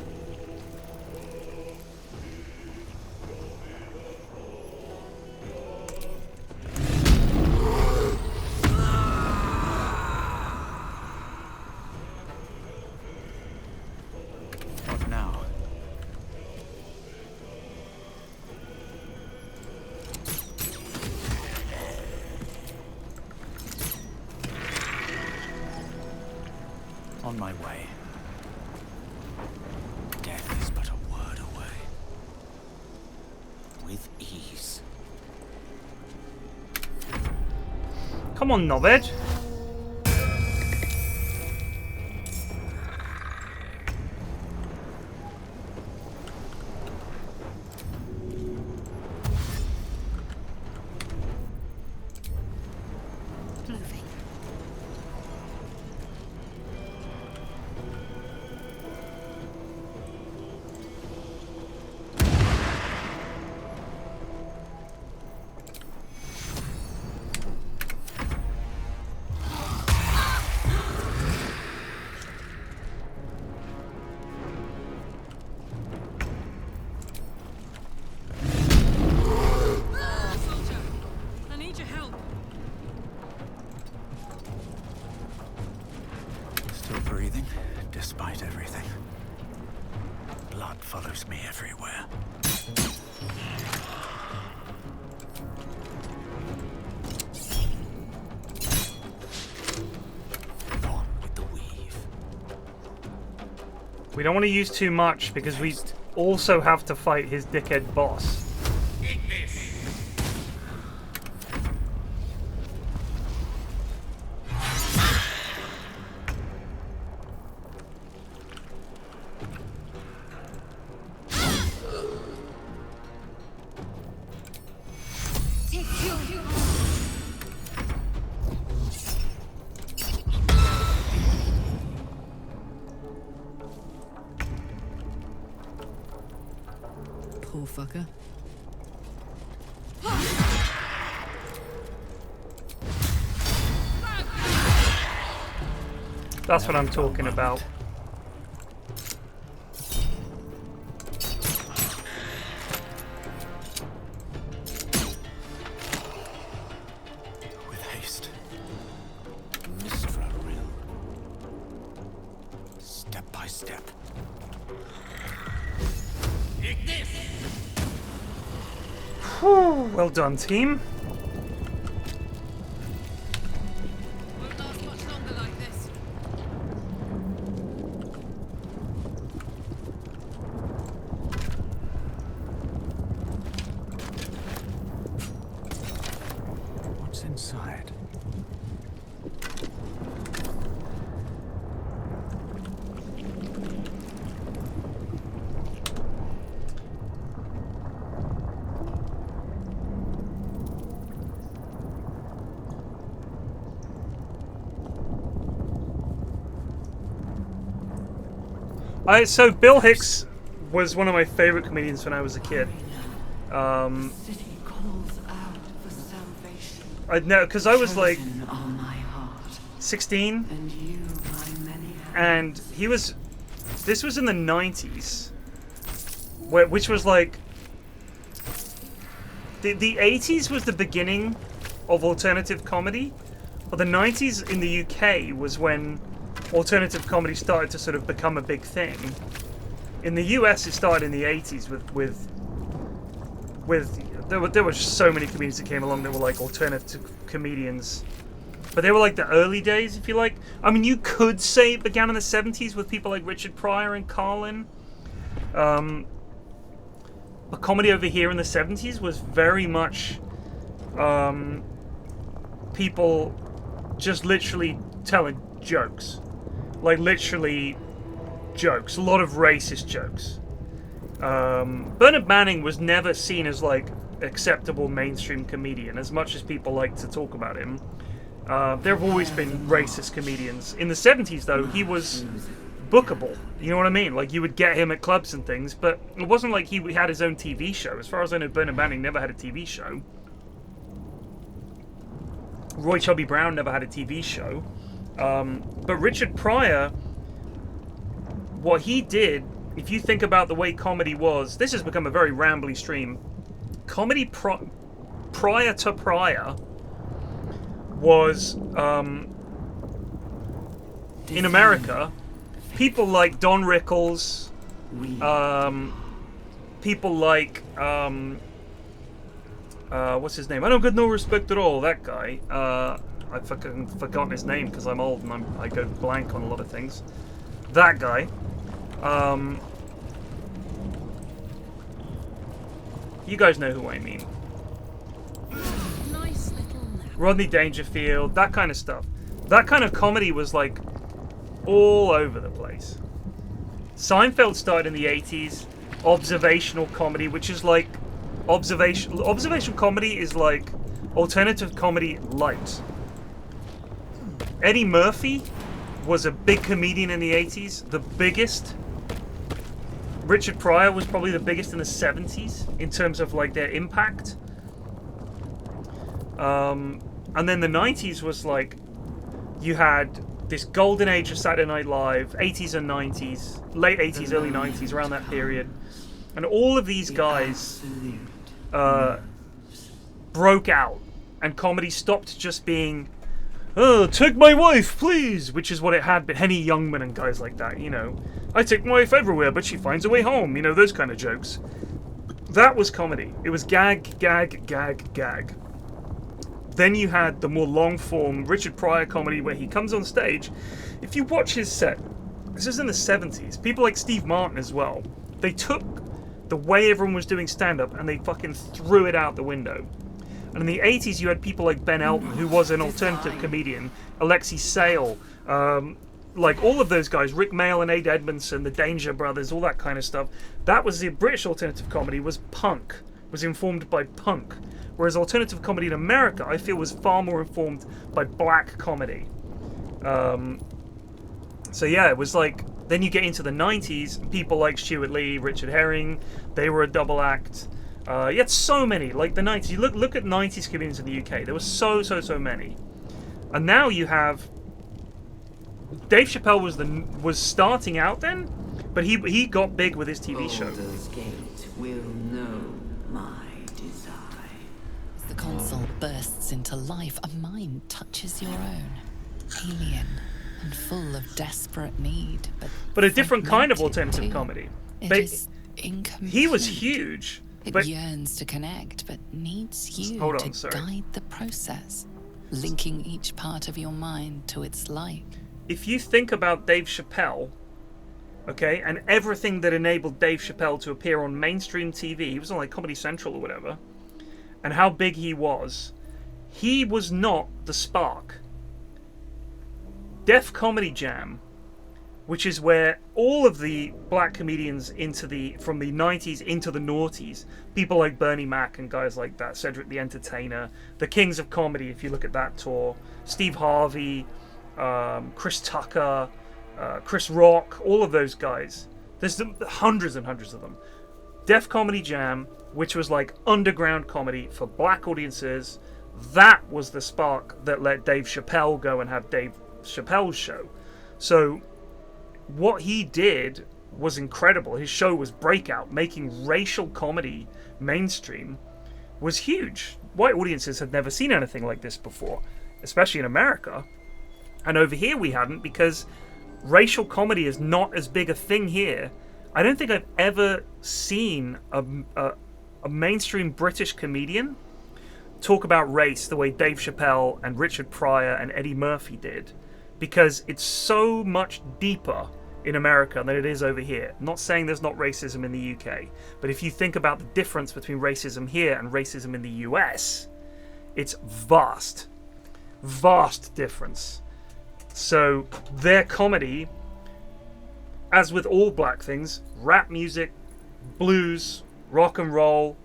What now? On my way. Death is but a word away. With ease. Come on, knobhead. Moving. Soldier, I need your help. Still breathing, despite everything. Blood follows me everywhere. On with the weave. We don't want to use too much because we also have to fight his dickhead boss. Poor fucker. That's what I'm talking about. With haste. Mistra rill. Step by step. Whew, well done, team. Won't last much longer like this. What's inside? So Bill Hicks was one of my favorite comedians when I was a kid. City calls out for salvation. I know, because I was like Chosen are my heart, 16, and you my many hands. and he was. This was in the 90s, which was like the 80s was the beginning of alternative comedy, but the 90s in the UK was when alternative comedy started to sort of become a big thing. In the US, it started in the 80s with there were so many comedians that came along that were like alternative comedians, but they were like the early days, if you like. I mean, you could say it began in the 70s with people like Richard Pryor and Carlin. But comedy over here in the 70s was very much people just literally telling jokes. Like, literally jokes. A lot of racist jokes. Bernard Manning was never seen as, like, acceptable mainstream comedian, as much as people like to talk about him. There have always been racist comedians. In the 70s, though, he was bookable. You know what I mean? Like, you would get him at clubs and things, but it wasn't like he had his own TV show. As far as I know, Bernard Manning never had a TV show. Roy Chubby Brown never had a TV show. But Richard Pryor, what he did, if you think about the way comedy was, this has become a very rambly stream. Comedy prior to Pryor was, in America, people like Don Rickles, people like, what's his name? I don't get no respect at all, that guy. I've forgotten his name because I'm old and I go blank on a lot of things. That guy. You guys know who I mean. Nice little nap. Rodney Dangerfield, that kind of stuff. That kind of comedy was like all over the place. Seinfeld started in the 80s. Observational comedy, which is like observational comedy is like alternative comedy light. Eddie Murphy was a big comedian in the 80s, the biggest. Richard Pryor was probably the biggest in the 70s in terms of like their impact. And then the 90s was like, you had this golden age of Saturday Night Live, 80s and 90s, late 80s, early 90s, around that period. And all of these guys broke out, and comedy stopped just being, oh, take my wife, please, which is what it had been. Henny Youngman and guys like that, you know. I take my wife everywhere, but she finds a way home, you know, those kind of jokes. That was comedy. It was gag, gag, gag, gag. Then you had the more long-form Richard Pryor comedy where he comes on stage. If you watch his set, this is in the 70s, people like Steve Martin as well, they took the way everyone was doing stand-up and they fucking threw it out the window. And in the 80s, you had people like Ben Elton, who was an alternative comedian, Alexei Sale, like all of those guys, Rick Mayall and Ade Edmondson, the Danger Brothers, all that kind of stuff. That was the British alternative comedy, was punk, was informed by punk. Whereas alternative comedy in America, I feel, was far more informed by black comedy. So yeah, it was like, then you get into the 90s, people like Stuart Lee, Richard Herring, they were a double act. You had so many, like the 90s. You look at 90s comedians in the UK. There were so many. And now you have Dave Chappelle was starting out then, but he got big with his TV show. Baldur's Gate will know my desire. As the console bursts into life, a mind touches your own. Alien and full of desperate need, but a different kind of alternative too. comedy. It is incomplete. He was huge. It but yearns to connect, but needs you to sorry. guide the process, linking each part of your mind to its light. If you think about Dave Chappelle, okay, and everything that enabled Dave Chappelle to appear on mainstream TV, he was on like Comedy Central or whatever, and how big he was not the spark. Def Comedy Jam, which is where all of the black comedians from the 90s into the noughties, people like Bernie Mac and guys like that, Cedric the Entertainer, the Kings of Comedy, if you look at that tour, Steve Harvey, Chris Tucker, Chris Rock, all of those guys. There's hundreds and hundreds of them. Def Comedy Jam, which was like underground comedy for black audiences, that was the spark that let Dave Chappelle go and have Dave Chappelle's show. So what he did was incredible. His show was breakout. Making racial comedy mainstream was huge. White audiences had never seen anything like this before, especially in America. And over here we hadn't, because racial comedy is not as big a thing here. I don't think I've ever seen a mainstream British comedian talk about race the way Dave Chappelle and Richard Pryor and Eddie Murphy did, because it's so much deeper in America than it is over here. I'm not saying there's not racism in the UK, but if you think about the difference between racism here and racism in the US, it's vast difference. So their comedy, as with all black things, rap music, blues, rock and roll,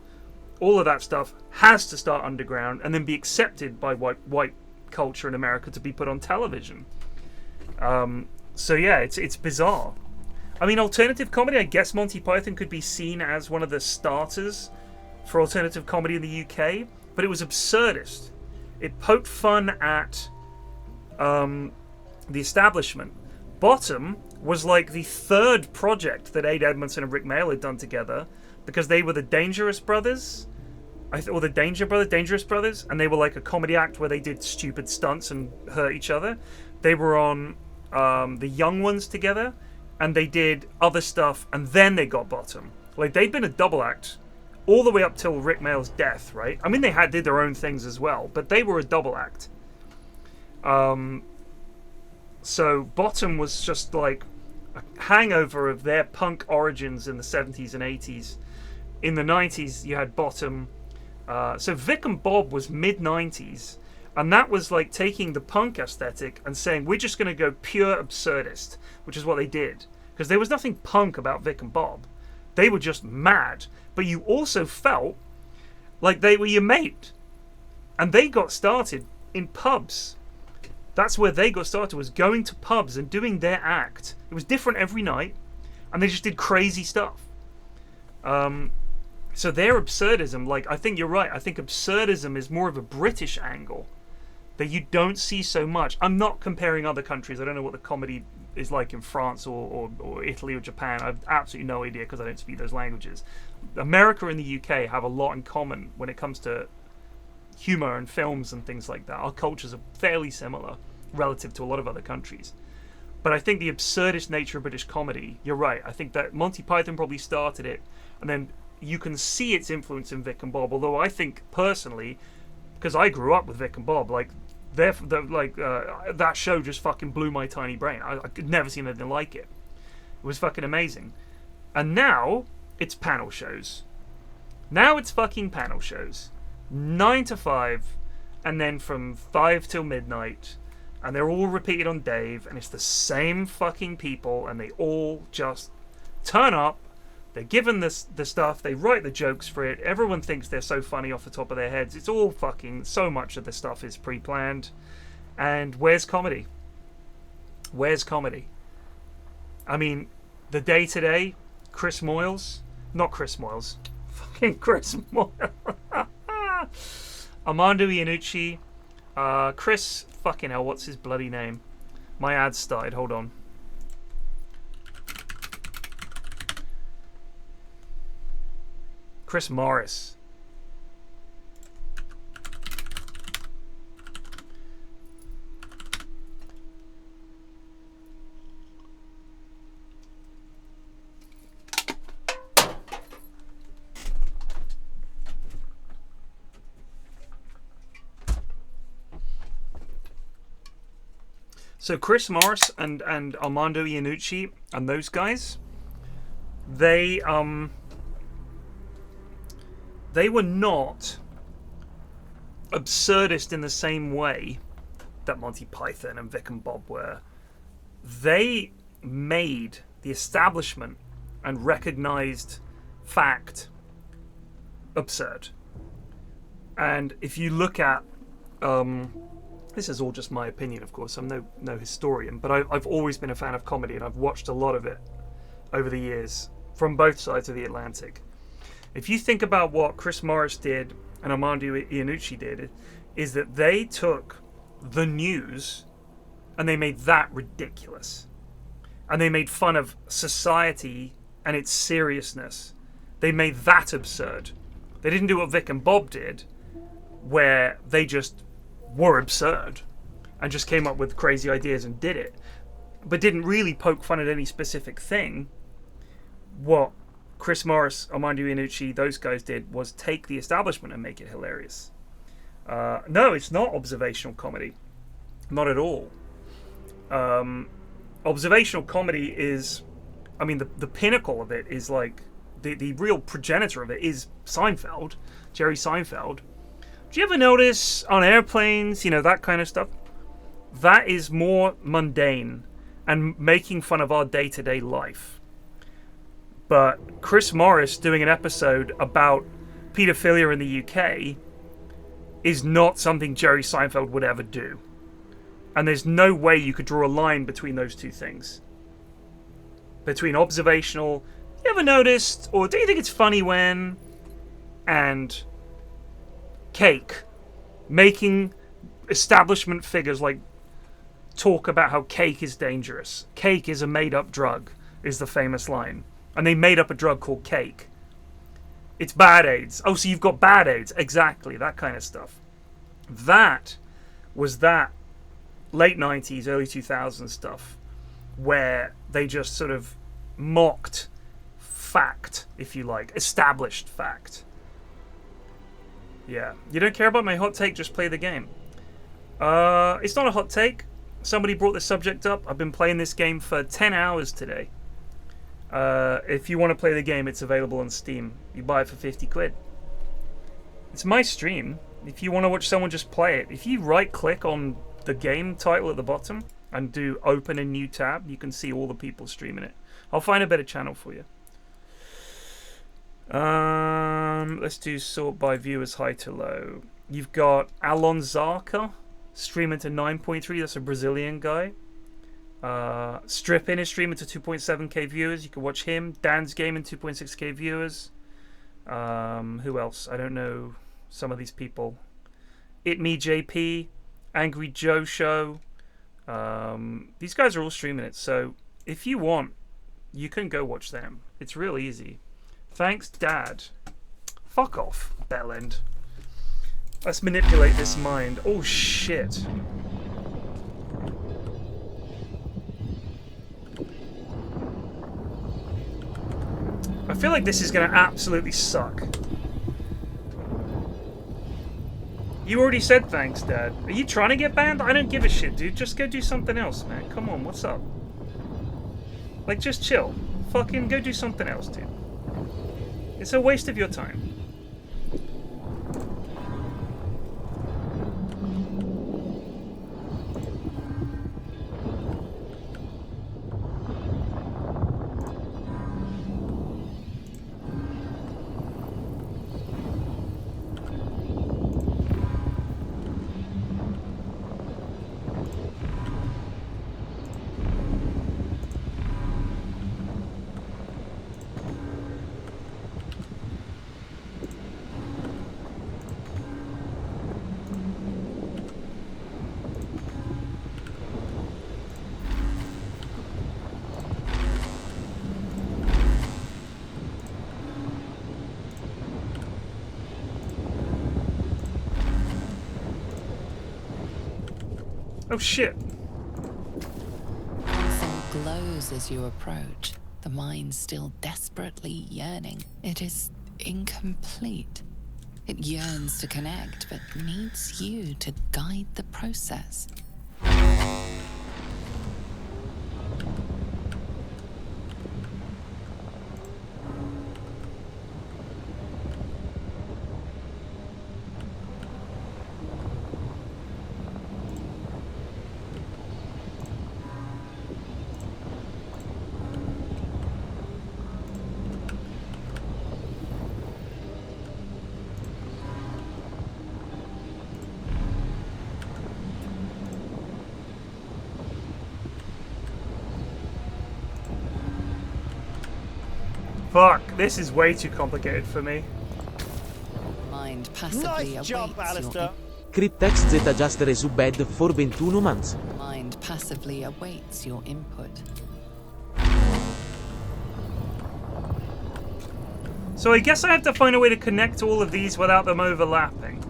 all of that stuff has to start underground and then be accepted by white culture in America to be put on television. So yeah, it's bizarre. I mean, alternative comedy, I guess Monty Python could be seen as one of the starters for alternative comedy in the UK, but it was absurdist. It poked fun at the establishment. Bottom was like the third project that Ade Edmondson and Rick Mayall had done together, because they were the Dangerous Brothers, or the Dangerous Brothers, and they were like a comedy act where they did stupid stunts and hurt each other. They were on the Young Ones together, and they did other stuff, and then they got Bottom. Like, they'd been a double act all the way up till Rick Mayall's death, right? I mean, they did their own things as well, but they were a double act. So Bottom was just like a hangover of their punk origins in the 70s and 80s. In the 90s, you had Bottom. So Vic and Bob was mid-90s, and that was like taking the punk aesthetic and saying, we're just going to go pure absurdist, which is what they did. Because there was nothing punk about Vic and Bob. They were just mad. But you also felt like they were your mate. And they got started in pubs. That's where they got started, was going to pubs and doing their act. It was different every night, and they just did crazy stuff. So their absurdism, like, I think you're right. I think absurdism is more of a British angle that you don't see so much. I'm not comparing other countries. I don't know what the comedy is like in France or Italy or Japan. I have absolutely no idea because I don't speak those languages. America and the UK have a lot in common when it comes to humor and films and things like that. Our cultures are fairly similar relative to a lot of other countries. But I think the absurdist nature of British comedy, you're right. I think that Monty Python probably started it, and then you can see its influence in Vic and Bob. Although I think personally, because I grew up with Vic and Bob, like that show just fucking blew my tiny brain. I could never seen anything like it. It was fucking amazing. And now it's panel shows. Now it's fucking panel shows. 9 to 5, and then from 5 till midnight, and they're all repeated on Dave, and it's the same fucking people, and they all just turn up. They're given the stuff, they write the jokes for it, everyone thinks they're so funny off the top of their heads. It's all fucking, so much of the stuff is pre-planned. And where's comedy? Where's comedy? I mean, the day-to-day, Chris Moyles, fucking Chris Moyles. Armando Iannucci, Chris, fucking hell, what's his bloody name? My ad started, hold on. Chris Morris. So Chris Morris and Armando Iannucci and those guys, they were not absurdist in the same way that Monty Python and Vic and Bob were. They made the establishment and recognized fact absurd. And if you look at this is all just my opinion, of course. I'm no historian, but I've always been a fan of comedy, and I've watched a lot of it over the years from both sides of the Atlantic. If you think about what Chris Morris did and Armando Iannucci did, is that they took the news and they made that ridiculous. And they made fun of society and its seriousness. They made that absurd. They didn't do what Vic and Bob did, where they just were absurd and just came up with crazy ideas and did it, but didn't really poke fun at any specific thing. What Chris Morris, Armando Iannucci, those guys did was take the establishment and make it hilarious. No, it's not observational comedy. Not at all. Observational comedy is, I mean, the pinnacle of it is like, the real progenitor of it is Seinfeld, Jerry Seinfeld. Do you ever notice on airplanes, that kind of stuff? That is more mundane and making fun of our day-to-day life. But Chris Morris doing an episode about paedophilia in the UK is not something Jerry Seinfeld would ever do. And there's no way you could draw a line between those two things. Between observational, you ever noticed, or do you think it's funny when, and Cake making establishment figures like talk about how cake is dangerous. Cake is a made-up drug, is the famous line. And they made up a drug called cake. It's bad AIDS. Oh, so you've got bad AIDS. Exactly, that kind of stuff. That was that late 90s, early 2000s stuff where they just sort of mocked fact, if you like. Established fact. Yeah. You don't care about my hot take, just play the game. It's not a hot take. Somebody brought the subject up. I've been playing this game for 10 hours today. If you want to play the game, it's available on Steam. You buy it for 50 quid. It's my stream. If you want to watch someone just play it, if you right-click on the game title at the bottom and do open a new tab, you can see all the people streaming it. I'll find a better channel for you. Let's do sort by viewers high to low. You've got Alonzarca streaming to 9.3. That's a Brazilian guy. Strippin is streaming to 2.7k viewers. You can watch him. Dan's Gaming 2.6k viewers. Who else? I don't know some of these people. It Me JP, Angry Joe Show. These guys are all streaming it. So if you want, you can go watch them. It's real easy. Thanks, Dad. Fuck off, Bellend. Let's manipulate this mind. Oh shit. I feel like this is going to absolutely suck. You already said thanks, Dad. Are you trying to get banned? I don't give a shit, dude. Just go do something else, man. Come on, what's up? Like, just chill. Fucking go do something else, dude. It's a waste of your time. Oh shit. The soul glows as you approach, the mind still desperately yearning. It is incomplete. It yearns to connect, but needs you to guide the process. Fuck, this is way too complicated for me. Mind passively Nice jump, Alistair. Cryptex Z just resubbed for 21 months. Mind passively awaits your input. So I guess I have to find a way to connect all of these without them overlapping.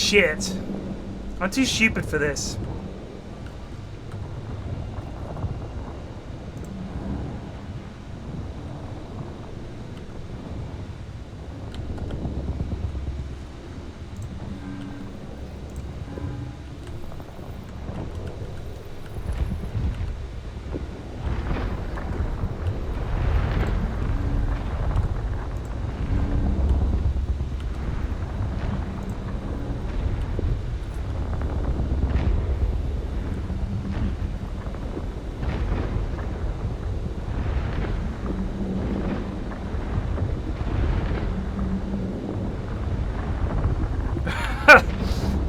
Shit. I'm too stupid for this.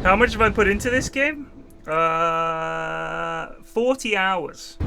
How much have I put into this game? 40 hours.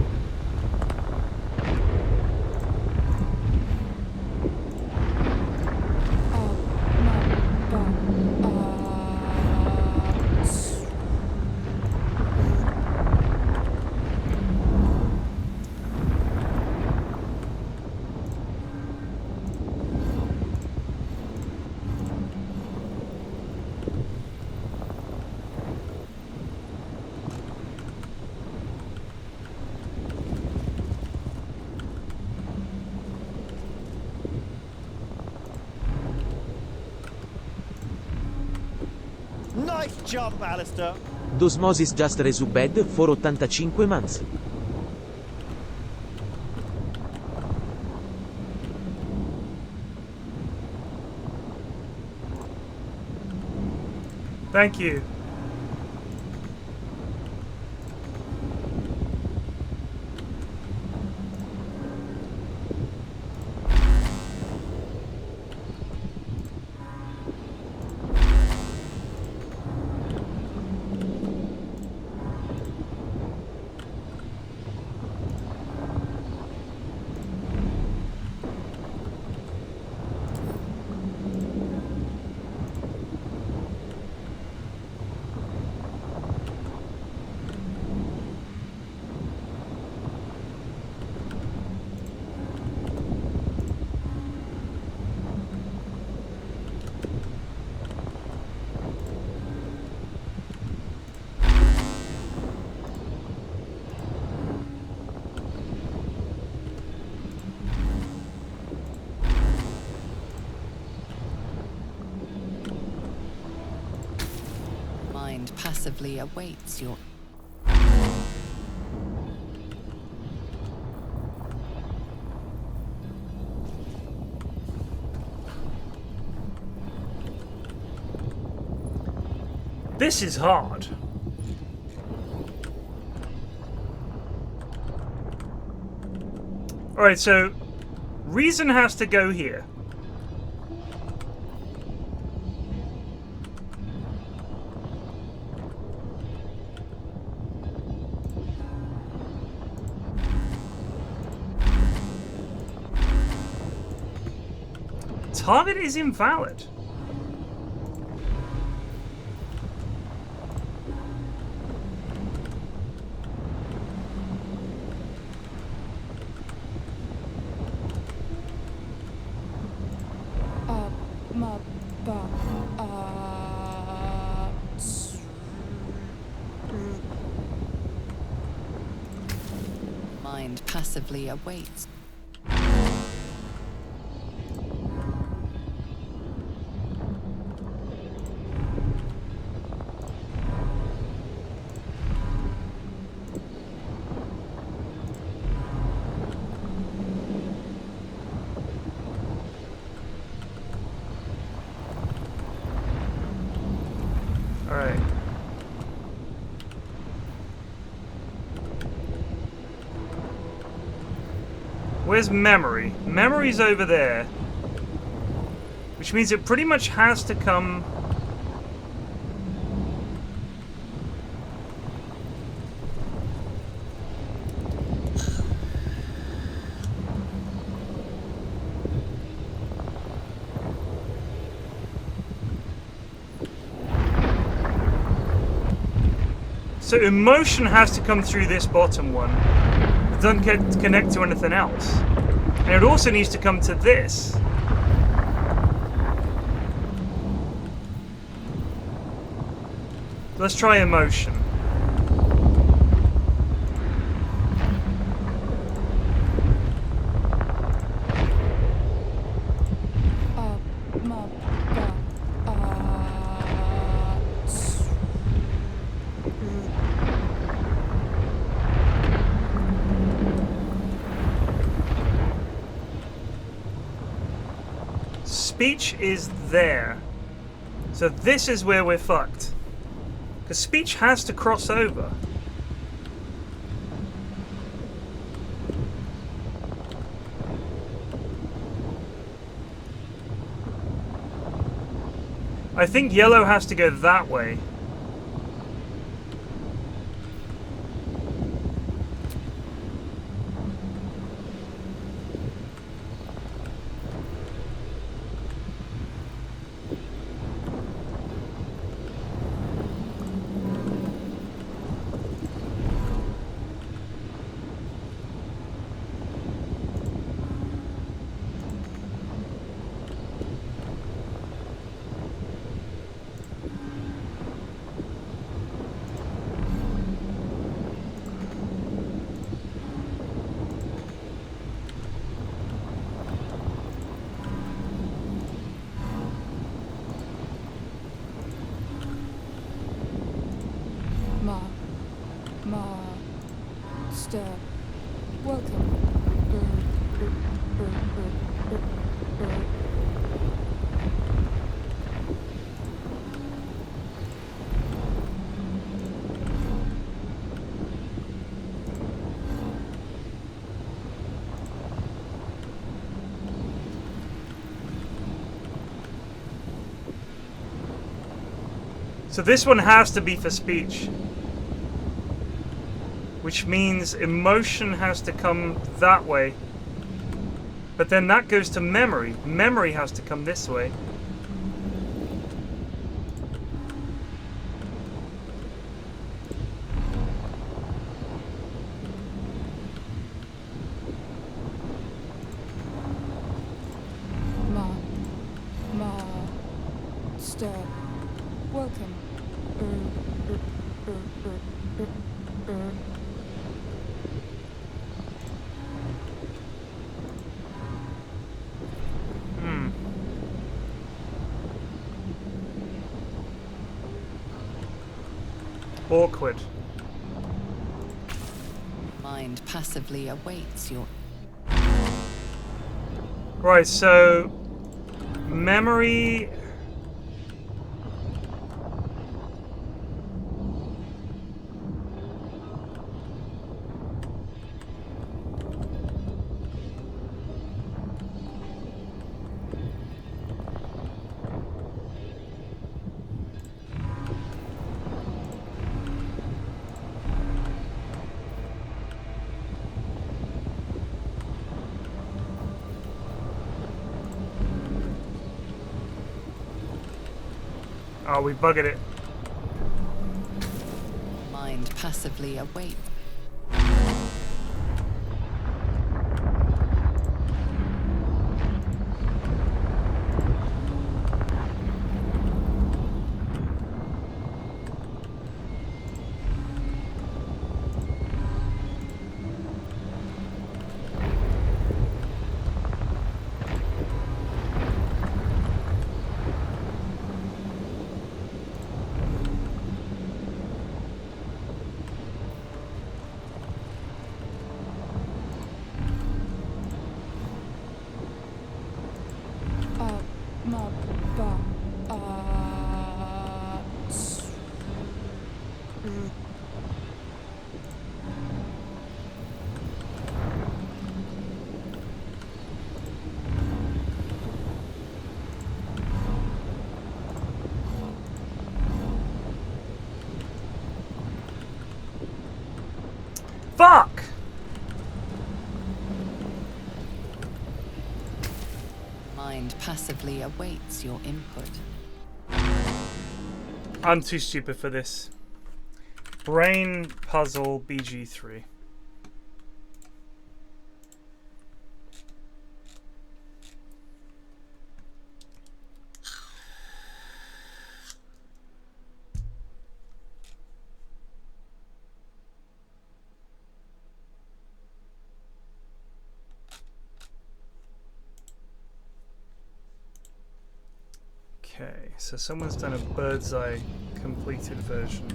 Nice jump, Alistair. Osmosis just resubed for 85 months. Thank you. Mind passively awaits your... This is hard. Alright, so reason has to go here. Target is invalid. Mind passively awaits. Alright. Where's memory? Memory's over there. Which means it pretty much has to come... So emotion has to come through this bottom one. It doesn't connect to anything else. And it also needs to come to this. Let's try emotion. Speech is there. So this is where we're fucked. Because speech has to cross over. I think yellow has to go that way. So this one has to be for speech. Which means emotion has to come that way. But then that goes to memory. Memory has to come this way. Welcome. Awkward. Mind passively awaits your... Right, so... memory... Oh, we buggered it. Mind passively awaits. Fuck! Mind passively awaits your input. I'm too stupid for this. Brain puzzle BG3. Okay, so someone's done a bird's eye completed version.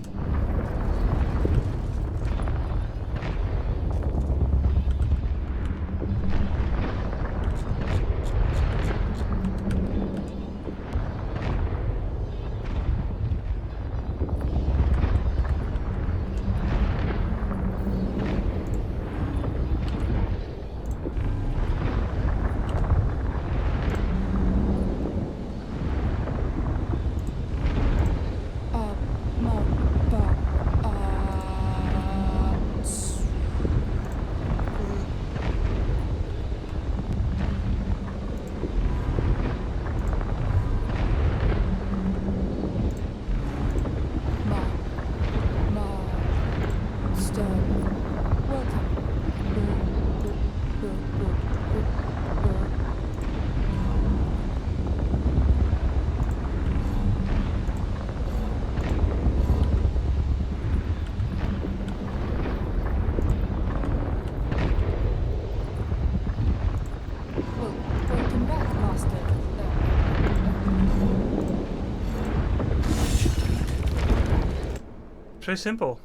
So simple.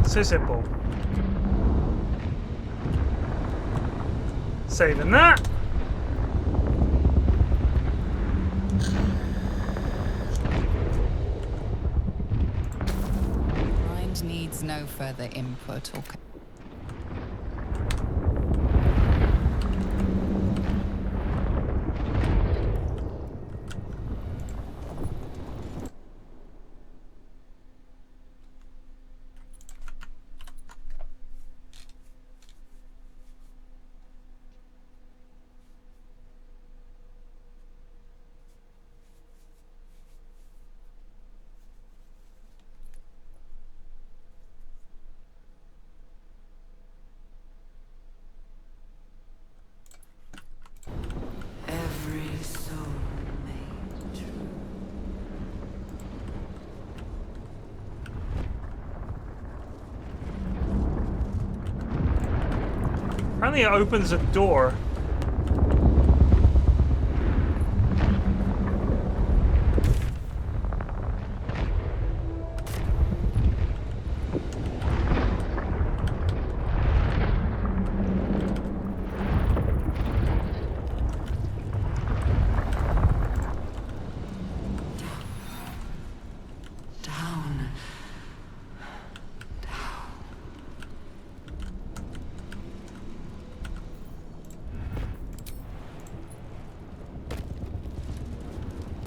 So simple. Saving that. Mind needs no further input or... Apparently it opens a door.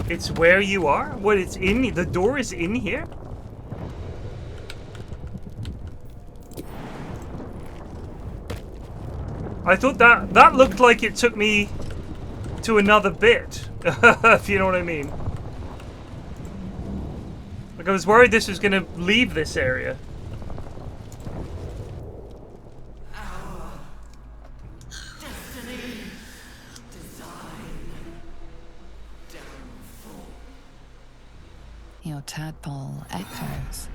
It's where you are? What, it's in... The door is in here? I thought that looked like it took me to another bit, if you know what I mean. Like, I was worried this was gonna leave this area. Your tadpole echoes,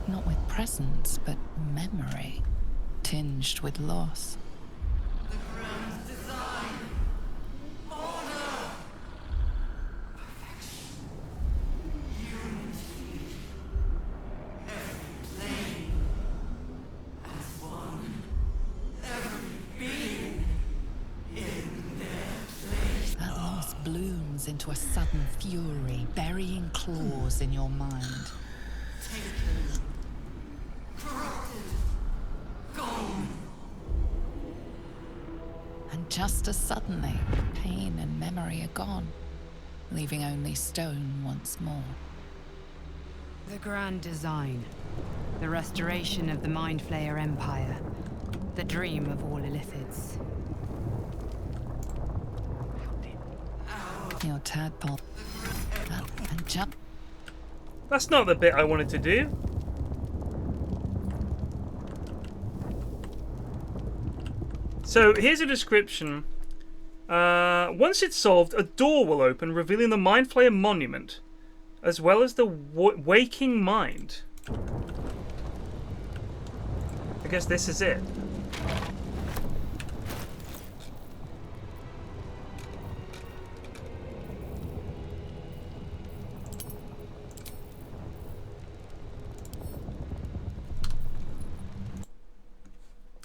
not with presence, but memory, tinged with loss. The ground's design. Order. Perfection. Unity. Every plane. As one. Every being. In their place. That loss blooms into a sudden fury, burying claws in your mind. Taken. Corrupted. Gone. And just as suddenly, pain and memory are gone, leaving only stone once more. The grand design. The restoration of the Mind Flayer Empire. The dream of all Illithids. Your tadpole. And jump. That's not the bit I wanted to do. So here's a description. Once it's solved, a door will open, revealing the Mind Flayer monument, as well as the waking mind. I guess this is it.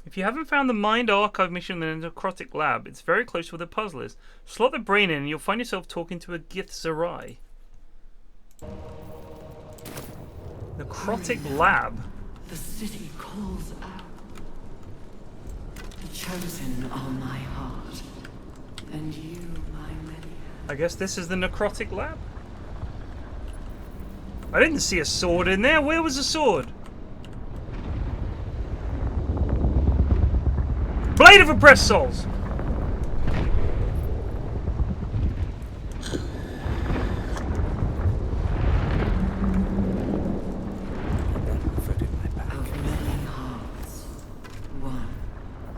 If you haven't found the Mind Archive mission in the Necrotic Lab, it's very close to where the puzzle is. Slot the brain in and you'll find yourself talking to a Githzerai. Necrotic Lab? The city calls out. The chosen are my heart, and you my many. I guess this is the Necrotic Lab? I didn't see a sword in there. Where was the sword? Blade of Oppressed Souls! Of many hearts, one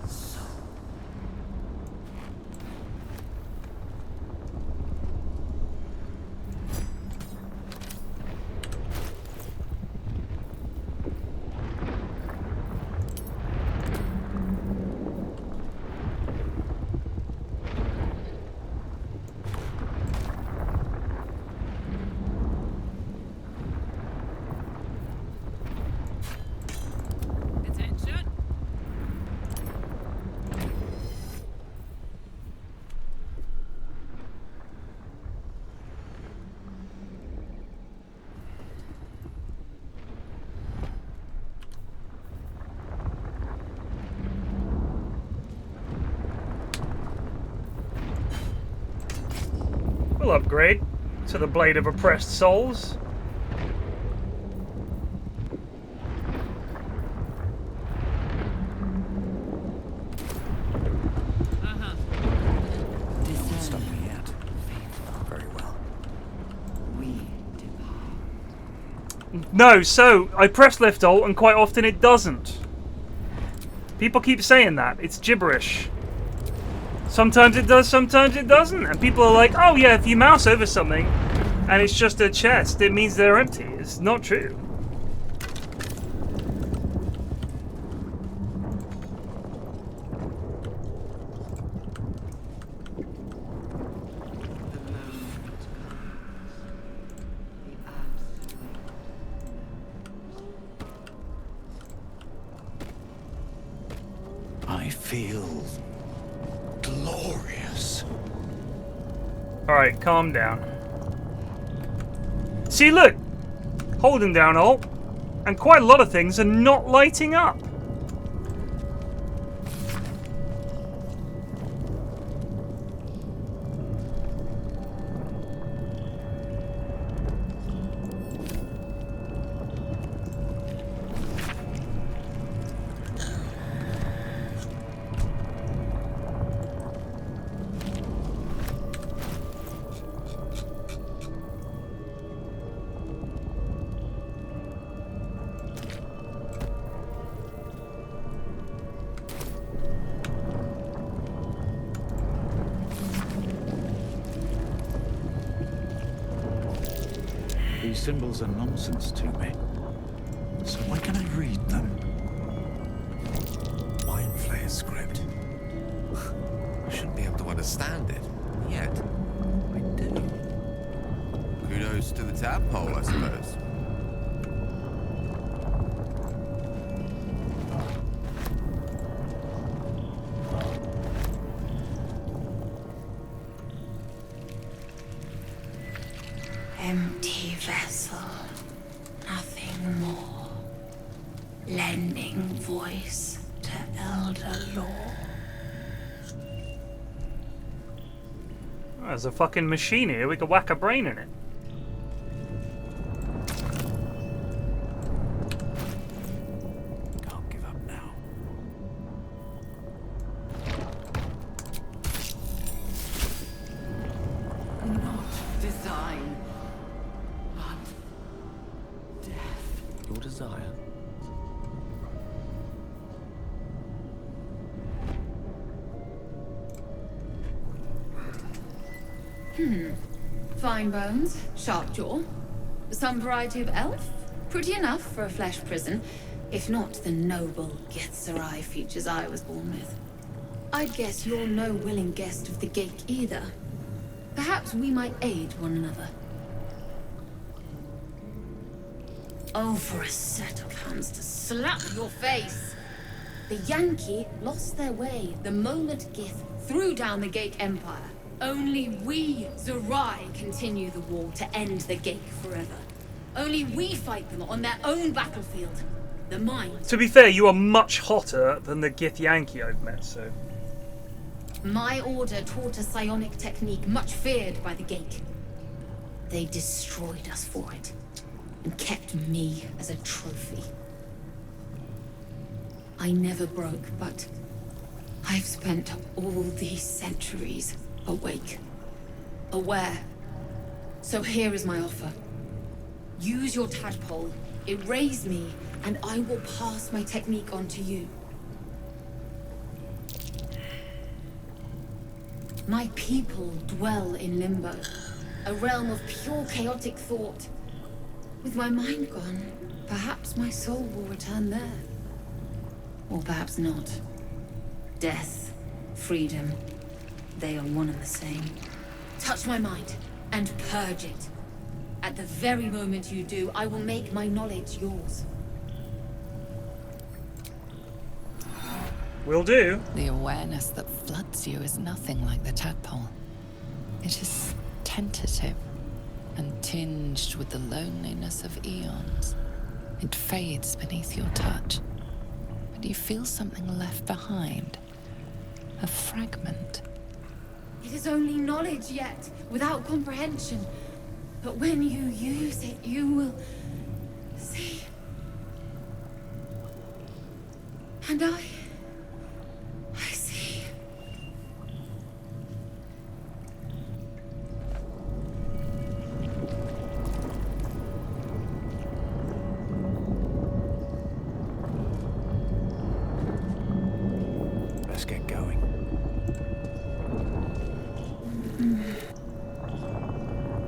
soul. We'll upgrade to the Blade of Oppressed Souls. Stop me yet. Very well. No, so I press left alt and quite often it doesn't. People keep saying that. It's gibberish. Sometimes it does, sometimes it doesn't. And people are like, oh yeah, if you mouse over something and it's just a chest, it means they're empty. It's not true. I feel glorious. Alright, calm down. See, look! Holding down alt, and quite a lot of things are not lighting up. These symbols are nonsense to me. So why can I read them? Mind Flayer script. I shouldn't be able to understand it, yet I do. Kudos to the tadpole, I suppose. Empty vessel, nothing more. Lending voice to elder lore. There's a fucking machine here. We could whack a brain in it. Can't give up now. Not design, but death. Your desire. Fine bones, sharp jaw. Some variety of elf. Pretty enough for a flesh prison, if not the noble Githzerai features I was born with. I'd guess you're no willing guest of the gate either. Perhaps we might aid one another. Oh, for a set of hands to slap your face! The Yankee lost their way the moment Gith threw down the Gate Empire. Only we, Zerai, continue the war to end the Gate forever. Only we fight them on their own battlefield. The mind. To be fair, you are much hotter than the Gith Yankee I've met, so... My order taught a psionic technique much feared by the Gate. They destroyed us for it, and kept me as a trophy. I never broke, but I've spent all these centuries awake, aware. So here is my offer. Use your tadpole, erase me, and I will pass my technique on to you. My people dwell in limbo, a realm of pure chaotic thought. With my mind gone, perhaps my soul will return there. Or perhaps not. Death, freedom, they are one and the same. Touch my mind, and purge it. At the very moment you do, I will make my knowledge yours. Will do. The awareness that floods you is nothing like the tadpole. It is tentative and tinged with the loneliness of eons. It fades beneath your touch, but you feel something left behind. A fragment. It is only knowledge yet, without comprehension. But when you use it, you will see. And I see. Let's get going.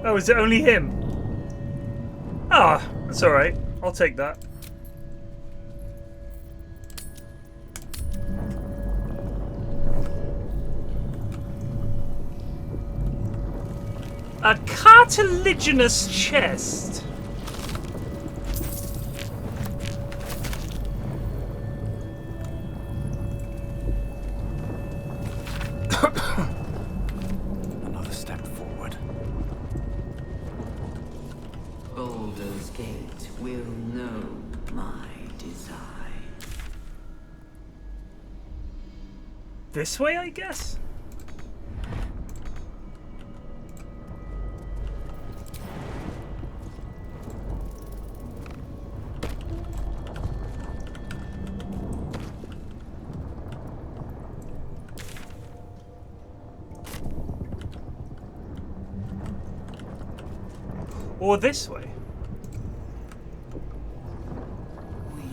Oh, is it only him? Ah, that's alright. I'll take that. A cartilaginous chest. Another step forward. Baldur's Gate will know my design. This way, I guess? Or this way. We will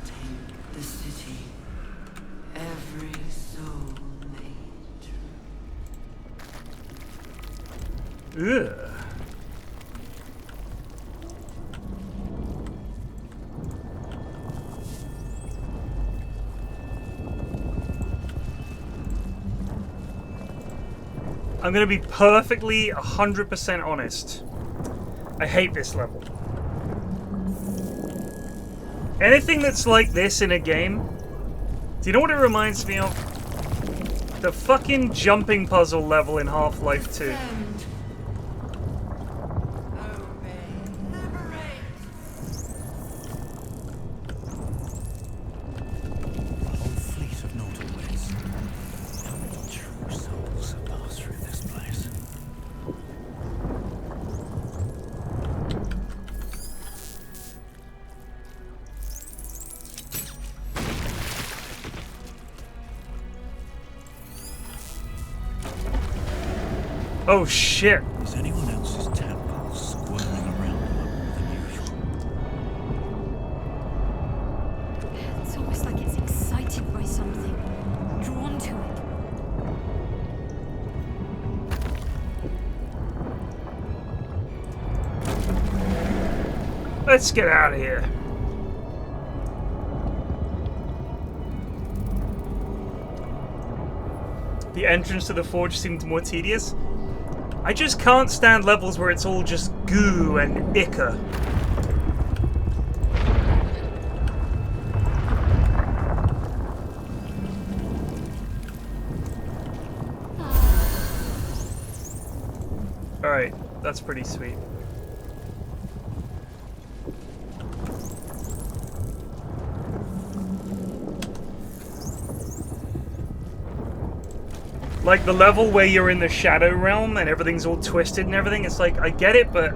take the city. Every soul made true. Ugh. I'm gonna be perfectly 100% honest. I hate this level. Anything that's like this in a game, do you know what it reminds me of? The fucking jumping puzzle level in Half-Life 2. Oh shit! Is anyone else's tadpole squirming around more than usual? It's almost like it's excited by something, drawn to it. Let's get out of here. The entrance to the forge seemed more tedious. I just can't stand levels where it's all just goo and ichor. Alright, that's pretty sweet. Like the level where you're in the Shadow Realm and everything's all twisted and everything, it's like, I get it, but...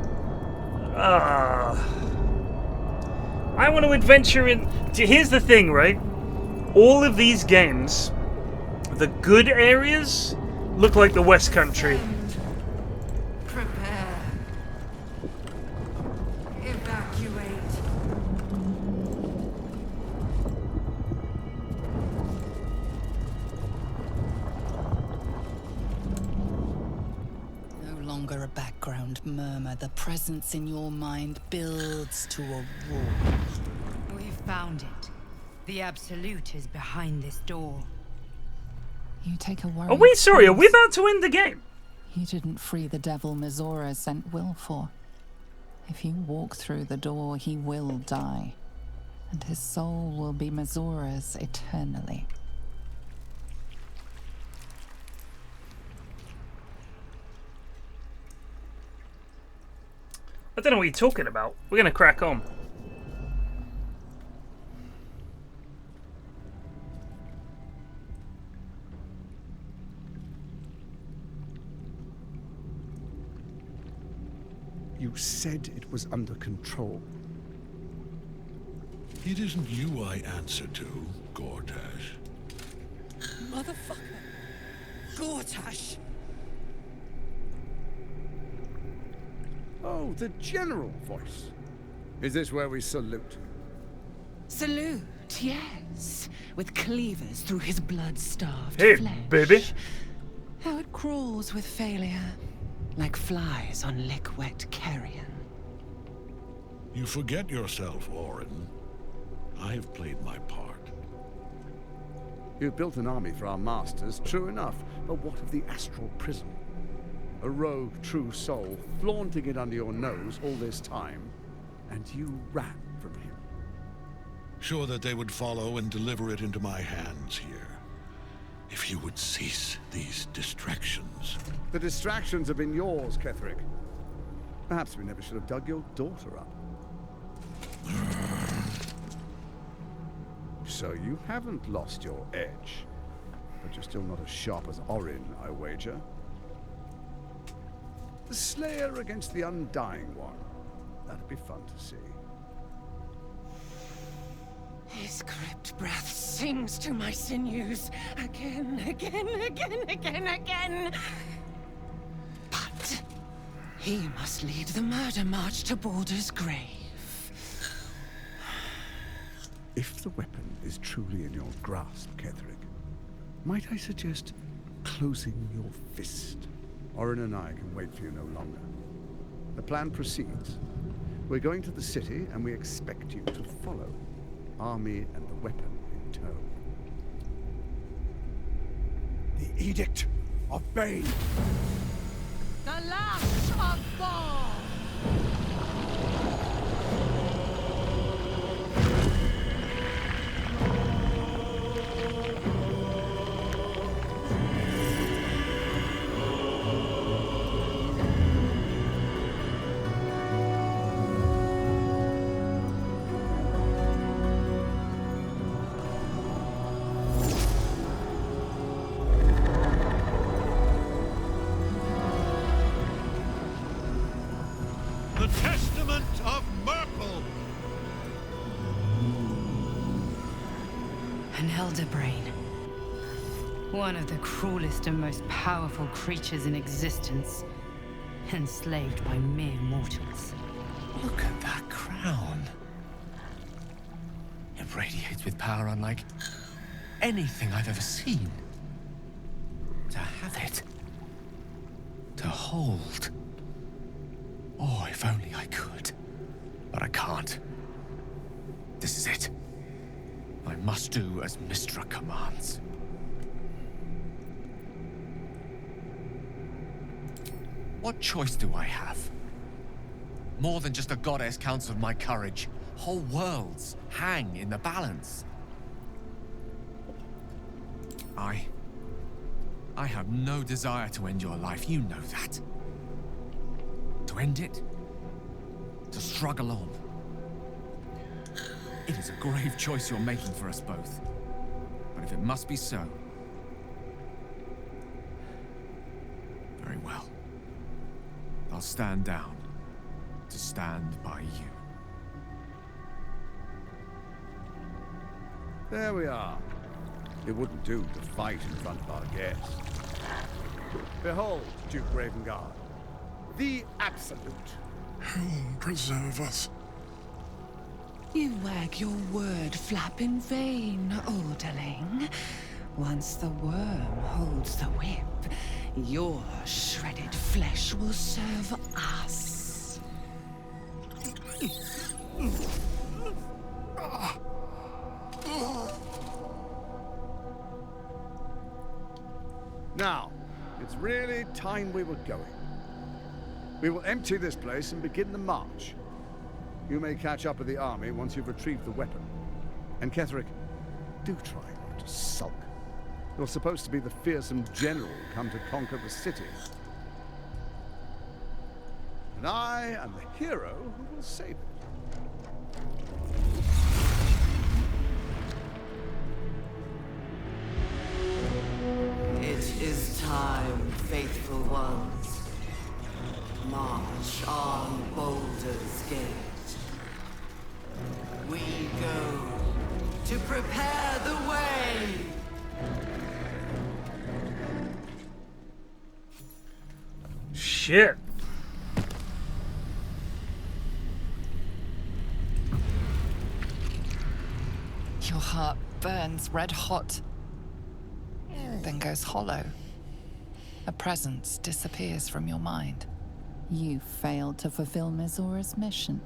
I want to adventure in... Here's the thing, right? All of these games, the good areas look like the West Country. Prepare. Evacuate. No longer a background murmur. The presence in your mind builds to a roar. We've found it. The Absolute is behind this door. You take a worry. Are we sorry? Are we about to end the game? You didn't free the devil Mizora sent Will for. If you walk through the door, he will die. And his soul will be Mizora's eternally. I don't know what you're talking about. We're gonna crack on. You said it was under control. It isn't you I answer to, Gortash. Motherfucker. Gortash. Oh, the general voice. Is this where we salute? Salute, yes. With cleavers through his blood-starved Hey, flesh. baby. How it crawls with failure. Like flies on lick-wet carrion. You forget yourself, Orin. I have played my part. You've built an army for our masters, true enough. But what of the astral prison? A rogue true soul, flaunting it under your nose all this time, and you ran from him. Sure that they would follow and deliver it into my hands here. If you would cease these distractions. The distractions have been yours, Ketherick. Perhaps we never should have dug your daughter up. So you haven't lost your edge, but you're still not as sharp as Orin, I wager. The Slayer against the Undying One. That'd be fun to see. His crypt breath sings to my sinews again, again. But he must lead the murder march to Baldur's grave. If the weapon is truly in your grasp, Ketherick, might I suggest closing your fist? Orin and I can wait for you no longer. The plan proceeds. We're going to the city, and we expect you to follow. Army and the weapon in tow. The Edict of Bane. The Lash of Ball. An elder brain. One of the cruelest and most powerful creatures in existence. Enslaved by mere mortals. Look at that crown. It radiates with power unlike anything I've ever seen. To have it. To hold. Oh, if only I could. But I can't. This is it. I must do as Mystra commands. What choice do I have? More than just a goddess counts of my courage. Whole worlds hang in the balance. I have no desire to end your life, you know that. To end it? To struggle on? It is a grave choice you're making for us both. But if it must be so... very well. I'll stand down to stand by you. There we are. It wouldn't do to fight in front of our guests. Behold, Duke Ravengard, the Absolute. Whom preserve us? You wag your word flap in vain, Alderling. Once the worm holds the whip, your shredded flesh will serve us. Now, it's really time we were going. We will empty this place and begin the march. You may catch up with the army once you've retrieved the weapon. And Ketheric, do try not to sulk. You're supposed to be the fearsome general come to conquer the city. And I am the hero who will save it. It is time, faithful ones. March on Baldur's Gate. We go to prepare the way. Shit. Your heart burns red hot, then goes hollow. A presence disappears from your mind. You failed to fulfill Mizora's mission.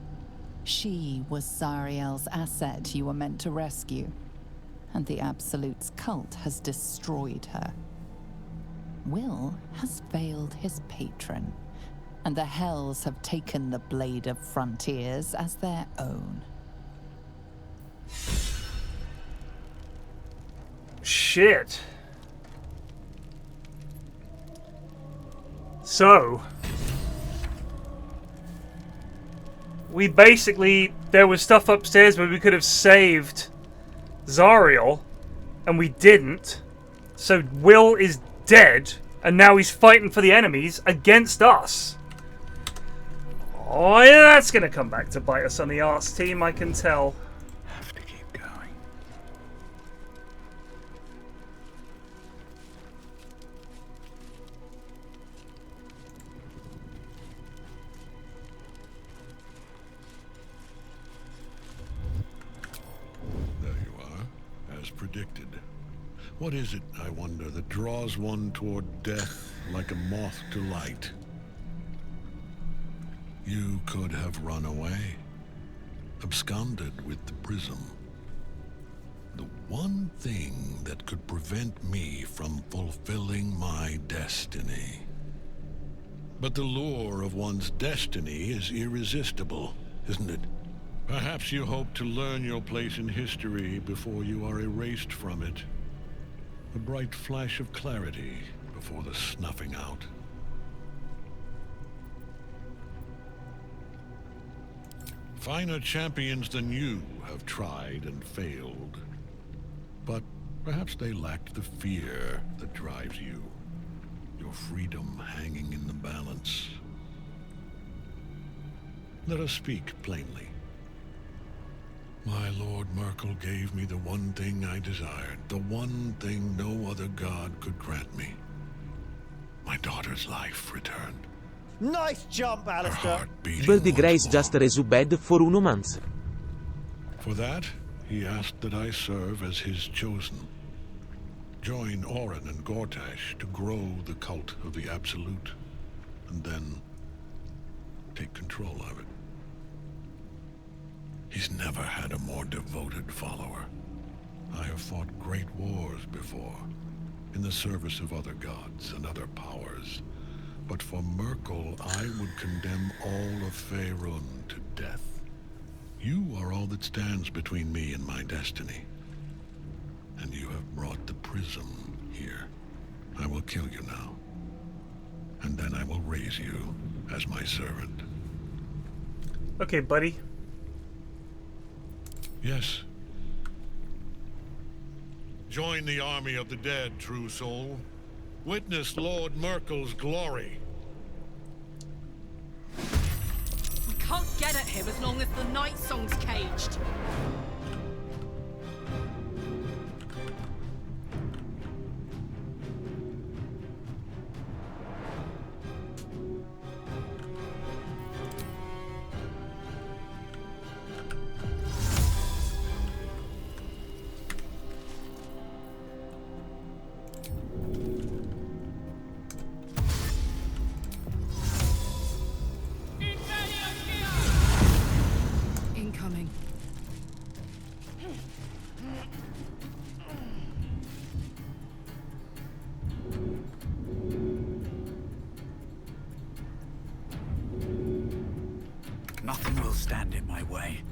She was Zariel's asset you were meant to rescue, and the Absolute's cult has destroyed her. Will has failed his patron, and the Hells have taken the Blade of Frontiers as their own. Shit. So, we basically, there was stuff upstairs where we could have saved Zariel, and we didn't. So Will is dead, and now he's fighting for the enemies against us. Oh yeah, that's gonna come back to bite us on the arse, team, I can tell. Have to keep going. There you are, as predicted. What is it, I wonder, that draws one toward death like a moth to light? You could have run away, absconded with the prism. The one thing that could prevent me from fulfilling my destiny. But the lure of one's destiny is irresistible, isn't it? Perhaps you hope to learn your place in history before you are erased from it. A bright flash of clarity before the snuffing out. Finer champions than you have tried and failed. But perhaps they lacked the fear that drives you. Your freedom hanging in the balance. Let us speak plainly. My Lord Merkel gave me the one thing I desired, the one thing no other god could grant me. My daughter's life returned. Nice jump, Alistair. Baldy Grace just resubbed for 1 month. For that, he asked that I serve as his chosen. Join Orin and Gortash to grow the cult of the Absolute, and then take control of it. He's never had a more devoted follower. I have fought great wars before, in the service of other gods and other powers. But for Merkel, I would condemn all of Faerun to death. You are all that stands between me and my destiny. And you have brought the prism here. I will kill you now. And then I will raise you as my servant. Okay, buddy. Yes. Join the army of the dead, true soul. Witness Lord Merkel's glory. We can't get at him as long as the Night Song's caged. Incoming. Nothing will stand in my way.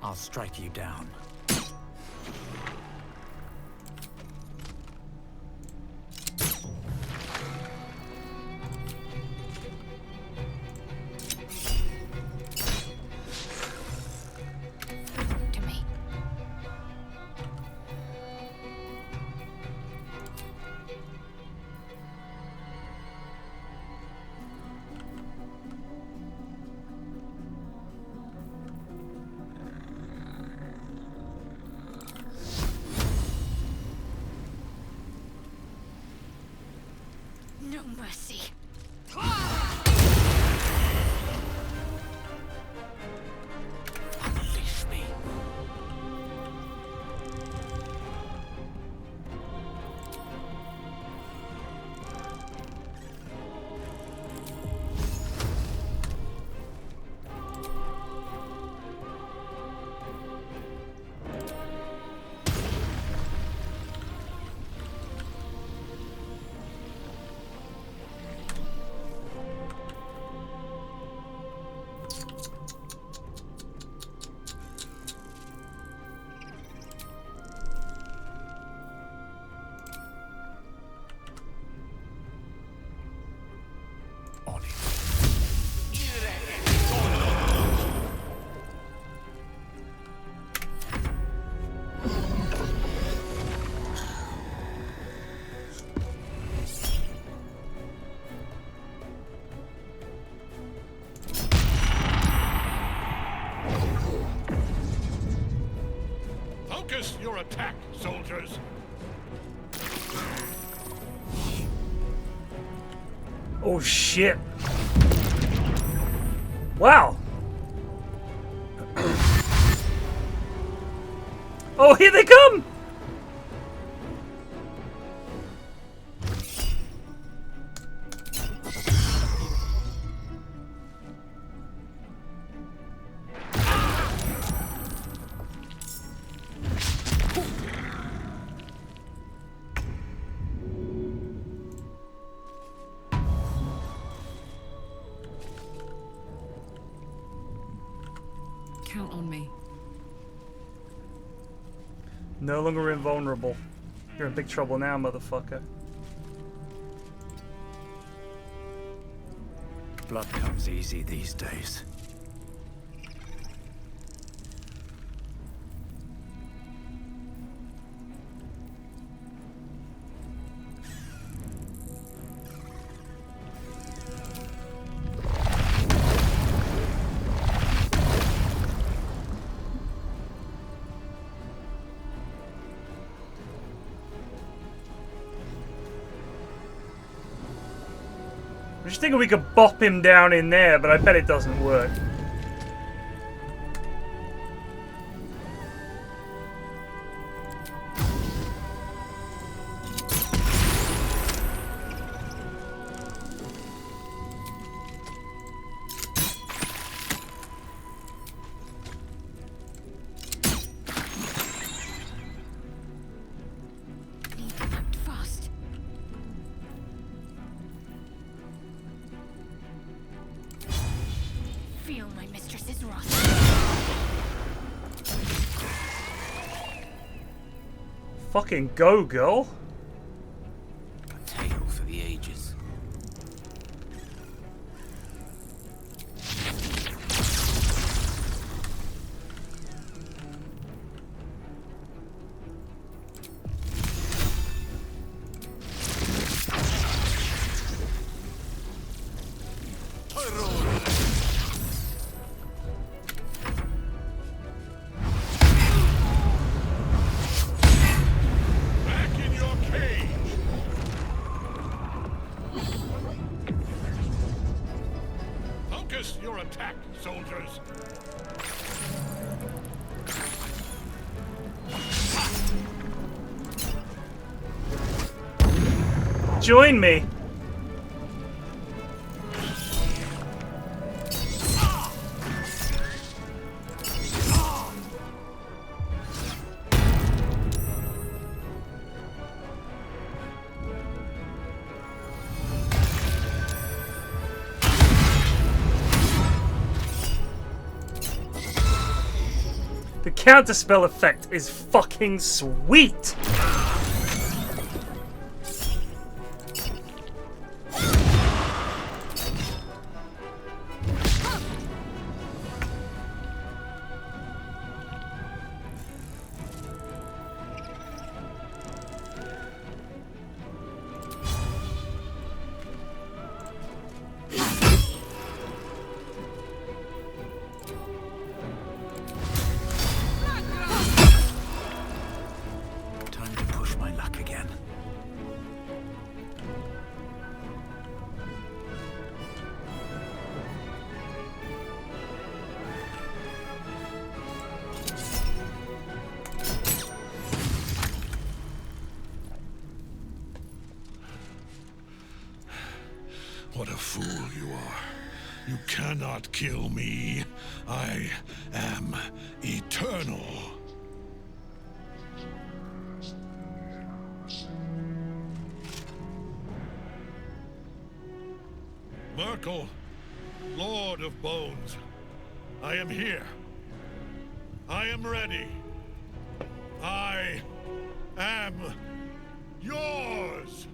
I'll strike you down. To me. No mercy. Unleash me. Focus your attack, soldiers. Oh shit. Wow. Oh, here they come! Count on me. No longer invulnerable. You're in big trouble now, motherfucker. Blood comes easy these days. I'm just thinking we could bop him down in there, but I bet it doesn't work. Fucking go, girl. A tale for the ages. Your attack, soldiers. Join me. The counterspell effect is fucking sweet! What a fool you are. You cannot kill me. I am eternal. Merkel, Lord of Bones, I am here. I am ready. I am yours.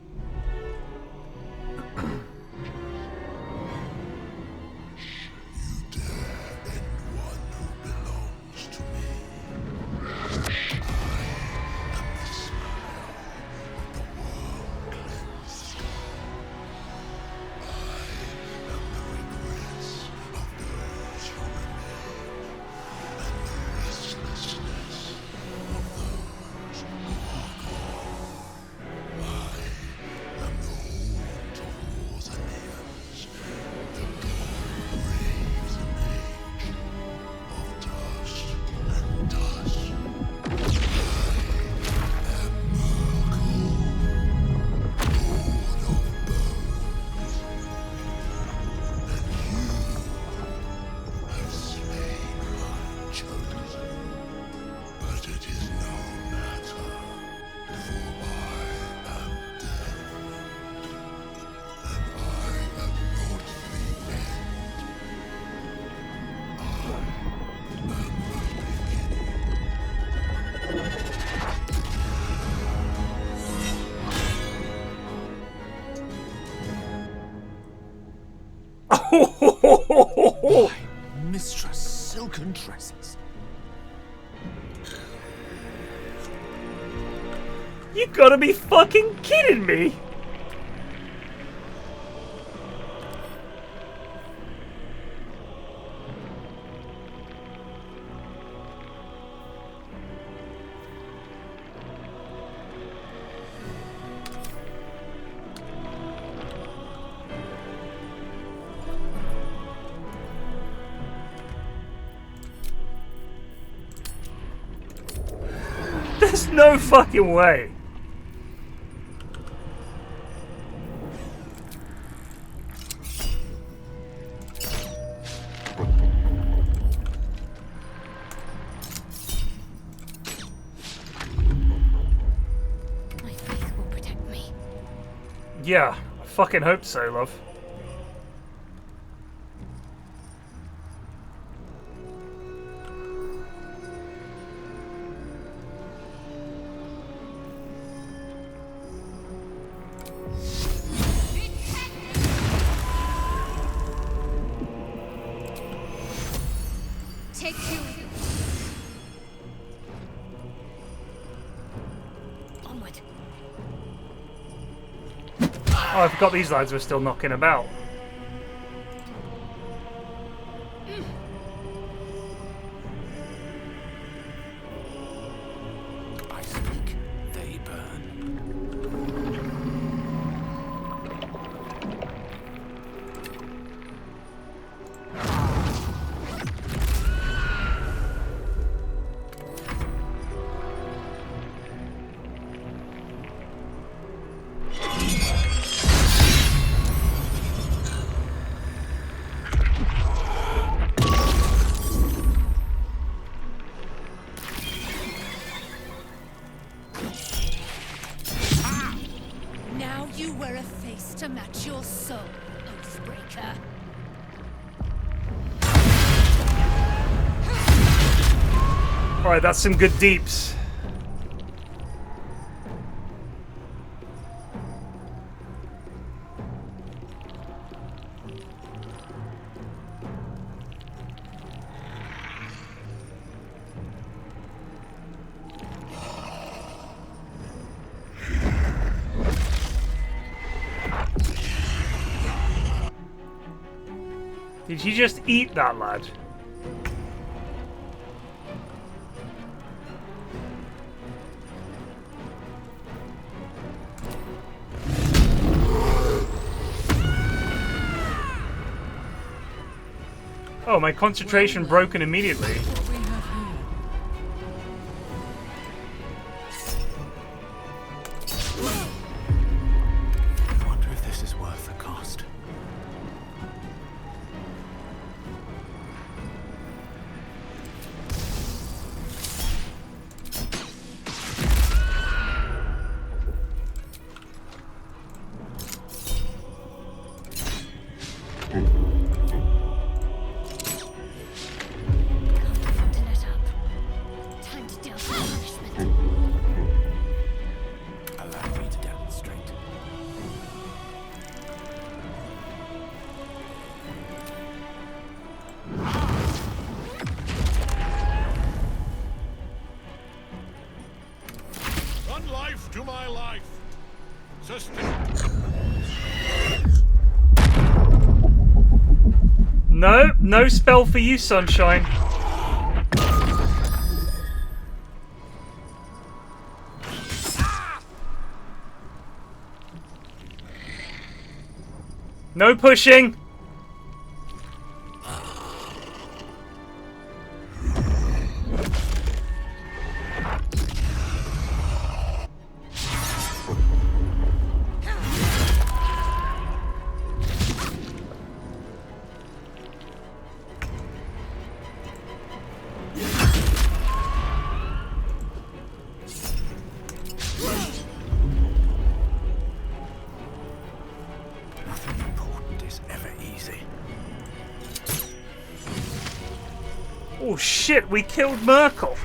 My mistress, silken tresses. You gotta be fucking kidding me! There's no fucking way. My faith will protect me. Yeah, I fucking hope so, love. Oh, I forgot these lads were still knocking about. I speak, they burn. Now you wear a face to match your soul, Oathbreaker. Alright, that's some good deeps. Did you just eat that lad? Oh, my concentration broken immediately. I wonder if this is worth the cost. Time to deal some punishment. Allow me to demonstrate. Run life to my life. Sustain. No, no spell for you, sunshine. No pushing. Nothing important is ever easy. Oh shit, we killed Merkel.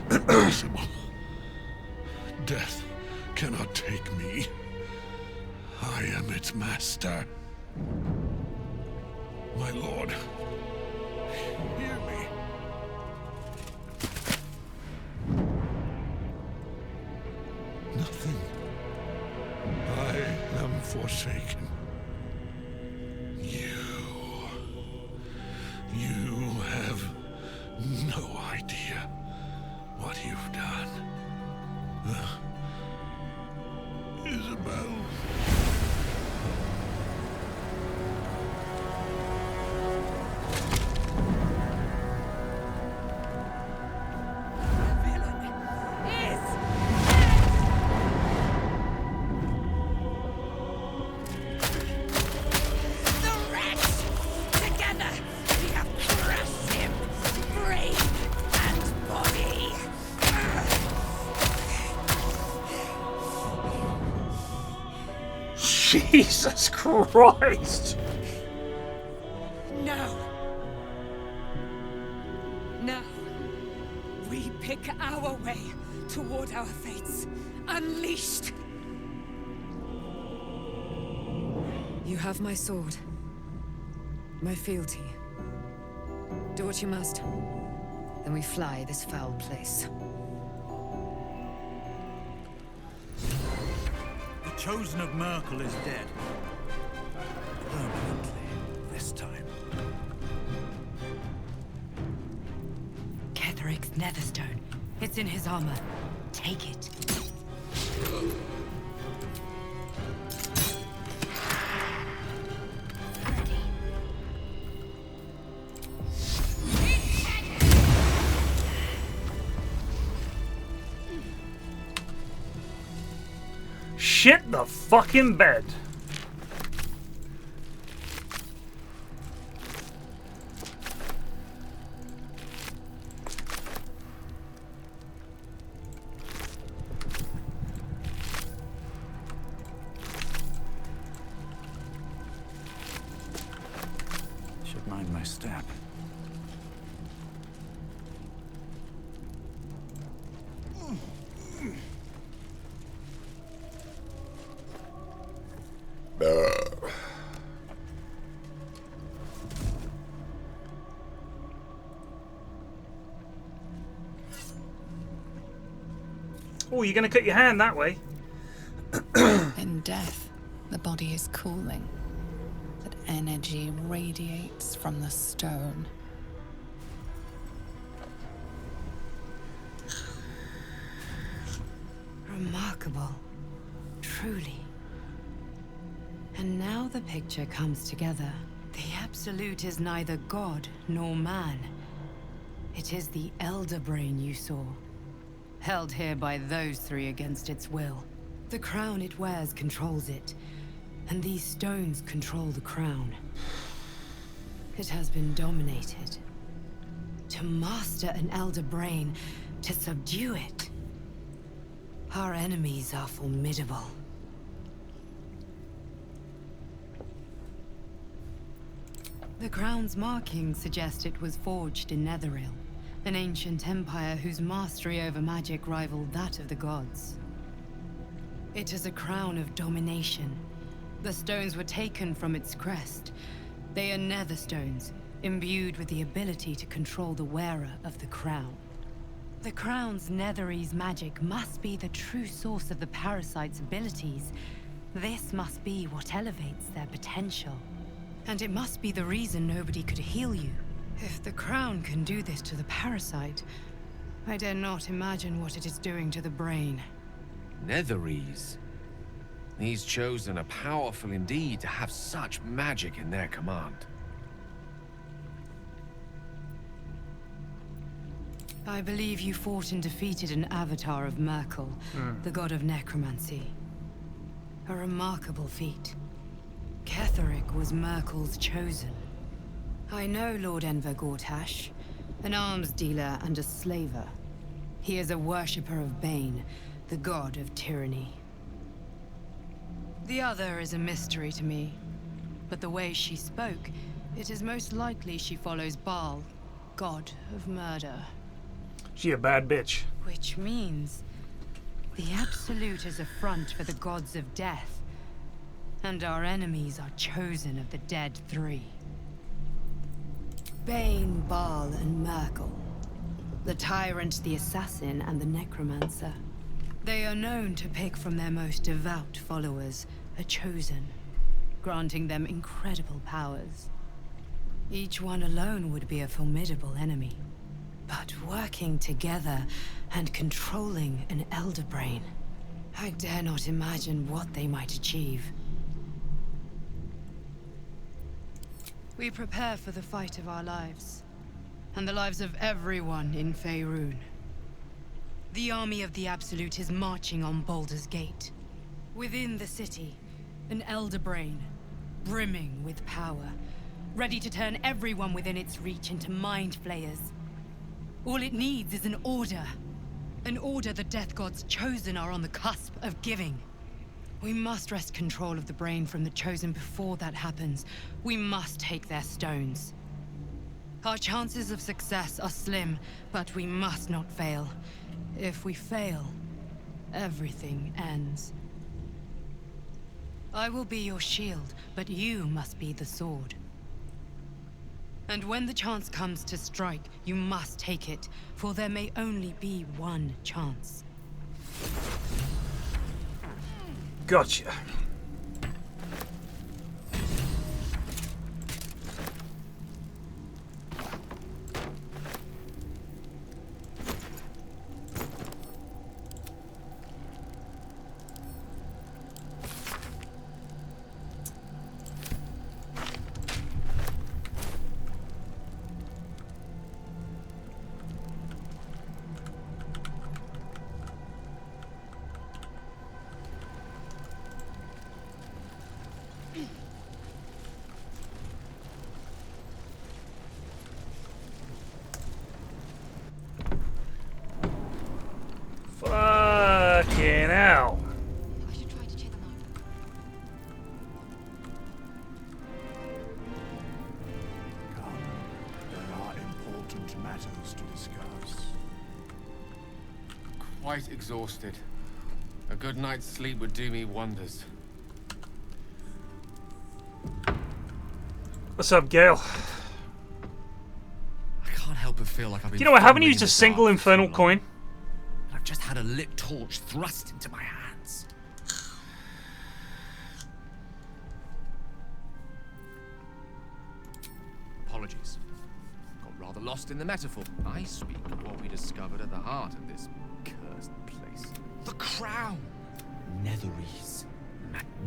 Impossible. Death cannot take me. I am its master. My lord, hear me. Nothing. I am forsaken. You have no idea what you've done. Isabel. Jesus Christ! No. Now, we pick our way toward our fates. Unleashed. have my sword. My fealty. Do what you must. Then we fly this foul place. The Chosen of Merkel is dead. Permanently, this time. Ketheric's netherstone. It's in his armor. Take it. Shit the fucking bed. Should mind my step. Oh, you're gonna cut your hand that way. In death, the body is cooling, but energy radiates from the stone. Remarkable. Truly. And now the picture comes together. The Absolute is neither god nor man. It is the Elder Brain you saw. Held here by those three against its will. The crown it wears controls it, and these stones control the crown. It has been dominated. To master an Elder Brain, to subdue it. Our enemies are formidable. The crown's markings suggest it was forged in Netheril, an ancient empire whose mastery over magic rivaled that of the gods. It is a crown of domination. The stones were taken from its crest. They are nether stones, imbued with the ability to control the wearer of the crown. The crown's Netherese magic must be the true source of the parasite's abilities. This must be what elevates their potential. And it must be the reason nobody could heal you. If the crown can do this to the parasite, I dare not imagine what it is doing to the brain. Netherese. These Chosen are powerful indeed to have such magic in their command. I believe you fought and defeated an avatar of Merkel, the god of necromancy. A remarkable feat. Ketheric was Merkel's chosen. I know Lord Enver Gortash, an arms dealer and a slaver. He is a worshipper of Bane, the god of tyranny. The other is a mystery to me, but the way she spoke, it is most likely she follows Baal, god of murder. She a bad bitch. Which means the Absolute is a front for the gods of death, and our enemies are chosen of the dead three. Bane, Baal, and Merkel. The tyrant, the assassin, and the necromancer. They are known to pick from their most devout followers a chosen, granting them incredible powers. Each one alone would be a formidable enemy. But working together and controlling an Elder Brain, I dare not imagine what they might achieve. We prepare for the fight of our lives, and the lives of everyone in Faerun. The army of the Absolute is marching on Baldur's Gate. Within the city, an Elder Brain, brimming with power, ready to turn everyone within its reach into mind flayers. All it needs is an order the Death Gods chosen are on the cusp of giving. We must wrest control of the brain from the Chosen before that happens. We must take their stones. Our chances of success are slim, but we must not fail. If we fail, everything ends. I will be your shield, but you must be the sword. And when the chance comes to strike, you must take it, for there may only be one chance. Gotcha. Fucking hell. Come, there are important matters to discuss. Quite exhausted. A good night's sleep would do me wonders. What's up, Gale? I can't help but feel like I've been. Do you know I haven't fumbling used in a the single dark for infernal too long. coin? And I've just had a lit torch thrust into my hands. Apologies. Got rather lost in the metaphor. I speak of what we discovered at the heart of this cursed place. The crown! Netherese.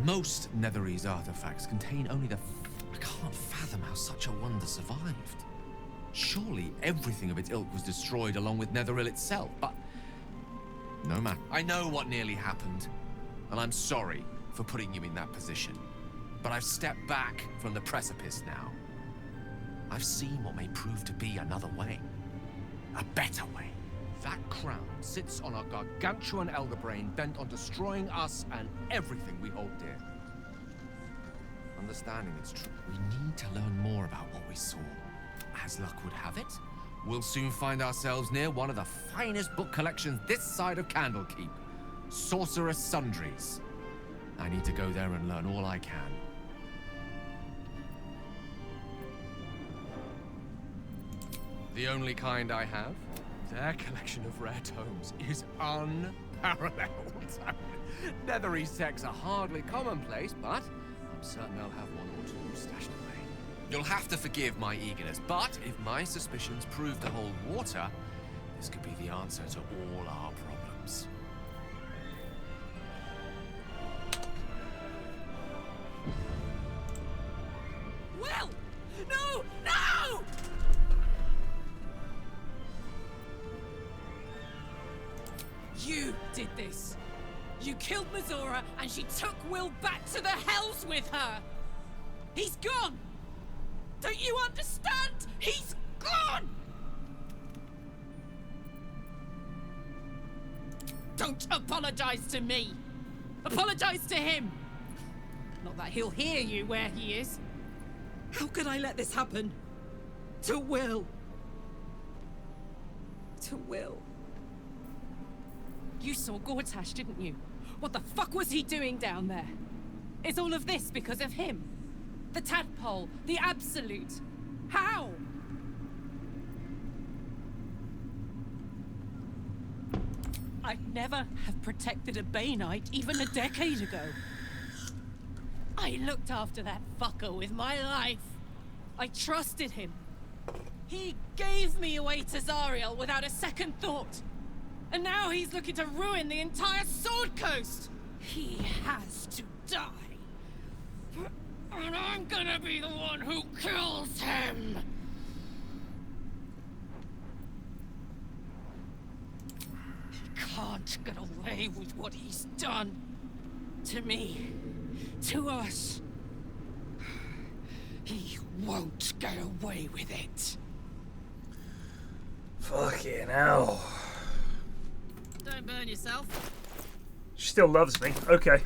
Most Netherese artifacts contain only the... I can't fathom how such a wonder survived. Surely everything of its ilk was destroyed along with Netheril itself, but... No matter. I know what nearly happened, and I'm sorry for putting you in that position. But I've stepped back from the precipice now. I've seen what may prove to be another way. A better way. That crown sits on a gargantuan elder brain bent on destroying us and everything we hold dear. Understanding it's true, we need to learn more about what we saw. As luck would have it, we'll soon find ourselves near one of the finest book collections this side of Candlekeep. Sorcerous Sundries. I need to go there and learn all I can. The only kind I have? Their collection of rare tomes is unparalleled. Netherese texts are hardly commonplace, but I'm certain they'll have one or two stashed away. You'll have to forgive my eagerness, but if my suspicions prove to hold water, this could be the answer to all our problems. Will! No! No! You did this. You killed Mazora, and she took Will back to the Hells with her. He's gone. Don't you understand? He's gone. Don't apologize to me. Apologize to him. Not that he'll hear you where he is. How could I let this happen? To Will. To Will. You saw Gortash, didn't you? What the fuck was he doing down there? Is all of this because of him? The tadpole, the absolute. How? I'd never have protected a Bay Knight even a decade ago. I looked after that fucker with my life. I trusted him. He gave me away to Zariel without a second thought. And now he's looking to ruin the entire Sword Coast! He has to die. And I'm gonna be the one who kills him! He can't get away with what he's done. To me. To us. He won't get away with it. Fucking hell. Don't burn yourself. She still loves me. Okay.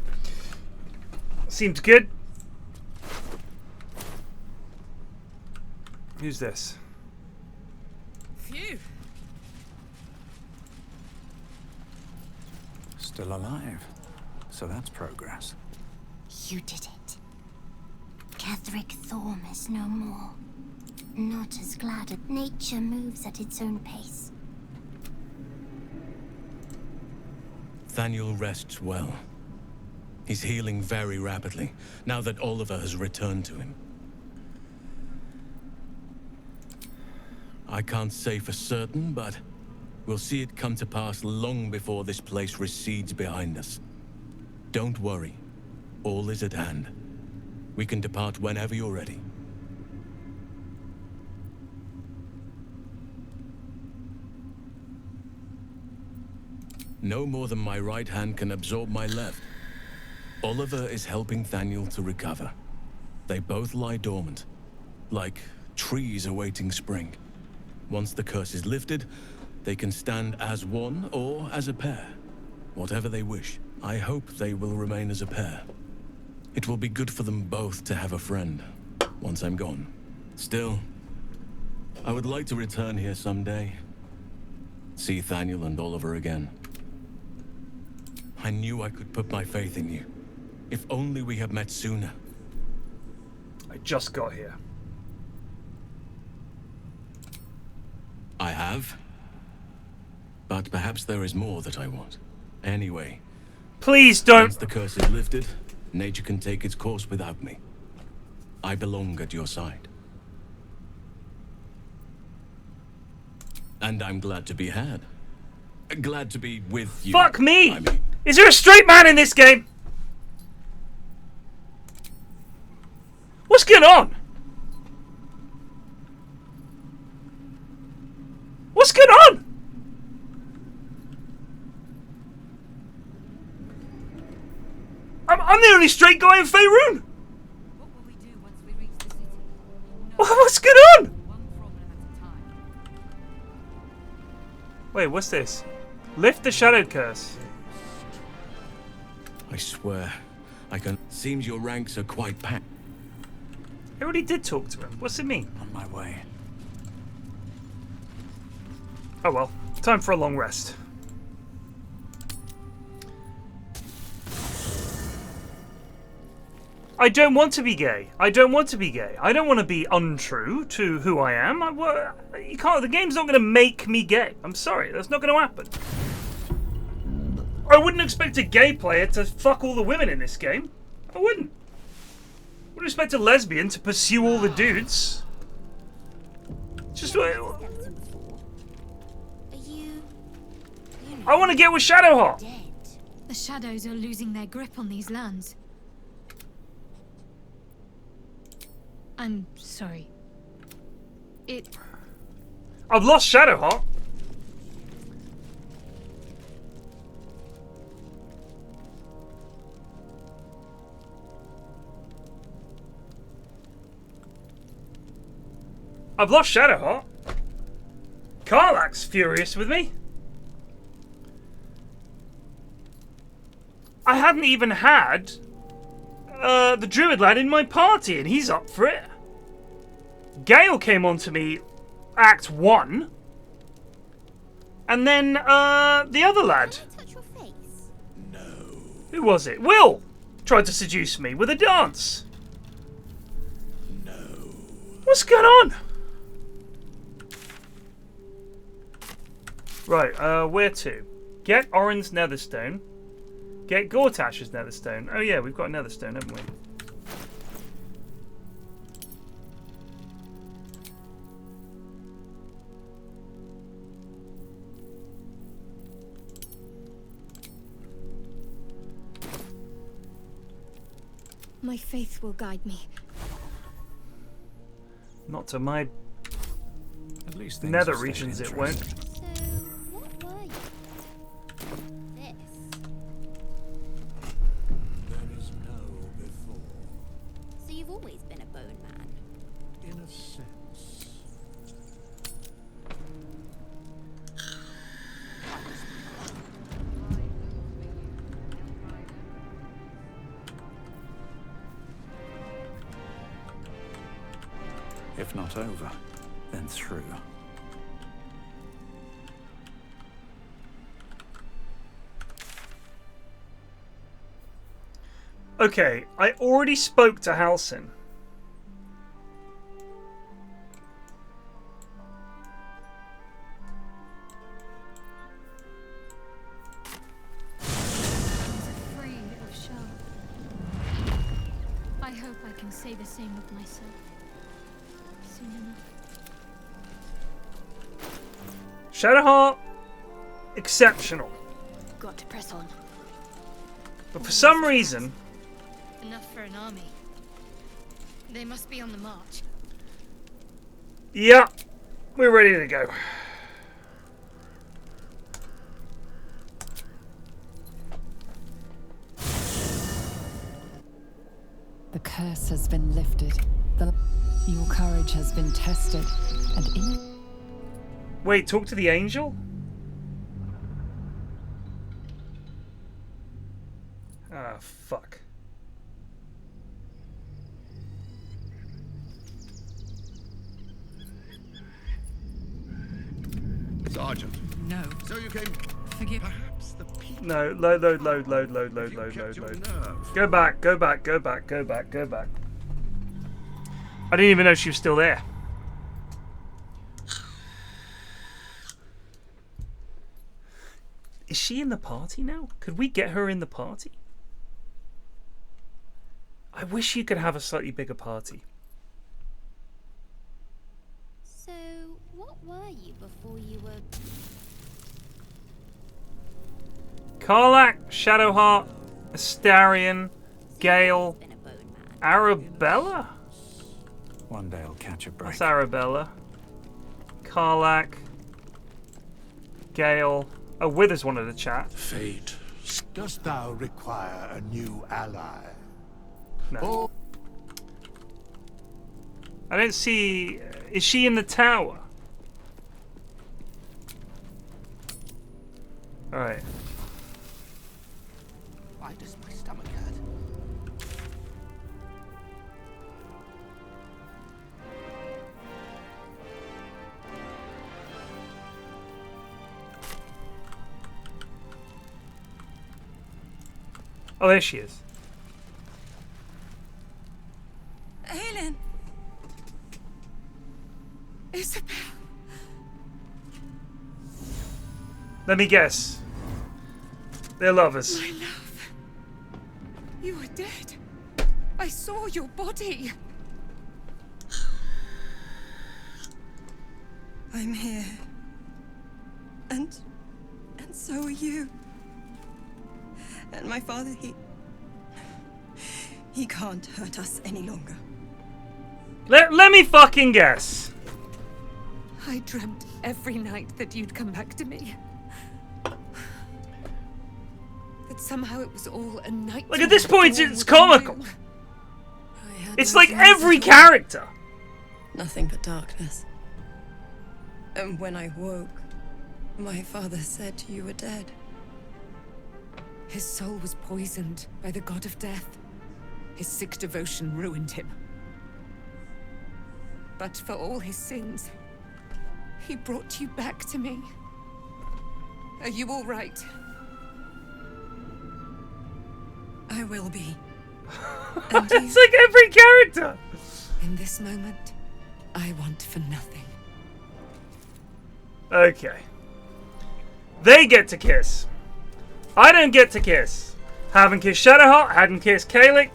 Seems good. Who's this? Phew. Still alive. So that's progress. You did it. Ketheric Thorm is no more. Not as glad as nature moves at its own pace. Thaniel rests well. He's healing very rapidly, now that Oliver has returned to him. I can't say for certain, but we'll see it come to pass long before this place recedes behind us. Don't worry. All is at hand. We can depart whenever you're ready. No more than my right hand can absorb my left. Oliver is helping Thaniel to recover. They both lie dormant, like trees awaiting spring. Once the curse is lifted, they can stand as one or as a pair. Whatever they wish. I hope they will remain as a pair. It will be good for them both to have a friend, once I'm gone. Still, I would like to return here someday. See Thaniel and Oliver again. I knew I could put my faith in you. If only we had met sooner. I just got here. I have. But perhaps there is more that I want. Anyway. Please don't. Once the curse is lifted, nature can take its course without me. I belong at your side. And I'm glad to be had. Glad to be with you. Fuck me! I mean. Is there a straight man in this game? What's going on? What's going on? I'm the only straight guy in Faerun. What's going on? Wait, what's this? Lift the shadow curse. I swear, I can. Seems your ranks are quite packed. I already did talk to him. What's it mean? On my way. Oh well, time for a long rest. I don't want to be gay. I don't want to be gay. I don't want to be untrue to who I am. You can't. The game's not going to make me gay. I'm sorry, that's not going to happen. I wouldn't expect a gay player to fuck all the women in this game. I wouldn't. I wouldn't expect a lesbian to pursue all the dudes. Just. I want to get with Shadowheart. The shadows are losing their grip on these lands. I'm sorry. I've lost Shadowheart. I've lost Shadowheart. Karlach's furious with me. I hadn't even had the druid lad in my party, and he's up for it. Gale came on to me Act 1. And then the other lad. No. Who was it? Will tried to seduce me with a dance. No. What's going on? Right, where to? Get Orin's Netherstone. Get Gortash's Netherstone. Oh yeah, we've got a Netherstone, haven't we? My faith will guide me. Not to my At least nether regions it won't. What were you? This. There is no before. So you've always been a bone man? In a sense. If not over, then through. Okay, I already spoke to Halsin. Free of Shah. I hope I can say the same of myself soon enough. Shadowheart, exceptional. Got to press on. But for some reason... Enough for an army. They must be on the march. Yeah, we're ready to go. The curse has been lifted. Your courage has been tested. And in... Wait, talk to the angel? Ah, fuck. Sergeant. No. So you came... Forgive. Perhaps the people... No, load. Go back. I didn't even know she was still there. Is she in the party now? Could we get her in the party? I wish you could have a slightly bigger party. So, what were you before you were... Karlach, Shadowheart, Astarion, Gale, Arabella? One day I'll catch a break. That's Arabella. Karlach, Gale. Oh, Withers wanted to chat. Fate. Dost thou require a new ally? No. Oh. I don't see... Is she in the tower? Alright. Why does my stomach hurt? Oh, there she is. Aelin! Isabel! Let me guess. They're lovers. My love. You are dead. I saw your body. I'm here. And so are you. And my father, he can't hurt us any longer. Let me fucking guess. I dreamt every night that you'd come back to me. That somehow it was all a nightmare. Like, at this point, it's comical. It's like every character. Nothing but darkness. And when I woke, my father said you were dead. His soul was poisoned by the god of death. His sick devotion ruined him. But for all his sins, he brought you back to me. Are you all right? I will be. And It's like every character. in this moment, I want for nothing. Okay. They get to kiss. I don't get to kiss. Haven't kissed Shadowheart, hadn't kissed Kalik.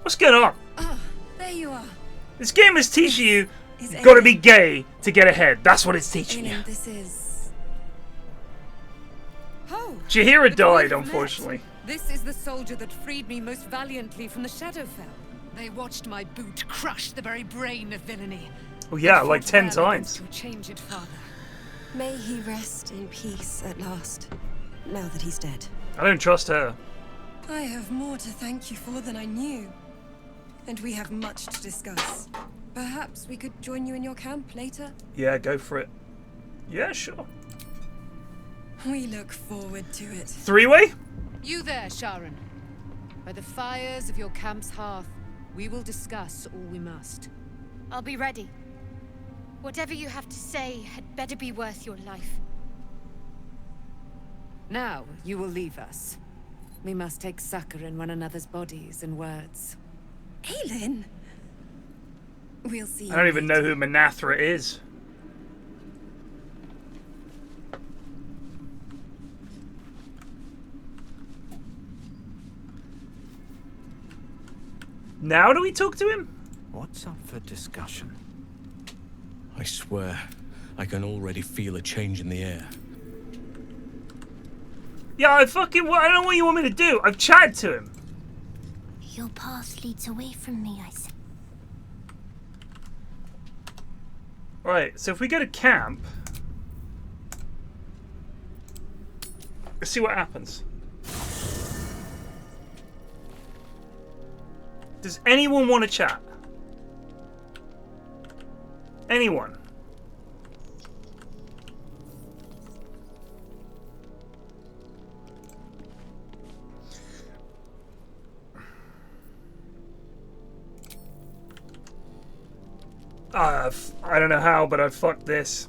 What's going on? There you are. This game is teaching you you've got to be gay to get ahead. That's what it's teaching you. This is... Oh, Jaheira the died, Queen unfortunately. This is the soldier that freed me most valiantly from the Shadowfell. They watched my boot crush the very brain of villainy. Oh yeah, They like fought 10 well times. against your changed father. May he rest in peace at last, now that he's dead. I don't trust her. I have more to thank you for than I knew. And we have much to discuss. Perhaps we could join you in your camp later? Yeah, go for it. Yeah, sure. We look forward to it. Three-way? You there, Sharon. By the fires of your camp's hearth, we will discuss all we must. I'll be ready. Whatever you have to say had better be worth your life. Now, you will leave us. We must take succor in one another's bodies and words. Aelin! We'll see. I don't even know who Manathra is. Now do we talk to him? What's up for discussion? I swear, I can already feel a change in the air. Yeah, I don't know what you want me to do. I've chatted to him. Your path leads away from me, I said. Right, so if we go to camp, let's see what happens. Does anyone want to chat? Anyone? I don't know how, but I fucked this.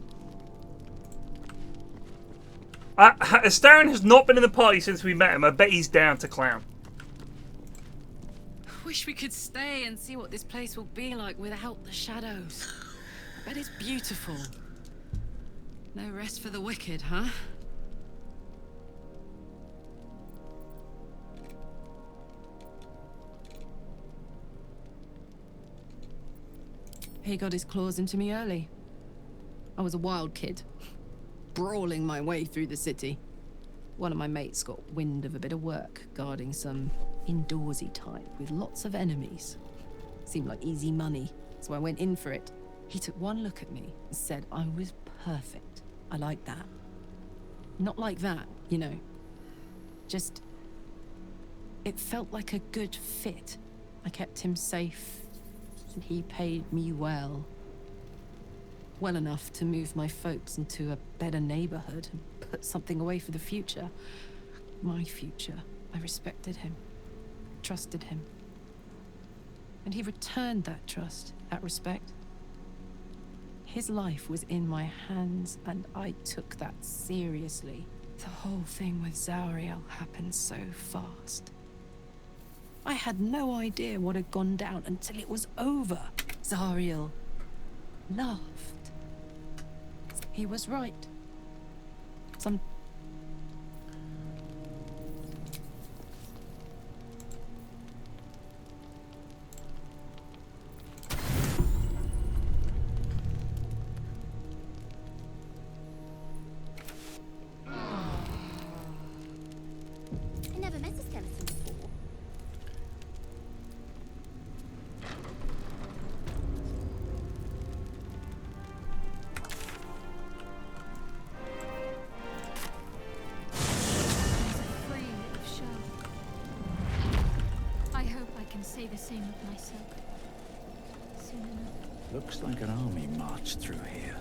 Astarion has not been in the party since we met him. I bet he's down to clown. Wish we could stay and see what this place will be like without the shadows. I bet it's beautiful. No rest for the wicked, huh? He got his claws into me early. I was a wild kid, brawling my way through the city. One of my mates got wind of a bit of work guarding some indoorsy type with lots of enemies. Seemed like easy money, so I went in for it. He took one look at me and said I was perfect. I like that. Not like that, you know. Just... it felt like a good fit. I kept him safe, and he paid me well. Well enough to move my folks into a better neighborhood and put something away for the future. My future. I respected him. Trusted him. And he returned that trust, that respect. His life was in my hands, and I took that seriously. The whole thing with Zariel happened so fast. I had no idea what had gone down until it was over. Zariel laughed. He was right. I never met a skeleton before. I hope I can say the same of myself soon enough. Looks like an army marched through here.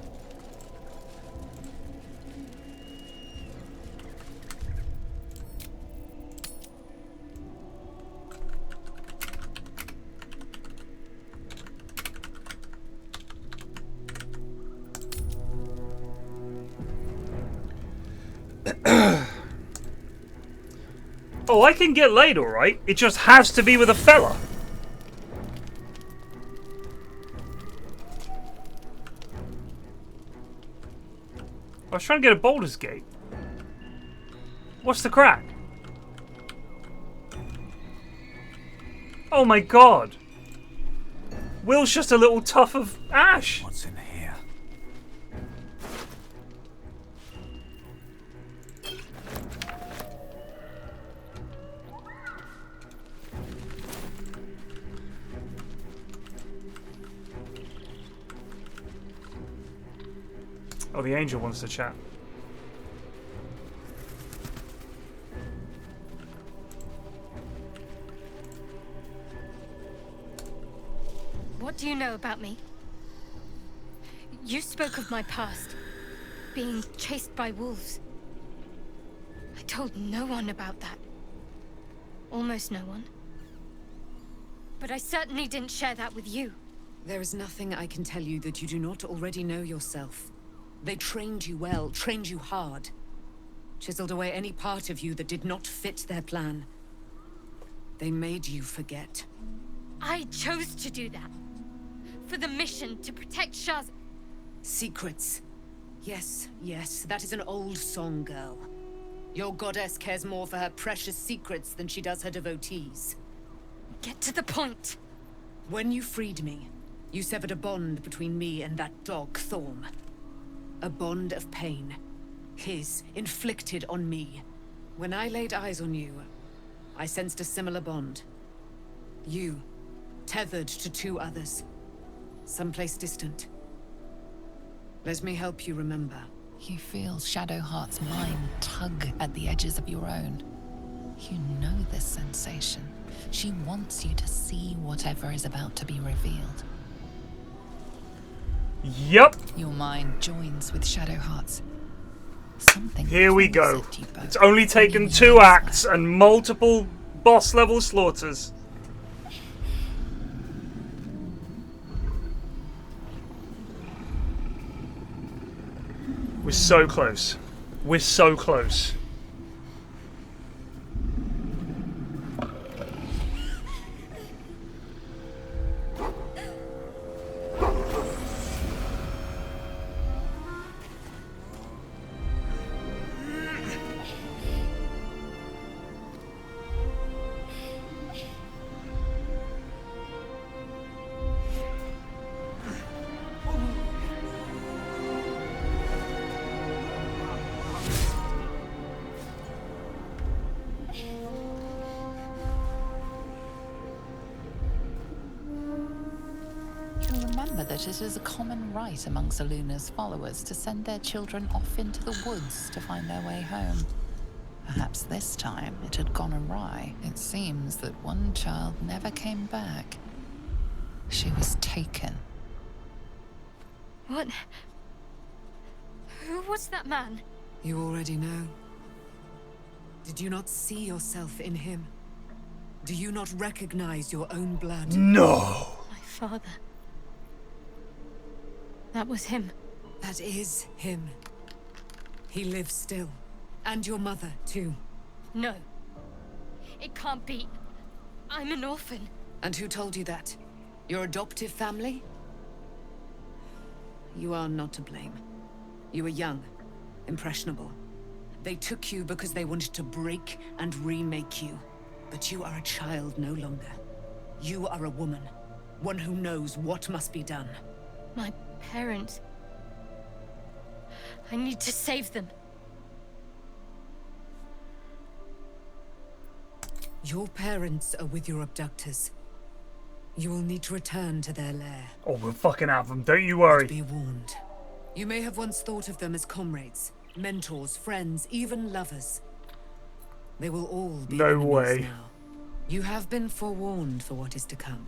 Oh, I can get laid, alright. It just has to be with a fella. I was trying to get a Baldur's Gate. What's the crack? Oh my god. Will's just a little tough of ash. What's in here? Oh, the angel wants to chat. What do you know about me? You spoke of my past, being chased by wolves. I told no one about that. Almost no one. But I certainly didn't share that with you. There is nothing I can tell you that you do not already know yourself. They trained you well, trained you hard. Chiseled away any part of you that did not fit their plan. They made you forget. I chose to do that. For the mission to protect Shah's... Secrets. Yes, yes, that is an old song, girl. Your goddess cares more for her precious secrets than she does her devotees. Get to the point. When you freed me, you severed a bond between me and that dog, Thorm. A bond of pain. His, inflicted on me. When I laid eyes on you, I sensed a similar bond. You, tethered to two others. Someplace distant. Let me help you remember. You feel Shadowheart's mind tug at the edges of your own. You know this sensation. She wants you to see whatever is about to be revealed. Yep. Your mind joins with Shadowheart's. Something. Here we go. It's only taken 2 acts and multiple boss level slaughters. We're so close. We're so close. That it is a common right among Selûne's followers to send their children off into the woods to find their way home. Perhaps this time it had gone awry. It seems that one child never came back. She was taken. What? Who was that man? You already know. Did you not see yourself in him? Do you not recognize your own blood? No! My father. That was him. That is him. He lives still. And your mother, too. No. It can't be. I'm an orphan. And who told you that? Your adoptive family? You are not to blame. You were young, impressionable. They took you because they wanted to break and remake you. But you are a child no longer. You are a woman. One who knows what must be done. My parents. I need to save them. Your parents are with your abductors. You will need to return to their lair. Oh, we'll fucking have them, don't you worry. Be warned. You may have once thought of them as comrades, mentors, friends, even lovers. They will all be no way now. You have been forewarned for what is to come,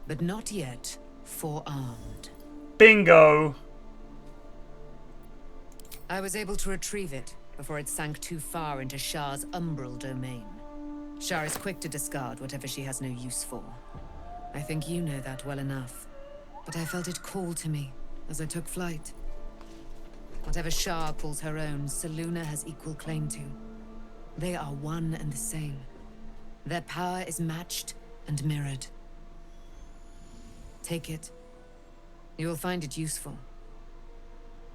but not yet forearmed. Bingo! I was able to retrieve it before it sank too far into Shah's umbral domain. Shah is quick to discard whatever she has no use for. I think you know that well enough. But I felt it call to me as I took flight. Whatever Shah calls her own, Selûne has equal claim to. They are one and the same. Their power is matched and mirrored. Take it. You will find it useful.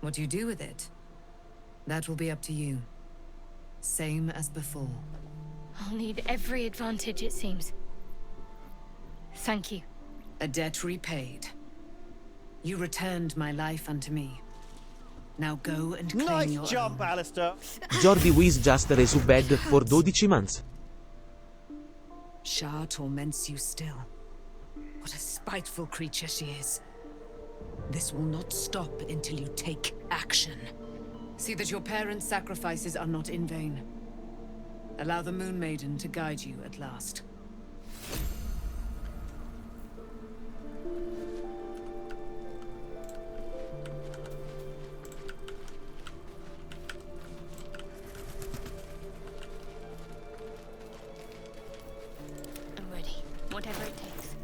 What you do with it, that will be up to you. Same as before. I'll need every advantage, it seems. Thank you. A debt repaid. You returned my life unto me. Now go and claim your jump, own. Alistair. Jordi Wiz just resubbed for 12 months. Shah torments you still. What a spiteful creature she is. This will not stop until you take action. See that your parents' sacrifices are not in vain. Allow the Moon Maiden to guide you at last. I'm ready. Whatever it takes.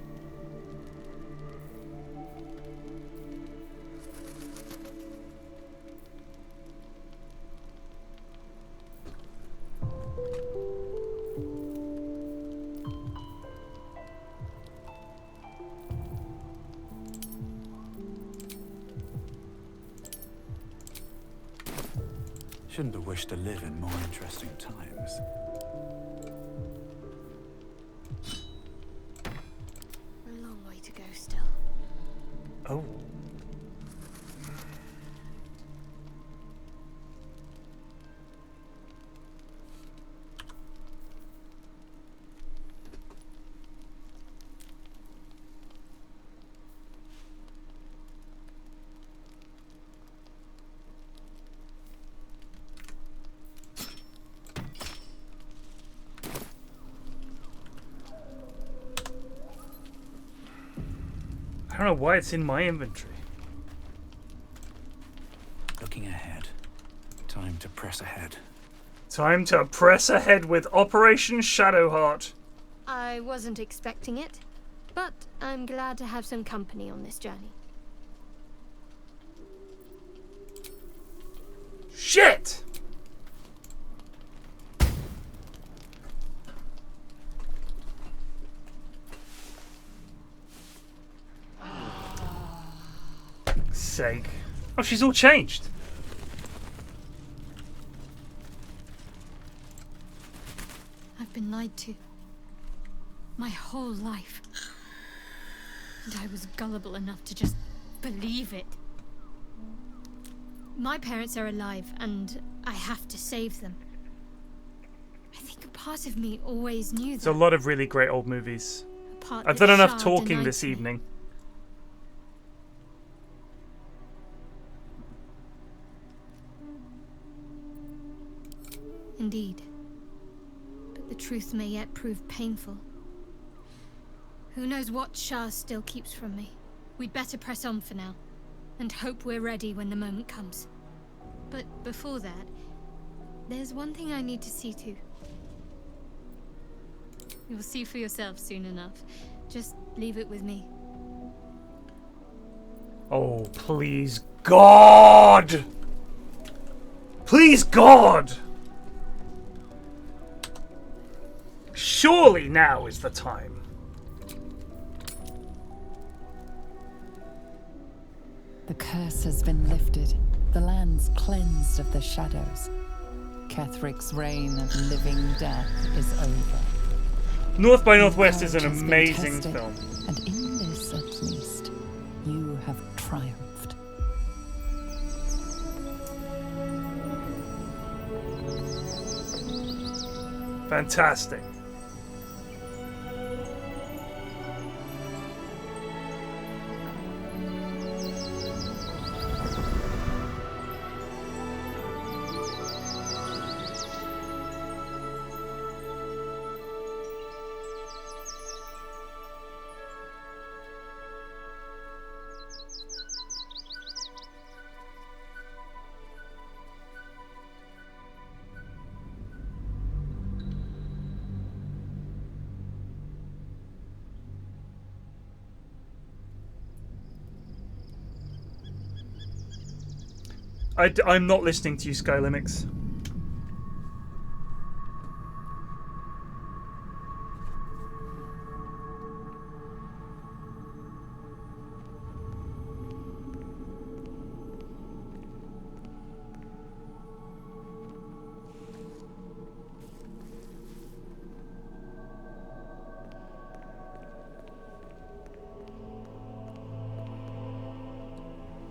Shouldn't have wished to live in more interesting times. A long way to go still. Oh. I don't know why it's in my inventory. Looking ahead. Time to press ahead. Time to press ahead with Operation Shadowheart. I wasn't expecting it, but I'm glad to have some company on this journey. Shit! Sake. Oh, she's all changed. I've been lied to. My whole life. And I was gullible enough to just believe it. My parents are alive, and I have to save them. I think a part of me always knew that. There's a lot of really great old movies. Part I've that done enough Shah talking denied this to me. evening. Indeed. But the truth may yet prove painful. Who knows what Shah still keeps from me? We'd better press on for now, and hope we're ready when the moment comes. But before that, there's one thing I need to see to. You'll see for yourself soon enough. Just leave it with me. Oh, please, God! Please, God! Surely now is the time. The curse has been lifted. The land's cleansed of the shadows. Kethric's reign of living death is over. North by Northwest is an Courage has been amazing tested, film. And in this, at least, you have triumphed. Fantastic. I'm not listening to you, Skylimix.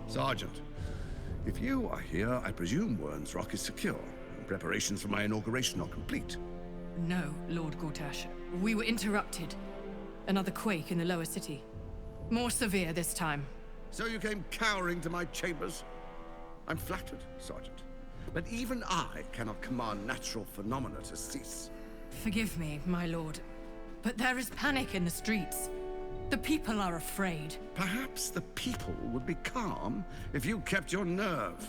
Sergeant, if you are here, I presume Wern's Rock is secure, and preparations for my inauguration are complete. No, Lord Gortash. We were interrupted. Another quake in the lower city. More severe this time. So you came cowering to my chambers? I'm flattered, Sergeant. But even I cannot command natural phenomena to cease. Forgive me, my lord, but there is panic in the streets. The people are afraid. Perhaps the people would be calm if you kept your nerve.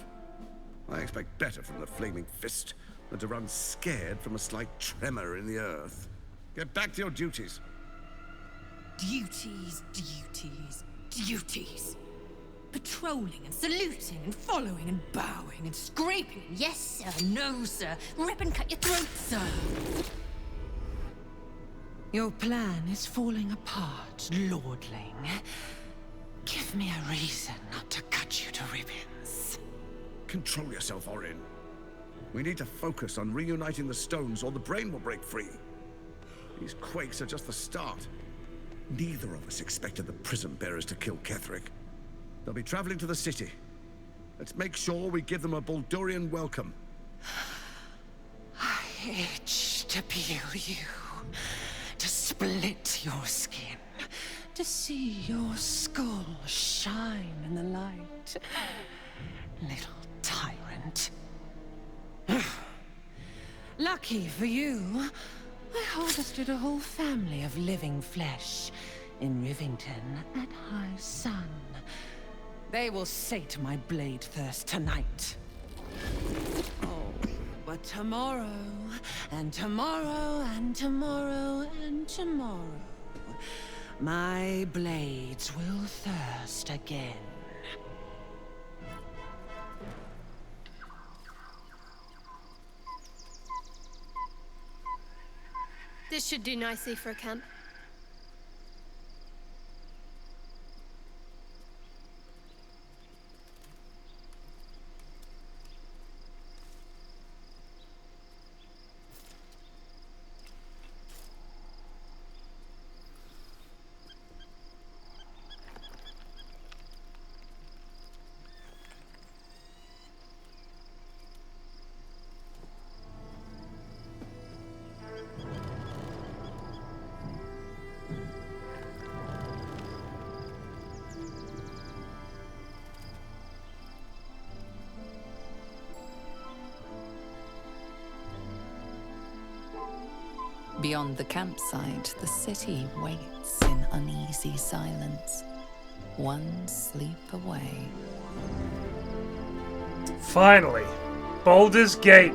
I expect better from the Flaming Fist than to run scared from a slight tremor in the earth. Get back to your duties. Duties, duties, duties. Patrolling and saluting and following and bowing and scraping. Yes, sir. No, sir. Rip and cut your throat, sir. Your plan is falling apart, lordling. Give me a reason not to cut you to ribbons. Control yourself, Orin. We need to focus on reuniting the stones or the brain will break free. These quakes are just the start. Neither of us expected the prison bearers to kill Ketheric. They'll be traveling to the city. Let's make sure we give them a Baldurian welcome. I itch to peel you, to split your skin, to see your skull shine in the light. Little tyrant. Lucky for you, I harvested a whole family of living flesh in Rivington at high sun. They will sate my blade thirst tonight. Oh, but tomorrow, and tomorrow, and tomorrow, and tomorrow, my blades will thirst again. This should do nicely for a camp. Beyond the campsite, the city waits in uneasy silence, one sleep away. Finally, Baldur's Gate.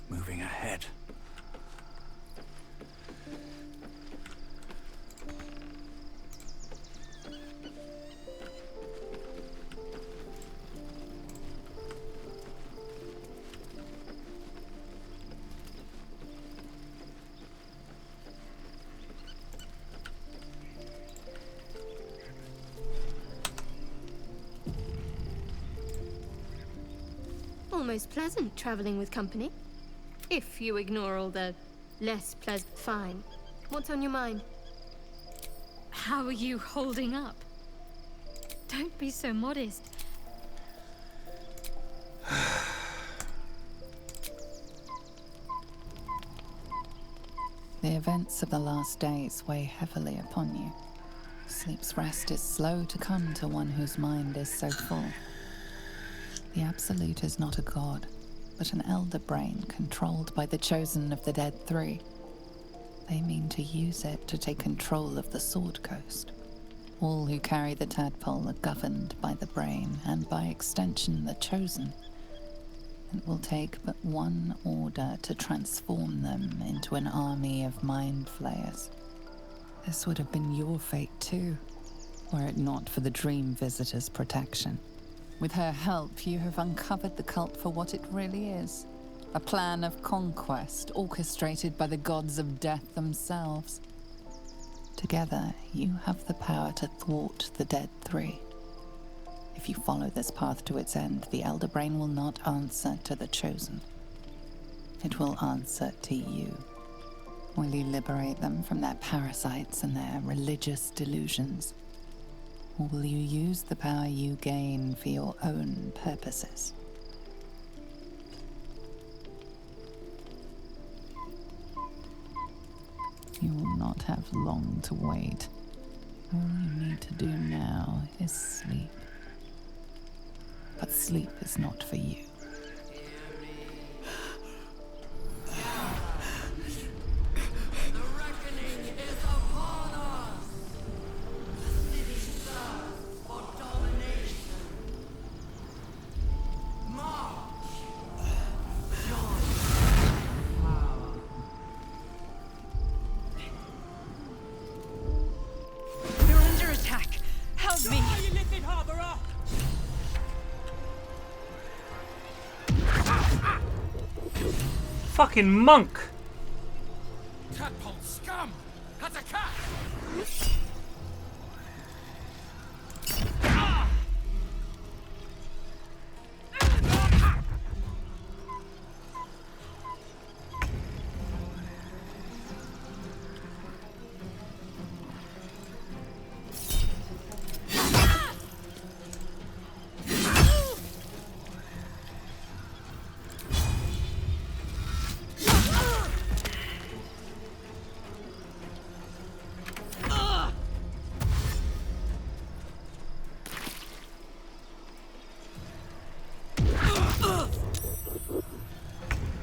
Moving ahead. Almost pleasant traveling with company. If you ignore all the less pleasant. Fine. What's on your mind? How are you holding up? Don't be so modest. The events of the last days weigh heavily upon you. Sleep's rest is slow to come to one whose mind is so full. The Absolute is not a god, but an elder brain controlled by the Chosen of the Dead Three. They mean to use it to take control of the Sword Coast. All who carry the tadpole are governed by the brain, and by extension the Chosen. It will take but one order to transform them into an army of mind flayers. This would have been your fate too, were it not for the Dream Visitor's protection. With her help, you have uncovered the cult for what it really is. A plan of conquest orchestrated by the gods of death themselves. Together, you have the power to thwart the Dead Three. If you follow this path to its end, the Elder Brain will not answer to the Chosen. It will answer to you. Will you liberate them from their parasites and their religious delusions? Or will you use the power you gain for your own purposes? You will not have long to wait. All you need to do now is sleep. But sleep is not for you. fucking monk. Tadpole scum! That's a cat!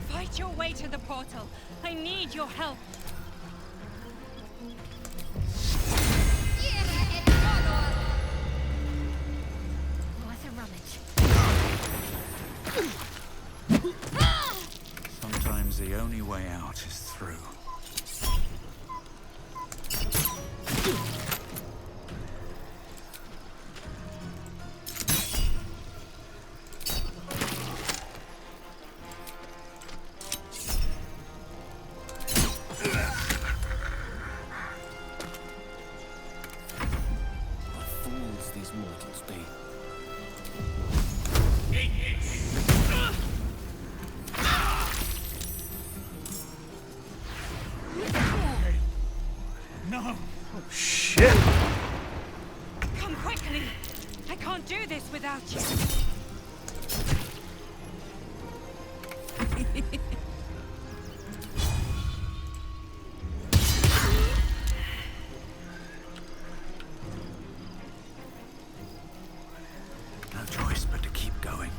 Fight your way to the portal. I need your help. Worth a rummage. Sometimes the only way out is through. These mortals be. No! Oh, shit! Come quickly! I can't do this without you! No choice but to keep going.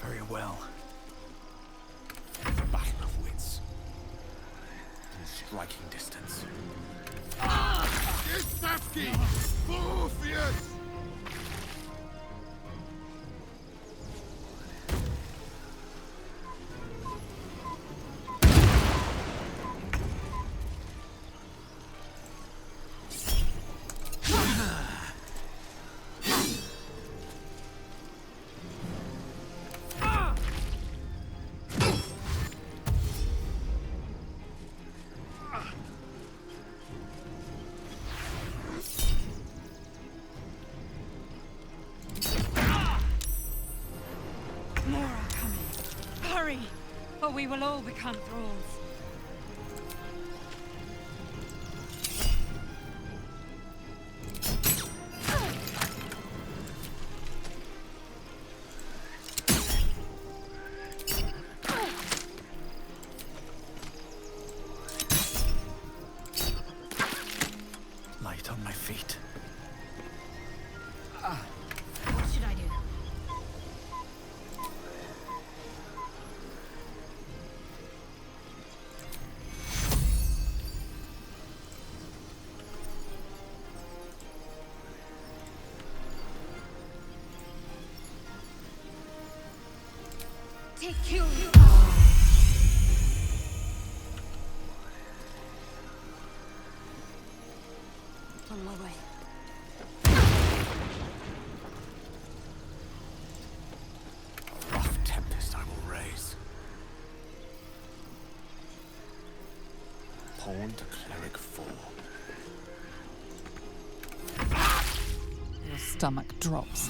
Very well. Battle of wits. In striking distance. Istevsky! Orpheus! More are coming. Hurry, or we will all become thralls. Light on my feet. What should I do? Take you. On my way. A rough tempest I will raise. Pawn to cleric 4. Your stomach drops.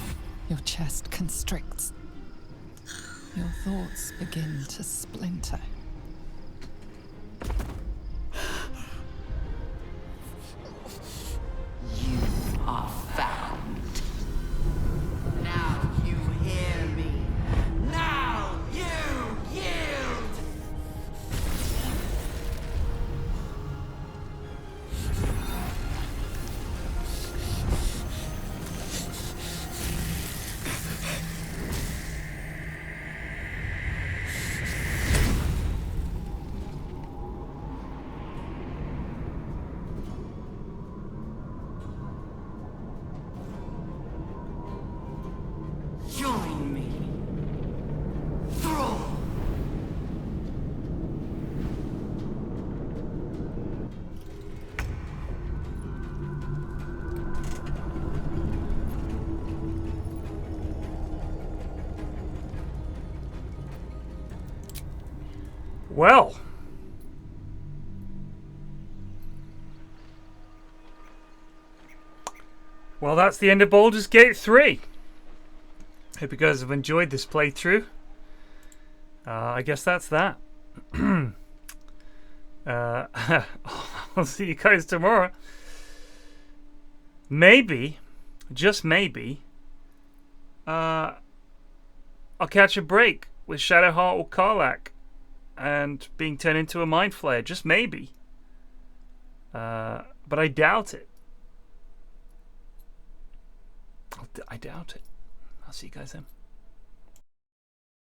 Your chest constricts. Your thoughts begin to splinter. You are found. Now you hear me. Now you yield. Well. Well, that's the end of Baldur's Gate 3. Hope you guys have enjoyed this playthrough. I guess that's that. I'll see you guys tomorrow. Maybe, just maybe, I'll catch a break with Shadowheart or Karlach and being turned into a Mind Flayer. Just maybe. But I doubt it. I doubt it. I'll see you guys then.